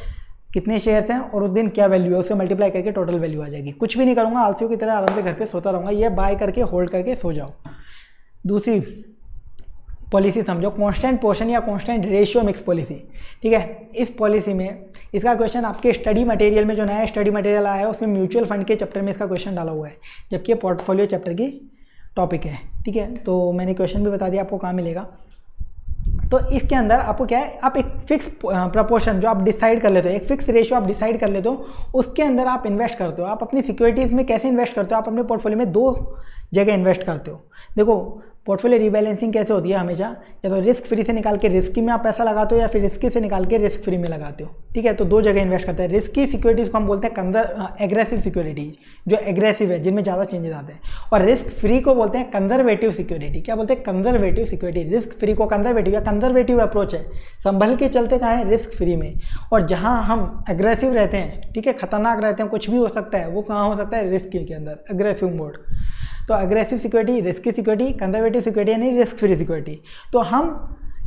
कितने शेयर्स हैं और उस दिन क्या वैल्यू है, उससे मल्टीप्लाई करके टोटल वैल्यू आ जाएगी। कुछ भी नहीं करूँगा, आलसियों की तरह आराम से घर पर सोता रहूँगा। ये बाय करके होल्ड करके सो जाओ। दूसरी पॉलिसी समझो, कांस्टेंट पोर्शन या कांस्टेंट रेशियो मिक्स पॉलिसी, ठीक है। इस पॉलिसी में इसका क्वेश्चन आपके स्टडी मटेरियल में, जो नया स्टडी मटेरियल आया है उसमें म्यूचुअल फंड के चैप्टर में इसका क्वेश्चन डाला हुआ है, जबकि ये पोर्टफोलियो चैप्टर की टॉपिक है, ठीक है। तो मैंने क्वेश्चन भी बता दिया आपको कहाँ मिलेगा। तो इसके अंदर आपको क्या है, आप एक फिक्स प्रपोर्शन जो आप डिसाइड कर लेते हो, एक फिक्स रेशियो आप डिसाइड कर लेते हो, उसके अंदर आप इन्वेस्ट करते हो। आप अपनी सिक्योरिटीज़ में कैसे इन्वेस्ट करते हो, आप अपने पोर्टफोलियो में 2 जगह इन्वेस्ट करते हो। देखो पोर्टफोलियो रीबैलेंसिंग कैसे होती है हमेशा, या तो रिस्क फ्री से निकाल के रिस्की में आप पैसा लगाते हो, या फिर रिस्की से निकाल के रिस्क फ्री में लगाते हो, ठीक है। तो 2 जगह इन्वेस्ट करते हैं। रिस्की सिक्योरिटीज़ को हम बोलते हैं एग्रेसिव सिक्योरिटीज, जो एग्रेसिव है, जिनमें ज़्यादा चेंजेस आते हैं, और रिस्क फ्री को बोलते हैं कंजर्वेटिव सिक्योरिटी। क्या बोलते हैं, कंजर्वेटिव सिक्योरिटी। रिस्क फ्री को कंजर्वेटिव या कंजर्वेटिव अप्रोच है, संभल के चलते कहाँ है, रिस्क फ्री में। और जहाँ हम एग्रेसिव रहते हैं, ठीक है, खतरनाक रहते हैं, कुछ भी हो सकता है, वो कहाँ हो सकता है, रिस्की के अंदर, एग्रेसिव मोड। तो aggressive security, risky security, conservative security यानी रिस्क फ्री सिक्योरिटी। तो हम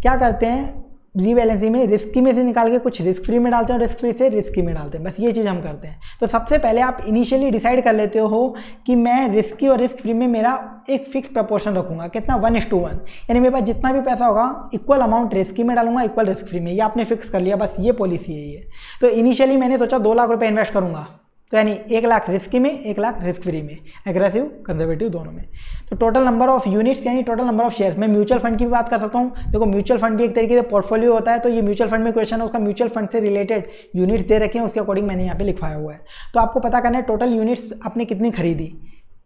क्या करते हैं, रीबैलेंसिंग में रिस्की में से निकाल के कुछ रिस्क फ्री में डालते हैं और रिस्क फ्री से रिस्की में डालते हैं, बस ये चीज़ हम करते हैं। तो सबसे पहले आप इनिशियली डिसाइड कर लेते हो कि मैं रिस्की और रिस्क फ्री में मेरा एक फिक्स प्रपोर्शन रखूंगा, कितना 1:1, यानी मेरे पास जितना भी पैसा होगा इक्वल अमाउंट रिस्की में डालूंगा, इक्वल रिस्क फ्री में। ये आपने फिक्स कर लिया, बस ये पॉलिसी है ये। तो इनिशियली मैंने सोचा 2 लाख रुपये इन्वेस्ट करूंगा, तो यानी 1 लाख रिस्की में, 1 लाख रिस्क फ्री में, एग्रेसिव कंजर्वेटिव दोनों में। तो टोटल नंबर ऑफ यूनिट्स यानी टोटल नंबर ऑफ शेयर्स। मैं म्यूचुअल फंड की भी बात कर सकता हूँ। देखो म्यूचुअल फंड भी एक तरीके से पोर्टफोलियो होता है, तो ये म्यूचुअल फंड में क्वेश्चन है, उसका म्यूचुअल फंड से रिलेटेड यूनिट्स दे रखे हैं, उसके अकॉर्डिंग मैंने यहाँ पे लिखवाया हुआ है। तो आपको पता करना है टोटल यूनिट्स आपने कितनी खरीदी,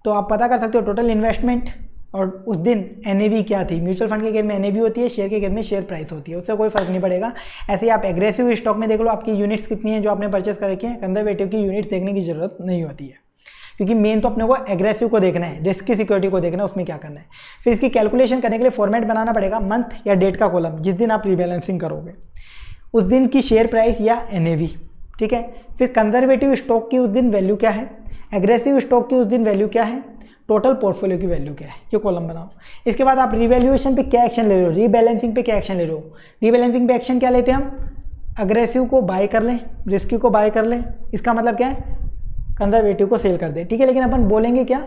तो आप पता कर सकते हो टोटल इन्वेस्टमेंट और उस दिन NAV क्या थी। म्यूचुअल फंड के केस में NAV होती है, शेयर के केस में शेयर प्राइस होती है, उससे कोई फर्क नहीं पड़ेगा। ऐसे ही आप एग्रेसिव स्टॉक में देख लो आपकी यूनिट्स कितनी है जो आपने परचेस कर रखी है। कंजर्वेटिव की यूनिट्स देखने की जरूरत नहीं होती है, क्योंकि मेन तो अपने को एग्रेसिव को देखना है, रिस्क की सिक्योरिटी को देखना है, उसमें क्या करना है। फिर इसकी कैलकुलेशन करने के लिए फॉर्मेट बनाना पड़ेगा, मंथ या डेट का कॉलम, जिस दिन आप रीबैलेंसिंग करोगे उस दिन की शेयर प्राइस या NAV, ठीक है। फिर कंजर्वेटिव स्टॉक की उस दिन वैल्यू क्या है, एग्रेसिव स्टॉक की उस दिन वैल्यू क्या है, टोटल पोर्टफोलियो की वैल्यू क्या है, ये कॉलम बनाओ। इसके बाद आप रिवैल्यूएशन पे क्या एक्शन ले रहे हो, रीबैलेंसिंग पे क्या एक्शन ले रहे हो। रीबैलेंसिंग पे एक्शन क्या लेते हैं हम, अग्रेसिव को बाय कर लें, रिस्की को बाय कर लें, इसका मतलब क्या है कंजर्वेटिव को सेल कर दें, ठीक है। लेकिन अपन बोलेंगे क्या,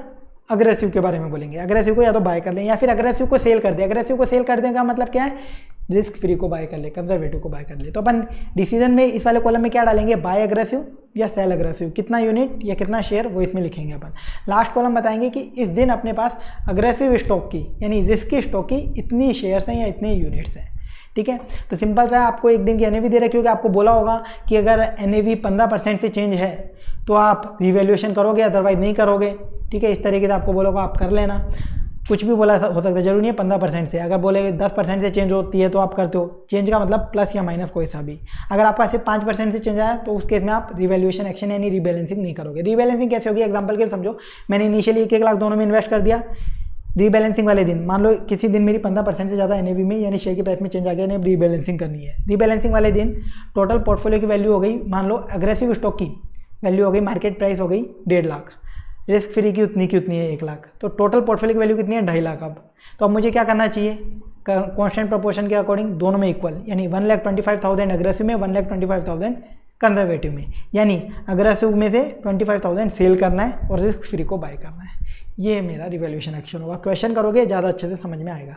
अग्रेसिव के बारे में बोलेंगे। अग्रेसिव को या तो बाय कर लें या फिर अग्रेसिव को सेल कर दें। अग्रेसिव को सेल कर दें का मतलब क्या है, रिस्क फ्री को बाय कर ले, कंजर्वेटिव को बाय कर ले। तो अपन डिसीजन में इस वाले कॉलम में क्या डालेंगे, बाय अग्रेसिव या सेल अग्रेसिव, कितना यूनिट या कितना शेयर वो इसमें लिखेंगे अपन। लास्ट कॉलम बताएंगे कि इस दिन अपने पास अग्रेसिव स्टॉक की यानी रिस्की स्टॉक की इतनी शेयर्स हैं या इतने यूनिट्स हैं, ठीक है। तो सिंपल सा है, आपको एक दिन की NAV दे रखी होगी, आपको बोला होगा कि अगर NAV 15% से चेंज है तो आप रिवैल्यूएशन करोगे, अदरवाइज नहीं करोगे, ठीक है। इस तरीके से आपको बोला होगा, आप कर लेना। कुछ भी बोला हो सकता है, जरूरी नहीं है 15% से। अगर बोले 10% से चेंज होती है तो आप करते हो, चेंज का मतलब प्लस या माइनस कोई सा भी। अगर आपका सिर्फ 5% से चेंज आया तो उस केस में आप रिवैल्यूएशन एक्शन यानी रीबैलेंसिंग नहीं करोगे। रीबैलेंसिंग कैसे होगी, एग्जांपल के लिए समझो, मैंने इनिशियली 1-1 लाख दोनों में इन्वेस्ट कर दिया। रीबैलेंसिंग वाले दिन मान लो किसी दिन मेरी 15% से ज़्यादा NAV में यानी शेयर की प्राइस में चेंज आ गया, रीबैलेंसिंग करनी है। रीबैलेंसिंग वाले दिन टोटल पोर्टफोलियो की वैल्यू हो गई, मान लो अग्रेसिव स्टॉक की वैल्यू हो गई, मार्केट प्राइस हो गई 1.5 लाख, रिस्क फ्री की उतनी है 1 लाख, तो टोटल पोर्टफोलियो की वैल्यू कितनी है 2.5 लाख। अब मुझे क्या करना चाहिए, कांस्टेंट प्रोपोर्शन के अकॉर्डिंग दोनों में इक्वल, यानी 1,25,000 अग्रेसिव में, 1,25,000 कंजर्वेटिव में, यानी अग्रेसिव में से 25,000 सेल करना है और रिस्क फ्री को बाय करना है। ये मेरा रिवैल्यूएशन एक्शन होगा। क्वेश्चन करोगे ज़्यादा अच्छे से समझ में आएगा।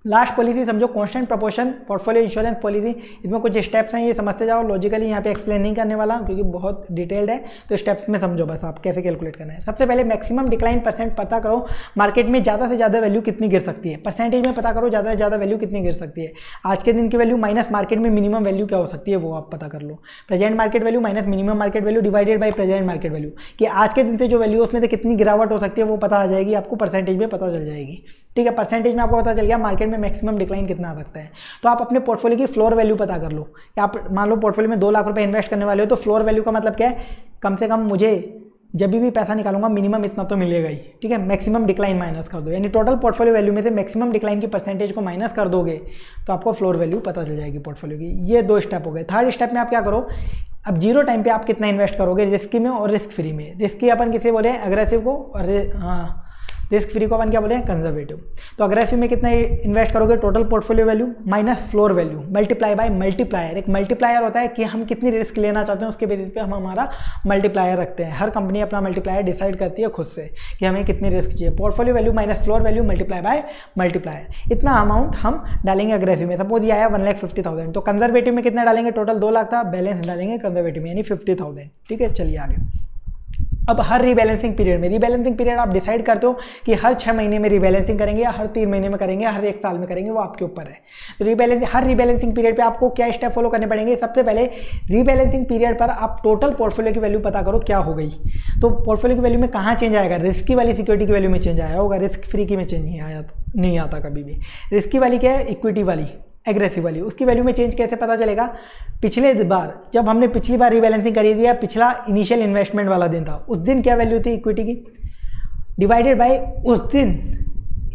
लास्ट पॉलिसी समझो, constant proportion portfolio insurance policy. इसमें कुछ स्टेप्स हैं, ये समझते जाओ। लॉजिकली यहाँ पे एक्सप्लेन नहीं करने वाला क्योंकि बहुत डिटेल्ड है, तो स्टेप्स में समझो बस आप कैसे कैलकुलेट करना है। सबसे पहले मैक्सिमम डिक्लाइन परसेंट पता करो, मार्केट में ज़्यादा से ज़्यादा वैल्यू कितनी गिर सकती है, परसेंटेज में पता करो ज़्यादा से ज़्यादा वैल्यू कितनी गिर सकती है। आज के दिन की वैल्यू माइनस मार्केट में मिनिमम वैल्यू क्या हो सकती है वो आप पता कर लो। Present market value minus minimum market value divided by present market value, कि आज के दिन से जो वैल्यू उसमें से कितनी गिरावट हो सकती है वो पता आ जाएगी आपको, परसेंटेज में पता चल जाएगी, ठीक है। परसेंटेज में आपको पता चल गया मार्केट में मैक्सिमम डिक्लाइन कितना आ सकता है। तो आप अपने पोर्टफोलियो की फ्लोर वैल्यू पता कर लो, कि आप मान लो पोर्टफोलियो में 2 लाख रुपए इन्वेस्ट करने वाले हो, तो फ्लोर वैल्यू का मतलब क्या है, कम से कम मुझे जब भी पैसा निकालूंगा मिनिमम इतना तो मिलेगा ही, ठीक है। मैक्सिमम डिक्लाइन माइनस कर दो, यानी टोटल पोर्टफोलियो वैल्यू में से मैक्सिमम डिक्लाइन की परसेंटेज को माइनस कर दोगे तो आपको फ्लोर वैल्यू पता चल जाएगी पोर्टफोलियो की। ये 2 स्टेप हो गए। थर्ड स्टेप में आप क्या करो, अब जीरो टाइम पे आप कितना इन्वेस्ट करोगे, रिस्की में और रिस्क फ्री में। रिस्की अपन किसे बोले, अग्रेसिव को, और रिस्क फ्री को अपन क्या बोले, कंजर्वेटिव। तो अग्रेसिव में कितना इन्वेस्ट करोगे, total portfolio value minus floor value multiply bye multiplier. एक मल्टीप्लायर होता है कि हम कितनी रिस्क लेना चाहते हैं उसके बेसिस पे हम हमारा मल्टीप्लायर रखते हैं। हर कंपनी अपना मल्टीप्लायर डिसाइड करती है खुद से कि हमें कितनी रिस्क चाहिए। Portfolio value minus floor value multiply bye multiplier, इतना अमाउंट हम डालेंगे अग्रेसिव में। सपोज ये आया 1,50,000, तो कंजर्वेटिव में कितना डालेंगे, टोटल 2 लाख था, बैलेंस डालेंगे कंजर्वेटिव में यानी 50,000, ठीक है। चलिए आगे। अब हर रीबैलेंसिंग पीरियड में, रीबैलेंसिंग पीरियड आप डिसाइड करते हो कि हर 6 महीने में रीबैलेंसिंग करेंगे या हर 3 महीने में करेंगे या हर 1 साल में करेंगे, वो आपके ऊपर है। हर रीबैलेंसिंग पीरियड पे आपको क्या स्टेप फॉलो करने पड़ेंगे। सबसे पहले रीबैलेंसिंग पीरियड पर आप टोटल पोर्टफोलियो की वैल्यू पता करो क्या हो गई। तो पोर्टफोलियो की वैल्यू में कहाँ चेंज आएगा, रिस्की वाली सिक्योरिटी की वैल्यू में चेंज आया होगा, रिस्क फ्री की में चेंज नहीं आता कभी भी। रिस्की वाली क्या है, इक्विटी वाली, एग्रेसिव वाली, उसकी वैल्यू में चेंज कैसे पता चलेगा। पिछले बार जब हमने पिछली बार रीबैलेंसिंग करी थी, या पिछला इनिशियल इन्वेस्टमेंट वाला दिन था, उस दिन क्या वैल्यू थी इक्विटी की, डिवाइडेड बाय उस दिन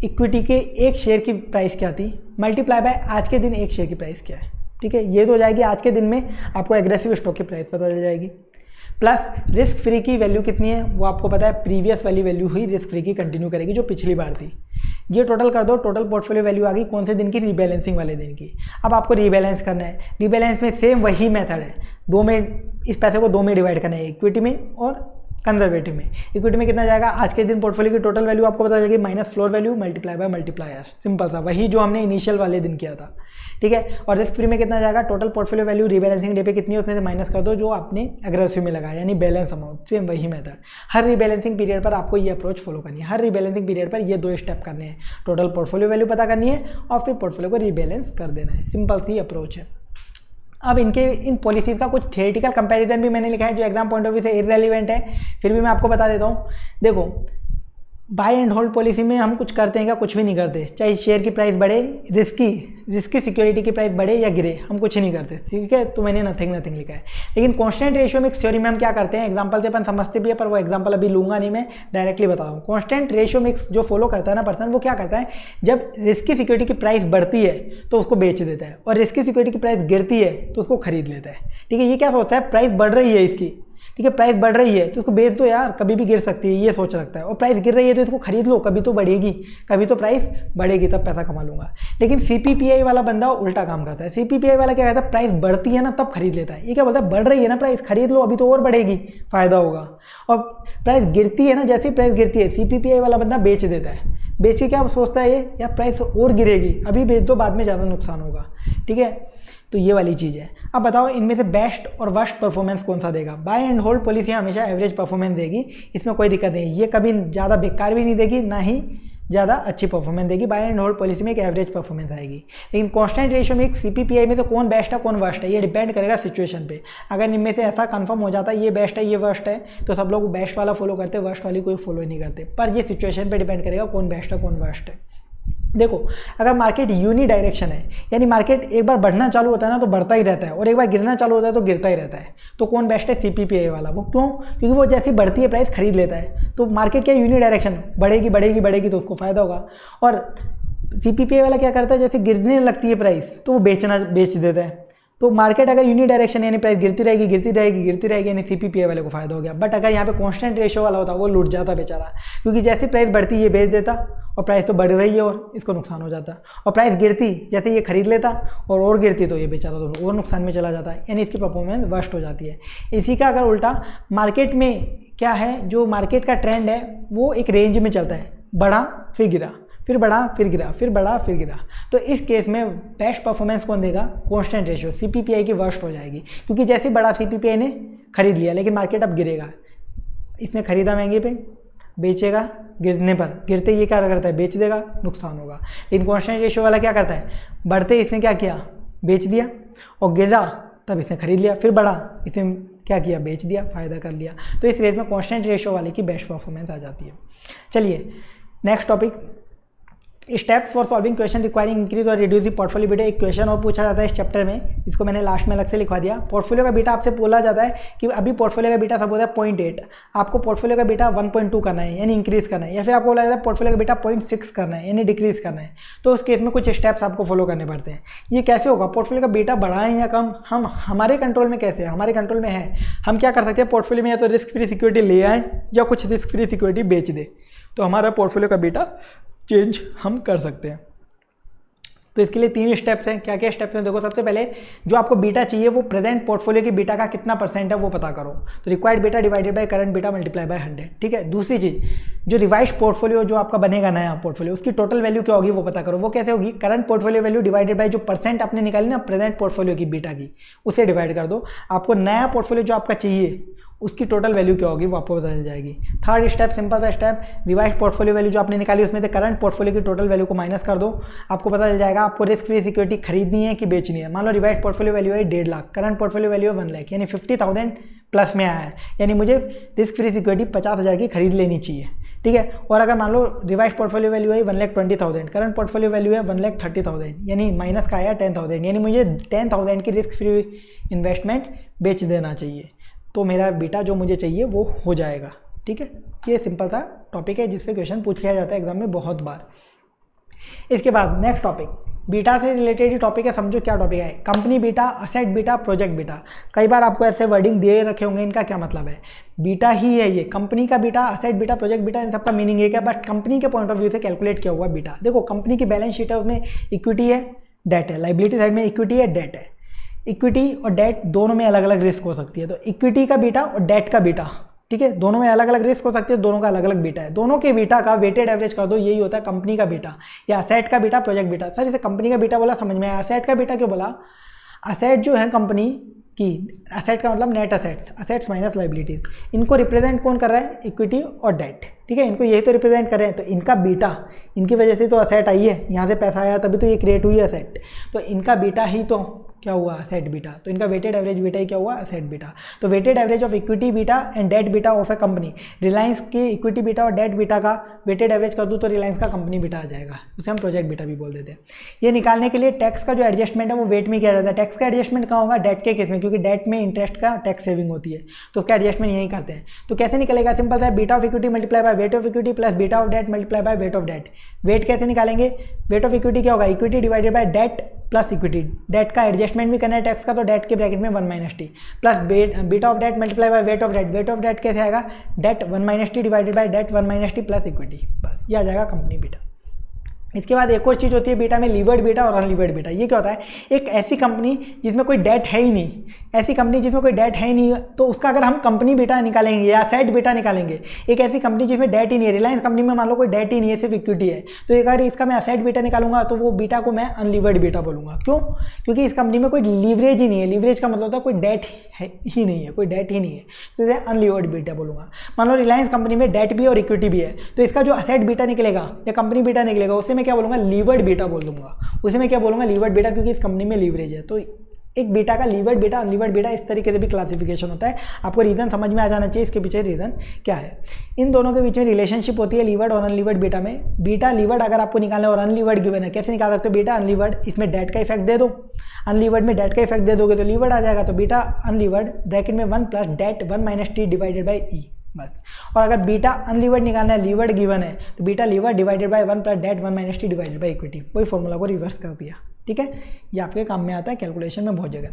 इक्विटी के एक शेयर की प्राइस क्या थी, मल्टीप्लाई बाय आज के दिन एक शेयर की प्राइस क्या है, ठीक है। ये तो हो जाएगी आज के दिन में आपको एग्रेसिव स्टॉक की प्राइस पता चल जाएगी, प्लस रिस्क फ्री की वैल्यू कितनी है वो आपको पता है, प्रीवियस वाली वैल्यू हुई रिस्क फ्री की कंटिन्यू करेगी जो पिछली बार थी, ये टोटल कर दो, टोटल पोर्टफोलियो वैल्यू आ गई कौन से दिन की, रीबैलेंसिंग वाले दिन की। अब आपको रीबैलेंस करना है, रीबैलेंस में सेम वही मेथड है, दो में इस पैसे को दो में डिवाइड करना है, इक्विटी में और कंजर्वेटिव में। इक्विटी में कितना जाएगा, आज के दिन पोर्टफोलियो की टोटल वैल्यू आपको पता चलेगी minus floor value multiply bye multiplier, simple सा वही जो हमने इनिशियल वाले दिन किया था, ठीक है। और रिस्क फ्री में कितना जाएगा, total portfolio value rebalancing day पे कितनी है उसमें से माइनस कर दो जो आपने एग्रेसिव में लगाया, यानी बैलेंस अमाउंट, सेम वही मेथड। हर रीबैलेंसिंग पीरियड पर आपको ये अप्रोच फॉलो करनी है, हर रीबैलेंसिंग पीरियड पर ये दो स्टेप करने हैं, टोटल पोर्टफोलियो वैल्यू पता करनी है और फिर पोर्टफोलियो को रीबैलेंस कर देना है, सिंपल सी अप्रोच है। अब इनके इन पॉलिसीज़ का कुछ थियोरेटिकल कंपैरिजन भी मैंने लिखा है जो एग्जाम पॉइंट ऑफ व्यू से इररेलेवेंट है, फिर भी मैं आपको बता देता हूँ। देखो, बाय एंड होल्ड पॉलिसी में हम कुछ करते हैं क्या, कुछ भी नहीं करते, चाहे शेयर की प्राइस बढ़े, रिस्की सिक्योरिटी की प्राइस बढ़े या गिरे, हम कुछ नहीं करते, ठीक है। तो मैंने नथिंग लिखा है। लेकिन कांस्टेंट रेशियो मिक्स थ्योरी में हम क्या करते हैं, एग्जांपल से अपन समझते भी है, पर वो एग्जांपल अभी लूंगा नहीं, मैं डायरेक्टली बता रहा हूँ। कांस्टेंट रेशियो मिक्स जो फॉलो करता है ना पर्सन, वो क्या करता है, जब रिस्की सिक्योरिटी की प्राइस बढ़ती है तो उसको बेच देता है, और रिस्की सिक्योरिटी की प्राइस गिरती है तो उसको खरीद लेता है, ठीक है। ये क्या सोचता है, प्राइस बढ़ रही है इसकी, ठीक है, प्राइस बढ़ रही है तो उसको बेच दो यार, कभी भी गिर सकती है, ये सोच रखता है। और प्राइस गिर रही है तो इसको खरीद लो, कभी तो बढ़ेगी, कभी तो प्राइस बढ़ेगी, तब पैसा कमा लूंगा। लेकिन सीपीपीआई वाला बंदा उल्टा काम करता है। सीपीपीआई वाला क्या कहता है, प्राइस बढ़ती है ना तब खरीद लेता है। ये क्या बोलता है, बढ़ रही है ना प्राइस, खरीद लो, अभी तो और बढ़ेगी, फायदा होगा। और प्राइस गिरती है ना, जैसे ही प्राइस गिरती है सीपीपीआई वाला बंदा बेच देता है। बेच के क्या सोचता है ये, या प्राइस और गिरेगी, अभी बेच दो, बाद में ज़्यादा नुकसान होगा, ठीक है। तो ये वाली चीज़ है। अब बताओ इनमें से बेस्ट और वर्स्ट परफॉर्मेंस कौन सा देगा। बाय एंड होल्ड पॉलिसी हमेशा एवरेज परफॉर्मेंस देगी, इसमें कोई दिक्कत नहीं, ये कभी ज़्यादा बेकार भी नहीं देगी, ना ही ज़्यादा अच्छी परफॉर्मेंस देगी। बाय एंड होल्ड पॉलिसी में एक एवरेज परफॉर्मेंस आएगी। लेकिन कांस्टेंट रेशियो में एक सीपीपीआई में तो कौन बेस्ट है कौन वर्स्ट है, ये डिपेंड करेगा सिचुएशन पे। अगर इनमें से ऐसा कंफर्म हो जाता है ये बेस्ट है ये वर्स्ट है, तो सब लोग बेस्ट वाला फॉलो करते, वर्स्ट वाली कोई फॉलो नहीं करते। पर ये सिचुएशन पर डिपेंड करेगा कौन बेस्ट है कौन वर्स्ट है। देखो, अगर मार्केट यूनी डायरेक्शन है, यानी मार्केट एक बार बढ़ना चालू होता है ना तो बढ़ता ही रहता है, और एक बार गिरना चालू होता है तो गिरता ही रहता है, तो कौन बेस्ट है, सीपीपीआई वाला। वो क्यों, क्योंकि वो जैसी बढ़ती है प्राइस खरीद लेता है। तो मार्केट क्या यूनी डायरेक्शन, बढ़ेगी बढ़ेगी बढ़ेगी तो उसको फायदा होगा। और सीपीपीआई वाला क्या करता है, जैसे गिरने लगती है प्राइस तो वो बेच देता है। तो मार्केट अगर यूनी डायरेक्शन यानी प्राइस गिरती रहेगी यानी सीपीपीआई वाले को फायदा हो गया। बट अगर यहाँ पे कांस्टेंट रेशियो वाला होता वो लूट जाता बेचारा, क्योंकि जैसे प्राइस बढ़ती ये बेच देता, और प्राइस तो बढ़ रही है और इसको नुकसान हो जाता, और प्राइस गिरती जैसे ये खरीद लेता और गिरती तो ये बेचारा तो और नुकसान में चला जाता है, यानी इसकी परफॉर्मेंस वर्स्ट हो जाती है। इसी का अगर उल्टा मार्केट में क्या है, जो मार्केट का ट्रेंड है वो एक रेंज में चलता है, बढ़ा फिर गिरा, फिर बढ़ा फिर गिरा, फिर बढ़ा फिर गिरा, तो इस केस में बेस्ट परफॉर्मेंस कौन देगा, कांस्टेंट रेशियो। सीपीपीआई की वर्स्ट हो जाएगी, क्योंकि जैसे बढ़ा सीपीपीआई ने खरीद लिया, लेकिन मार्केट अब गिरेगा, इसने खरीदा महंगे पे, बेचेगा गिरने पर, गिरते ये क्या करता है, बेच देगा, नुकसान होगा। लेकिन कांस्टेंट रेशियो वाला क्या करता है, बढ़ते इसने क्या किया, बेच दिया, और गिरा तब इसने खरीद लिया, फिर बढ़ा इसने क्या किया, बेच दिया, फायदा कर लिया। तो इस रेस में कांस्टेंट रेशियो वाले की बेस्ट परफॉर्मेंस आ जाती है। चलिए next topic, steps for solving question requiring increase और रिड्यूस द पोर्टफोलियो बीटा। एक क्वेश्चन और पूछा जाता है इस चैप्टर में, इसको मैंने लास्ट में अलग से लिखवा दिया। पोर्टफोलियो का बीटा आपसे बोला जाता है कि अभी पोर्टफोलियो का बीटा सब होता है 0.8, आपको पोर्टफोलियो का बीटा 1.2 करना है यानी इंक्रीज करना है, या फिर आपको बोला जाता है पोर्टफोलियो का बीटा 0.6 करना है यानी डिक्रीज करना है। तो उस केस में कुछ स्टेप्स आपको फॉलो करने पड़ते हैं। ये कैसे होगा, पोर्टफोलियो का बीटा बढ़ाएं या कम, हम हमारे कंट्रोल में कैसे है, हमारे कंट्रोल में है। हम क्या कर सकते हैं, पोर्टफोलियो में या तो रिस्क फ्री सिक्योरिटी ले आएँ या कुछ रिस्क फ्री सिक्योरिटी बेच दे, तो हमारा पोर्टफोलियो का बीटा चेंज हम कर सकते हैं। तो इसके लिए 3 स्टेप्स हैं। क्या क्या स्टेप्स हैं, देखो सबसे पहले जो आपको बीटा चाहिए वो प्रेजेंट पोर्टफोलियो की बीटा का कितना % है वो पता करो, तो required beta divided by current beta multiply by 100, ठीक है। दूसरी चीज़, जो रिवाइज्ड पोर्टफोलियो जो आपका बनेगा नया पोर्टफोलियो, उसकी टोटल वैल्यू क्या होगी वो पता करो। वो कैसे होगी, current portfolio value divided bye जो % आपने निकाली ना प्रेजेंट पोर्टफोलियो की बीटा की, उसे डिवाइड कर दो। आपको नया पोर्टफोलियो जो आपका चाहिए उसकी टोटल वैल्यू क्या होगी वो आपको पता चल जाएगी। थर्ड स्टेप, सिंपल सा स्टेप, रिवाइज पोर्टफोलियो वैल्यू जो आपने निकाली उसमें से करंट पोर्टफोलियो की टोटल वैल्यू को माइनस कर दो, आपको पता चल जाएगा आपको रिस्क फ्री सिक्योरिटी खरीदनी है कि बेचनी है। मान लो रिवाइज पोर्टफोलियो वैल्यू है 1.5 लाख, करंट पोर्टफोलियो वैल्यू है 1 लाख, यानी 50,000 प्लस में आया है, यानी मुझे रिस्क फ्री सिक्योरिटी 50,000 की खरीद लेनी चाहिए, ठीक है। और अगर मान लो रिवाइज पोर्टफोलियो वैल्यू है 1,20,000, करंट पोर्टफोलियो वैल्यू है 1,30,000, यानी माइनस का आया 10,000, यानी मुझे 10,000 की रिस्क फ्री इन्वेस्टमेंट बेच देना चाहिए, तो मेरा बीटा जो मुझे चाहिए वो हो जाएगा, ठीक है। ये सिंपल सा टॉपिक है जिस पे क्वेश्चन पूछ लिया जाता है एग्जाम में बहुत बार। इसके बाद नेक्स्ट टॉपिक, बीटा से रिलेटेड ही टॉपिक है, समझो क्या टॉपिक है। Company beta, asset beta, project beta. कई बार आपको ऐसे वर्डिंग दे रखे होंगे, इनका क्या मतलब है। बीटा ही है ये, कंपनी का beta, asset beta, project beta, इन सबका मीनिंग एक है, बट कंपनी के पॉइंट ऑफ व्यू से कैलकुलेट किया हुआ बीटा। देखो कंपनी की बैलेंस शीट है, उसमें इक्विटी है, डेट है, लाइबिलिटी साइड में इक्विटी है, डेट है। इक्विटी और डेट दोनों में अलग अलग रिस्क हो सकती है, तो इक्विटी का बीटा और डेट का बीटा, ठीक है, दोनों में अलग अलग रिस्क हो सकती है, दोनों का अलग अलग बीटा है। दोनों के बीटा का वेटेड एवरेज कर दो, यही होता है कंपनी का बीटा या असेट का बीटा, प्रोजेक्ट बीटा। सर इसे कंपनी का बीटा बोला, समझ में आया। असेट का बीटा क्यों बोला, असेट जो है कंपनी की, असेट का मतलब net assets, assets minus liabilities, इनको रिप्रेजेंट कौन कर रहा है, इक्विटी और डेट, ठीक है, इनको यही तो रिप्रेजेंट कर रहे हैं। तो इनका बीटा, इनकी वजह से तो असेट आई है, यहाँ से पैसा आया तभी तो ये क्रिएट हुई है असेट, तो इनका बीटा ही तो क्या हुआ, असेट बीटा। तो इनका वेटेड एवरेज बीटा ही क्या हुआ, असेट बीटा। तो weighted average of equity beta and debt beta of a company, Reliance के इक्विटी बीटा और डेट बीटा का वेटेड एवरेज कर दूँ तो रिलायंस का कंपनी बीटा आ जाएगा, उसे हम प्रोजेक्ट बीटा भी बोल देते हैं। ये निकालने के लिए टैक्स का जो एडजस्टमेंट है वो वेट में किया जाता है। टैक्स का एडजस्टमेंट कहाँ होगा, डेट के केस में, क्योंकि डेट में इंटरेस्ट का टैक्स सेविंग होती है, तो उसका एडजस्टमेंट यही करते हैं। तो कैसे निकलेगा, सिंपल है, beta of equity multiply by weight of equity plus beta of debt multiply by weight of debt. Weight कैसे निकालेंगे, वेट ऑफ इक्विटी क्या होगा, equity divided by debt plus equity, debt का एडजस्टमेंट भी करना है टैक्स का, तो डेट के ब्रैकेट में 1 - t plus beta of debt multiply by weight of debt. Weight of debt कैसे आएगा, debt 1 - t divided by debt 1 - t plus equity, बस ये आ जाएगा कंपनी बीटा। इसके बाद एक और चीज़ होती है बीटा में, लीवर्ड बीटा और अनलीवर्ड बीटा। ये क्या होता है, एक ऐसी कंपनी जिसमें कोई डेट है ही नहीं, ऐसी कंपनी जिसमें कोई डेट है ही नहीं, तो उसका अगर हम कंपनी बीटा निकालेंगे या सेट बीटा निकालेंगे। एक ऐसी कंपनी जिसमें डेट ही नहीं है, रिलायंस कंपनी में मान लो कोई डेट ही नहीं है, सिर्फ इक्विटी है, तो एक अगर इसका मैं असेट बीटा निकालूंगा तो वो बीटा को मैं अनलीवर्ड बीटा बोलूंगा। क्यों, क्योंकि इस कंपनी में कोई लीवरेज ही नहीं है। लीवरेज का मतलब होता है कोई डेट ही नहीं है, कोई डेट ही नहीं है, तो इसे अनलीवर्ड बीटा बोलूंगा। मान लो रिलायंस कंपनी में डेट भी और इक्विटी भी है, तो इसका जो असेट बीटा निकलेगा या कंपनी बीटा निकलेगा उसे मैं क्या बोलूंगा, लीवर्ड बीटा बोल दूंगा। उसे मैं क्या बोलूंगा, लीवर्ड बीटा, क्योंकि इस कंपनी में लीवरेज है। तो एक बीटा का लीवर्ड बीटा, अनलीवर्ड बीटा, इस तरीके से भी क्लासिफिकेशन होता है। आपको रीजन समझ में आ जाना चाहिए इसके पीछे रीजन क्या है। इन दोनों के बीच में रिलेशनशिप होती है लीवर्ड और अनलीवर्ड बीटा में। बीटा लीवर्ड अगर आपको निकालना है और अनलीवर्ड गिवन है, कैसे निकाल सकते हो, बीटा अनलीवर्ड, इसमें डेट का इफेक्ट दे दो, अनलीवर्ड में डेट का इफेक्ट दे दोगे तो लीवर्ड आ जाएगा। तो बीटा अनलीवर्ड ब्रैकेट में 1 plus debt 1 - t divided by E, बस। और अगर बीटा अनलीवर्ड निकालना है, लीवर्ड गिवन है, तो beta levered divided by 1 plus debt 1 - t divided by equity. वही फॉर्मूला को रिवर्स कर दिया, ठीक है। ये आपके काम में आता है कैलकुलेशन में बहुत जगह।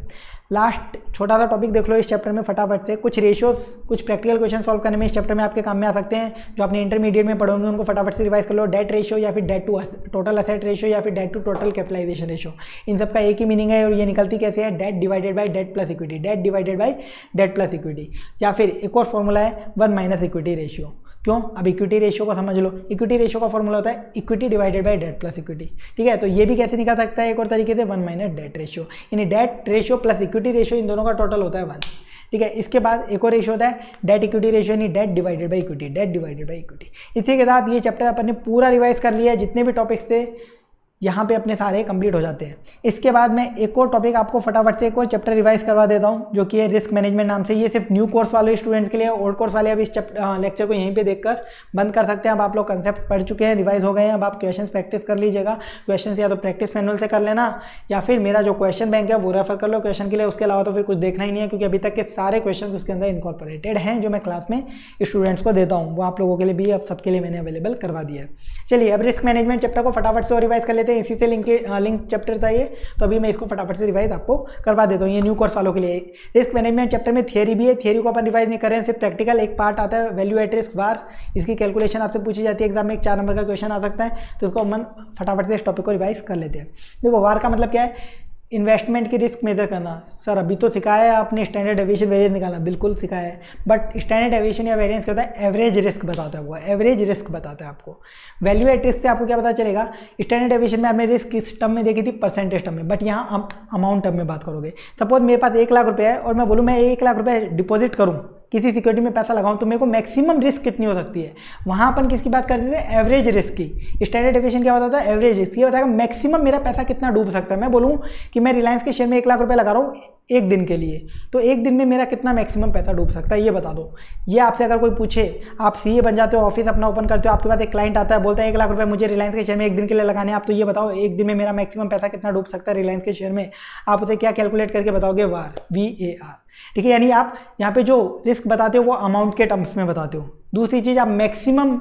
लास्ट छोटा सा टॉपिक देख लो इस चैप्टर में फटाफट से, कुछ रेशियोज, कुछ प्रैक्टिकल क्वेश्चन सॉल्व करने में इस चैप्टर में आपके काम में आ सकते हैं, जो आपने इंटरमीडिएट में पढ़ोगे उनको फटाफट से रिवाइज कर लो। डेट रेशियो या फिर debt to total asset ratio या फिर debt to total capitalization ratio, इन सब का एक ही मीनिंग है और ये निकलती कैसे है, debt divided by debt plus equity, debt divided by debt plus equity. या फिर एक और फॉर्मूला है 1 - इक्विटी रेशियो। क्यों, अब इक्विटी रेशियो को समझ लो। इक्विटी रेशियो का फॉर्मूला होता है equity divided by debt plus equity, ठीक है। तो ये भी कैसे निकाल सकता है, एक और तरीके से 1 - डेट रेशियो, यानी debt ratio plus equity ratio, इन दोनों का टोटल होता है 1, ठीक है। इसके बाद एक और रेशियो होता है डेट इक्विटी रेशियो, यानी date divided by equity, debt divided by equity. इसी के साथ ये चैप्टर अपन ने पूरा रिवाइज कर लिया है, जितने भी टॉपिक्स थे यहाँ पे अपने सारे कंप्लीट हो जाते हैं। इसके बाद मैं एक और टॉपिक आपको फटाफट से एक और चैप्टर रिवाइज करवा देता हूँ, जो कि है रिस्क मैनेजमेंट नाम से। ये सिर्फ न्यू कोर्स वाले स्टूडेंट्स के लिए, ओल्ड कोर्स वाले अब इस लेक्चर को यहीं पे देखकर बंद कर सकते हैं। अब आप लोग कंसेप्ट पढ़ चुके हैं, रिवाइज हो गए हैं, अब आप क्वेश्चन प्रैक्टिस कर लीजिएगा। क्वेश्चन या तो प्रैक्टिस मैनुअल से कर लेना या फिर मेरा जो क्वेश्चन बैंक है वो रेफर कर लो क्वेश्चन के लिए। उसके अलावा तो फिर कुछ देखना ही नहीं है, क्योंकि अभी तक के सारे क्वेश्चन उसके अंदर इनकॉर्पोरेटेड हैं जो मैं क्लास में स्टूडेंट्स को देता हूँ, वो आप लोगों के लिए भी अब सबके लिए मैंने अवेलेबल करवा दिया है। चलिए अब रिस्क मैनेजमेंट चैप्टर को फटाफट से रिवाइज कर लेते हैं। इसी से लिंक चैप्टर था ये, तो अभी मैं इसको फटाफट से रिवाइज आपको करवा देता हूँ, ये न्यू कोर्स वालों के लिए। रिस्क मैनेजमेंट चैप्टर में थियरी भी है, थियरी को अपन रिवाइज नहीं कर रहे हैं, सिर्फ प्रैक्टिकल एक पार्ट आता है, वैल्यू एट रिस्क बार। इसकी कैलकुलेशन आपसे पूछी जाती है एग्जाम में, 4 नंबर का क्वेश्चन आ सकता है, तो इसको हम फटाफट से इस टॉपिक को रिवाइज कर लेते हैं। देखो वार का मतलब क्या है, इन्वेस्टमेंट की रिस्क मेजर करना। सर अभी तो सिखाया है आपने स्टैंडर्ड डेविएशन वेरिएंस निकालना, बिल्कुल सिखाया है, बट स्टैंडर्ड डेविएशन या वेरिएंस क्या होता है, एवरेज रिस्क बताता है, वो एवरेज रिस्क बताता है आपको। वैल्यू एट रिस्क से आपको क्या पता चलेगा, स्टैंडर्ड डेविएशन में आपने रिस्क किस टर्म में देखी थी, परसेंटेज टर्म में, बट यहाँ अमाउंट टर्म में बात करोगे। सपोज मेरे पास 1 लाख रुपये है और मैं बोलूँ मैं 1 लाख रुपये डिपॉजिट करूँ, किसी सिक्योरिटी में पैसा लगाऊं, तो मेरे को मैक्सिमम रिस्क कितनी हो सकती है। वहाँ अपन किसकी बात करते थे, एवरेज रिस्क की। स्टैंडर्ड डेविएशन क्या होता था, एवरेज रिस्क। ये बताएगा मैक्सिमम मेरा पैसा कितना डूब सकता है। मैं बोलूँ कि मैं रिलायंस के शेयर में 1 लाख रुपए लगा रहा हूँ एक दिन के लिए, तो एक दिन में मेरा कितना मैक्सिमम पैसा डूब सकता है, ये बता दो। ये आपसे अगर कोई पूछे, आप सीए बन जाते हो, ऑफिस अपना ओपन करते हो, आपके पास एक क्लाइंट आता है, बोलता है 1 लाख रुपए मुझे रिलायंस के शेयर में एक दिन के लिए लगाने हैं, आप तो ये बताओ एक दिन में मेरा मैक्सिमम पैसा कितना डूब सकता है रिलायंस के शेयर में। आप उसे क्या कैलकुलेट करके बताओगे, वार, VAR, ठीक है। यानी आप यहाँ पे जो रिस्क बताते हो वो अमाउंट के टर्म्स में बताते हो। दूसरी चीज़, आप मैक्सिमम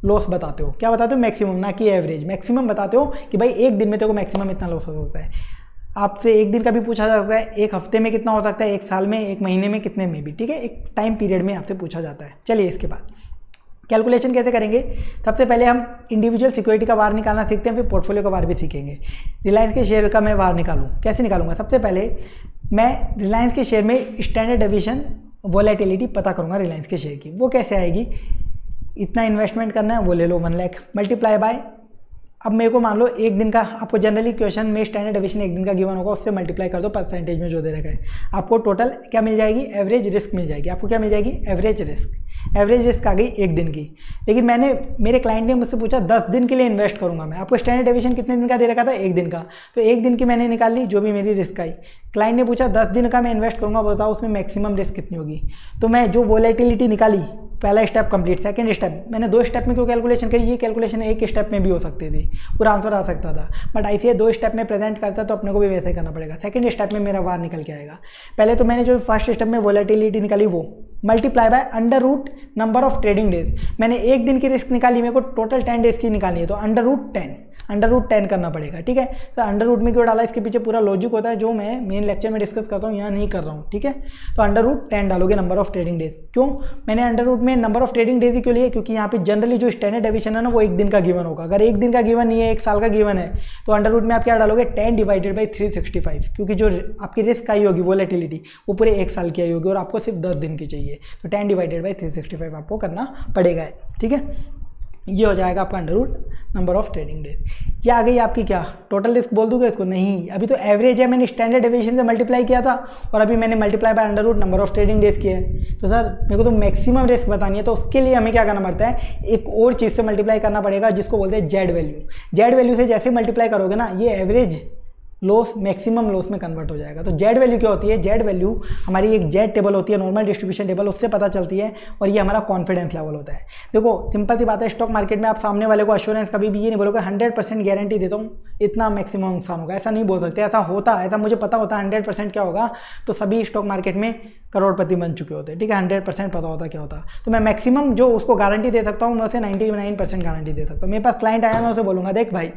लॉस बताते हो। क्या बताते हो? मैक्सिमम, ना कि एवरेज। मैक्सिमम बताते हो कि भाई एक दिन में तेरे को मैक्सिमम इतना लॉस हो सकता है। आपसे एक दिन का भी पूछा जा सकता है, एक हफ्ते में कितना हो सकता है, एक साल में, एक महीने में, कितने में भी, ठीक है, एक टाइम पीरियड में आपसे पूछा जाता है। चलिए इसके बाद कैलकुलेशन कैसे करेंगे। सबसे पहले हम इंडिविजुअल सिक्योरिटी का वार निकालना सीखते हैं, फिर पोर्टफोलियो का वार भी सीखेंगे। रिलायंस के शेयर का मैं वार निकालूँ, कैसे निकालूंगा? सबसे पहले मैं रिलायंस के शेयर में स्टैंडर्ड डेविएशन वोलेटिलिटी पता करूंगा रिलायंस के शेयर की। वो कैसे आएगी? इतना इन्वेस्टमेंट करना है, वो ले लो 1 लाख, मल्टीप्लाई बाय, अब मेरे को मान लो एक दिन का, आपको जनरली क्वेश्चन में स्टैंडर्ड डेविएशन एक दिन का गिवन होगा, उससे मल्टीप्लाई कर दो परसेंटेज में जो दे रखा है, आपको टोटल क्या मिल जाएगी? एवरेज रिस्क मिल जाएगी। आपको क्या मिल जाएगी? Average risk. एवरेज रिस्क आ गई एक दिन की। लेकिन मेरे क्लाइंट ने मुझसे पूछा 10 दिन के लिए इन्वेस्ट करूंगा मैं, आपको स्टैंडर्ड डेविएशन कितने दिन का दे रखा था? एक दिन का। तो एक दिन की मैंने निकाल ली, जो भी मेरी रिस्क आई। क्लाइंट ने पूछा 10 दिन का मैं इन्वेस्ट करूंगा, बताओ उसमें मैक्सिमम रिस्क कितनी होगी। तो मैं जो वोलेटिलिटी निकाली, पहला स्टेप कंप्लीट। सेकंड स्टेप, मैंने 2 स्टेप में क्यों कैलकुलेशन करी? ये कैलकुलेशन एक स्टेप में भी हो सकती थी, पूरा आंसर आ सकता था, बट ऐसे 2 स्टेप में प्रेजेंट करता तो अपने को भी वैसे करना पड़ेगा। सेकंड स्टेप में मेरा वार निकल के आएगा। पहले तो मैंने जो फर्स्ट स्टेप में वोलेटिलिटी निकाली, वो multiply by under root number of trading days. मैंने एक दिन की रिस्क निकाली, मेरे को टोटल 10 डेज की निकालनी है, तो अंडर रूट 10 करना पड़ेगा, ठीक है। तो अंडर रूट में क्यों डाला? इसके पीछे पूरा लॉजिक होता है जो मैं मेन लेक्चर में डिस्कस करता हूँ, यहाँ नहीं कर रहा हूँ, ठीक है। तो अंडर रूट 10 डालोगे नंबर ऑफ ट्रेडिंग डेज। क्यों मैंने अंडर रूट में नंबर ऑफ ट्रेडिंग डेज ही क्यों लिए? क्योंकि यहाँ पे जनरली जो स्टैंडर्ड डेविएशन है ना, वो एक दिन का गिवन होगा। अगर एक दिन का गिवन नहीं है, एक साल का गिवन है, तो अंडर रूट में आप क्या डालोगे? 10 डिवाइडेड बाई 365, क्योंकि जो आपकी रिस्क आई होगी वोलेटिलिटी, वो पूरे एक साल की आई होगी और आपको सिर्फ 10 दिन की चाहिए, तो 10 डिवाइडेड बाई 365 आपको करना पड़ेगा, ठीक है। ये हो जाएगा आपका under root number of trading days. ये आ गई आपकी क्या? टोटल रिस्क बोल दूंगा इसको? नहीं, अभी तो एवरेज है, मैंने स्टैंडर्ड डेविएशन से मल्टीप्लाई किया था और अभी मैंने multiply by under root number of trading days किया है। तो सर मेरे को तो मैक्सिमम रिस्क बतानी है, तो उसके लिए हमें क्या करना पड़ता है? एक और चीज़ से मल्टीप्लाई करना पड़ेगा, जिसको बोलते हैं जेड वैल्यू। जेड वैल्यू से जैसे मल्टीप्लाई करोगे ना, ये एवरेज लॉस मैक्सिमम लॉस में कन्वर्ट हो जाएगा। तो जेड वैल्यू क्या होती है? जेड वैल्यू हमारी एक जेड टेबल होती है, नॉर्मल डिस्ट्रीब्यूशन टेबल, उससे पता चलती है, और ये हमारा कॉन्फिडेंस लेवल होता है। देखो सिंपल सी बात है, स्टॉक मार्केट में आप सामने वाले को अश्योरेंस कभी भी ये नहीं बोलोगे 100% गारंटी देता हूँ इतना मैक्सिमम नुकसान होगा, ऐसा नहीं बोल सकते। ऐसा होता, ऐसा मुझे पता होता 100% क्या होगा, तो सभी स्टॉक मार्केट में करोड़पति बन चुके होते हैं, ठीक है। 100% पता होता क्या होता, तो मैं मैक्सिमम जो उसको गारंटी दे सकता हूँ, मैं उसे 99% गारंटी दे सकता हूँ। मेरे पास क्लाइंट आया, मैं उसे बोलूँगा देख भाई,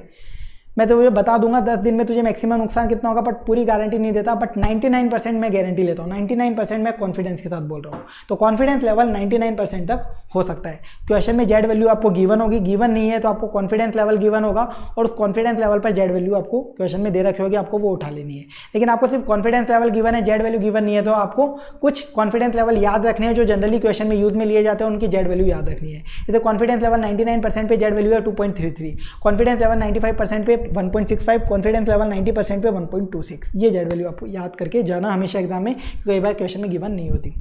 मैं तो ये बता दूंगा 10 दिन में तुझे मैक्सिमम नुकसान कितना होगा, बट पूरी गारंटी नहीं देता, बट 99% मैं गारंटी लेता हूँ, 99% मैं कॉन्फिडेंस के साथ बोल रहा हूँ। तो कॉन्फिडेंस लेवल 99% तक हो सकता है। क्वेश्चन में जेड वैल्यू आपको गिवन होगी, गिवन नहीं है तो आपको कॉन्फिडेंस लेवल गिवन होगा, और उस कॉन्फिडेंस लेवल पर जेड वैल्यू आपको क्वेश्चन में दे रखी होगी, आपको वो उठा लेनी है। लेकिन आपको सिर्फ कॉन्फिडेंस लेवल गिवन है, जेड वैल्यू गिवन नहीं है, तो आपको कुछ कॉन्फिडेंस लेवल याद रखने हैं जो जनरली क्वेश्चन में यूज में लिए जाते हैं, उनकी जेड वैल्यू याद रखनी है। जैसे कॉन्फिडेंस लेवल 99% पे जेड वैल्यू है 2.33, कॉन्फिडेंस लेवल 95% पे 1.65, कॉन्फिडेंस लेवल 90% पे 1.26। ये जेड वैल्यू आपको याद करके जाना हमेशा एग्जाम में, कई बार क्वेश्चन में गिवन नहीं होती।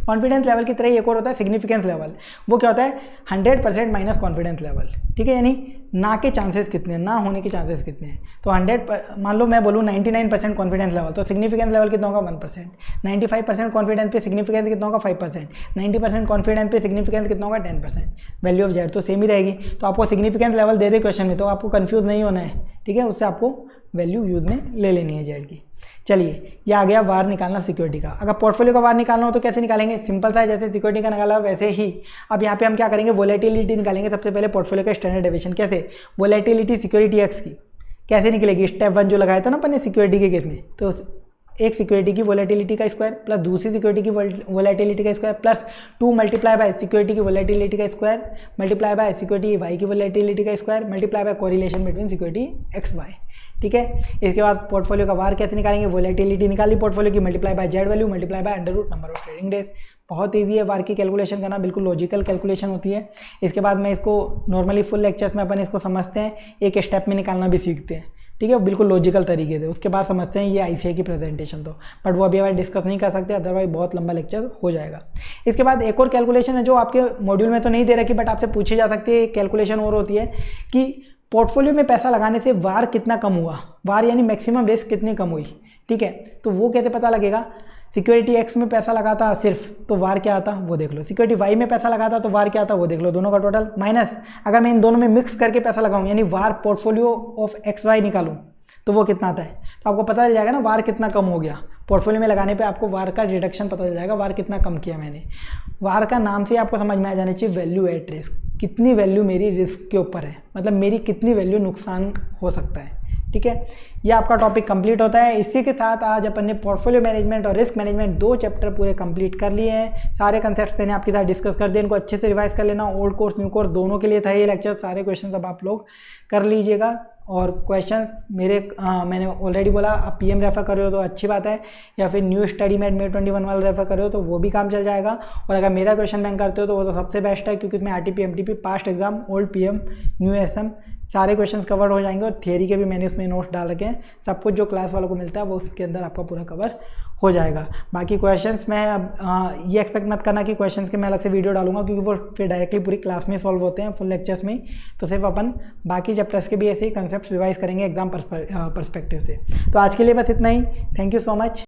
कॉन्फिडेंस लेवल की तरह ही एक और होता है सिग्निफिकेंस लेवल। वो क्या होता है? 100% माइनस कॉन्फिडेंस लेवल, ठीक है, यानी ना के चांसेस कितने हैं, ना होने के चांसेस कितने हैं। तो 100 मान लो मैं बोलूँ 99% कॉन्फिडेंस लेवल, तो सिग्निफिकेंस लेवल कितना होगा? 1%। 95% कॉन्फिडेंस पे सिग्निफिकेंस कितना होगा? 5%। 90% कॉन्फिडेंस पे सिग्निफिकेंस कितना होगा? 10%। वैल्यू ऑफ जेड तो सेम ही रहेगी। तो आपको सिग्निफिकेंस लेवल दे दे क्वेश्चन में, तो आपको कंफ्यूज नहीं होना है, ठीक है, उससे आपको वैल्यू यूज में ले लेनी है जेड की। चलिए ये आ गया वार निकालना सिक्योरिटी का। अगर पोर्टफोलियो का वार निकालना हो तो कैसे निकालेंगे? सिंपल सा है, जैसे सिक्योरिटी का निकाला वैसे ही अब यहाँ पे हम क्या करेंगे? वोलेटिलिटी निकालेंगे। सबसे पहले पोर्टफोलियो का स्टैंडर्ड डेविएशन। कैसे? वोलेटिलिटी सिक्योरिटी एक्स की कैसे निकलेगी? स्टेप 1 जो लगाया था ना अपन ने सिक्योरिटी के केस में, तो एक सिक्योरिटी की वोलेटिलिटी का स्क्वायर प्लस दूसरी सिक्योरिटी की वोलेटिलिटी का square plus 2 multiply by security की वोलेटिलिटी का square multiply by security Y की वोलेटिलिटी का square multiply by correlation between security X Y, ठीक है। इसके बाद पोर्टफोलियो का वार कैसे निकालेंगे? वोलेटिलिटी निकाली पोर्टफोलियो की, multiply by Z value multiply by under root number of trading days. बहुत ईजी है वार की कैलकुलेशन करना, बिल्कुल लॉजिकल कैलकुलेशन होती है। इसके बाद मैं इसको नॉर्मली फुल लेक्चर्स में अपन इसको समझते हैं, एक स्टेप में निकालना भी सीखते हैं, ठीक है, बिल्कुल लॉजिकल तरीके से। उसके बाद समझते हैं ये आईसीआई की प्रेजेंटेशन, तो बट वो अभी हमारे डिस्कस नहीं कर सकते, अदरवाइज बहुत लंबा लेक्चर हो जाएगा। इसके बाद एक और कैलकुलेशन है जो आपके मॉड्यूल में तो नहीं दे रखी, बट आपसे पूछी जा सकती है। कैलकुलेशन और होती है कि पोर्टफोलियो में पैसा लगाने से वार कितना कम हुआ, वार यानी मैक्सिमम रिस्क कितनी कम हुई, ठीक है। तो वो कैसे पता लगेगा? सिक्योरिटी एक्स में पैसा लगाता सिर्फ, तो वार क्या आता वो देख लो। सिक्योरिटी वाई में पैसा लगाता तो वार क्या आता वो देख लो, दोनों का टोटल माइनस अगर मैं इन दोनों में मिक्स करके पैसा लगाऊं, यानी वार पोर्टफोलियो ऑफ एक्स वाई निकालूं, तो वो कितना आता है। तो आपको पता चल जाएगा ना वार कितना कम हो गया। पोर्टफोलियो में लगाने पे आपको वार का डिडक्शन पता चल जाएगा, वार कितना कम किया मैंने। वार का नाम से आपको समझ में आ जाना चाहिए वैल्यू एट रिस्क, कितनी वैल्यू मेरी रिस्क के ऊपर है, मतलब मेरी कितनी वैल्यू नुकसान हो सकता है। ठीक है, ये आपका टॉपिक कंप्लीट होता है। इसी के साथ आज अपन ने पोर्टफोलियो मैनेजमेंट और रिस्क मैनेजमेंट 2 चैप्टर पूरे कंप्लीट कर लिए हैं। सारे कंसेप्ट मैंने आपके साथ डिस्कस कर दिए, इनको अच्छे से रिवाइज कर लेना। ओल्ड कोर्स न्यू कोर्स दोनों के लिए था ये लेक्चर। सारे क्वेश्चन अब आप लोग कर लीजिएगा। और क्वेश्चन मैंने ऑलरेडी बोला, आप पीएम रेफर कर रहे हो तो अच्छी बात है, या फिर न्यू स्टडी मेट May 21 वाला रेफर कर रहे हो तो वो भी काम चल जाएगा। और अगर मेरा क्वेश्चन बैंक करते हो तो वो तो सबसे बेस्ट है, क्योंकि उसमें RTP, MTP, past exam, old PM, new SM सारे क्वेश्चंस कवर हो जाएंगे। और थियरी के भी मैंने उसमें नोट्स डाल रखे हैं। सब कुछ जो क्लास वालों को मिलता है वो उसके अंदर आपका पूरा कवर हो जाएगा। बाकी क्वेश्चंस मैं ये एक्सपेक्ट मत करना कि क्वेश्चंस के मैं अलग से वीडियो डालूंगा, क्योंकि वो फिर डायरेक्टली पूरी क्लास में सॉल्व होते हैं, फुल लेक्चर्स में। तो सिर्फ अपन बाकी चैप्टर्स के भी ऐसे ही कंसेप्ट रिवाइज करेंगे एग्जाम पर्सपेक्टिव से। तो आज के लिए बस इतना ही। Thank you so much.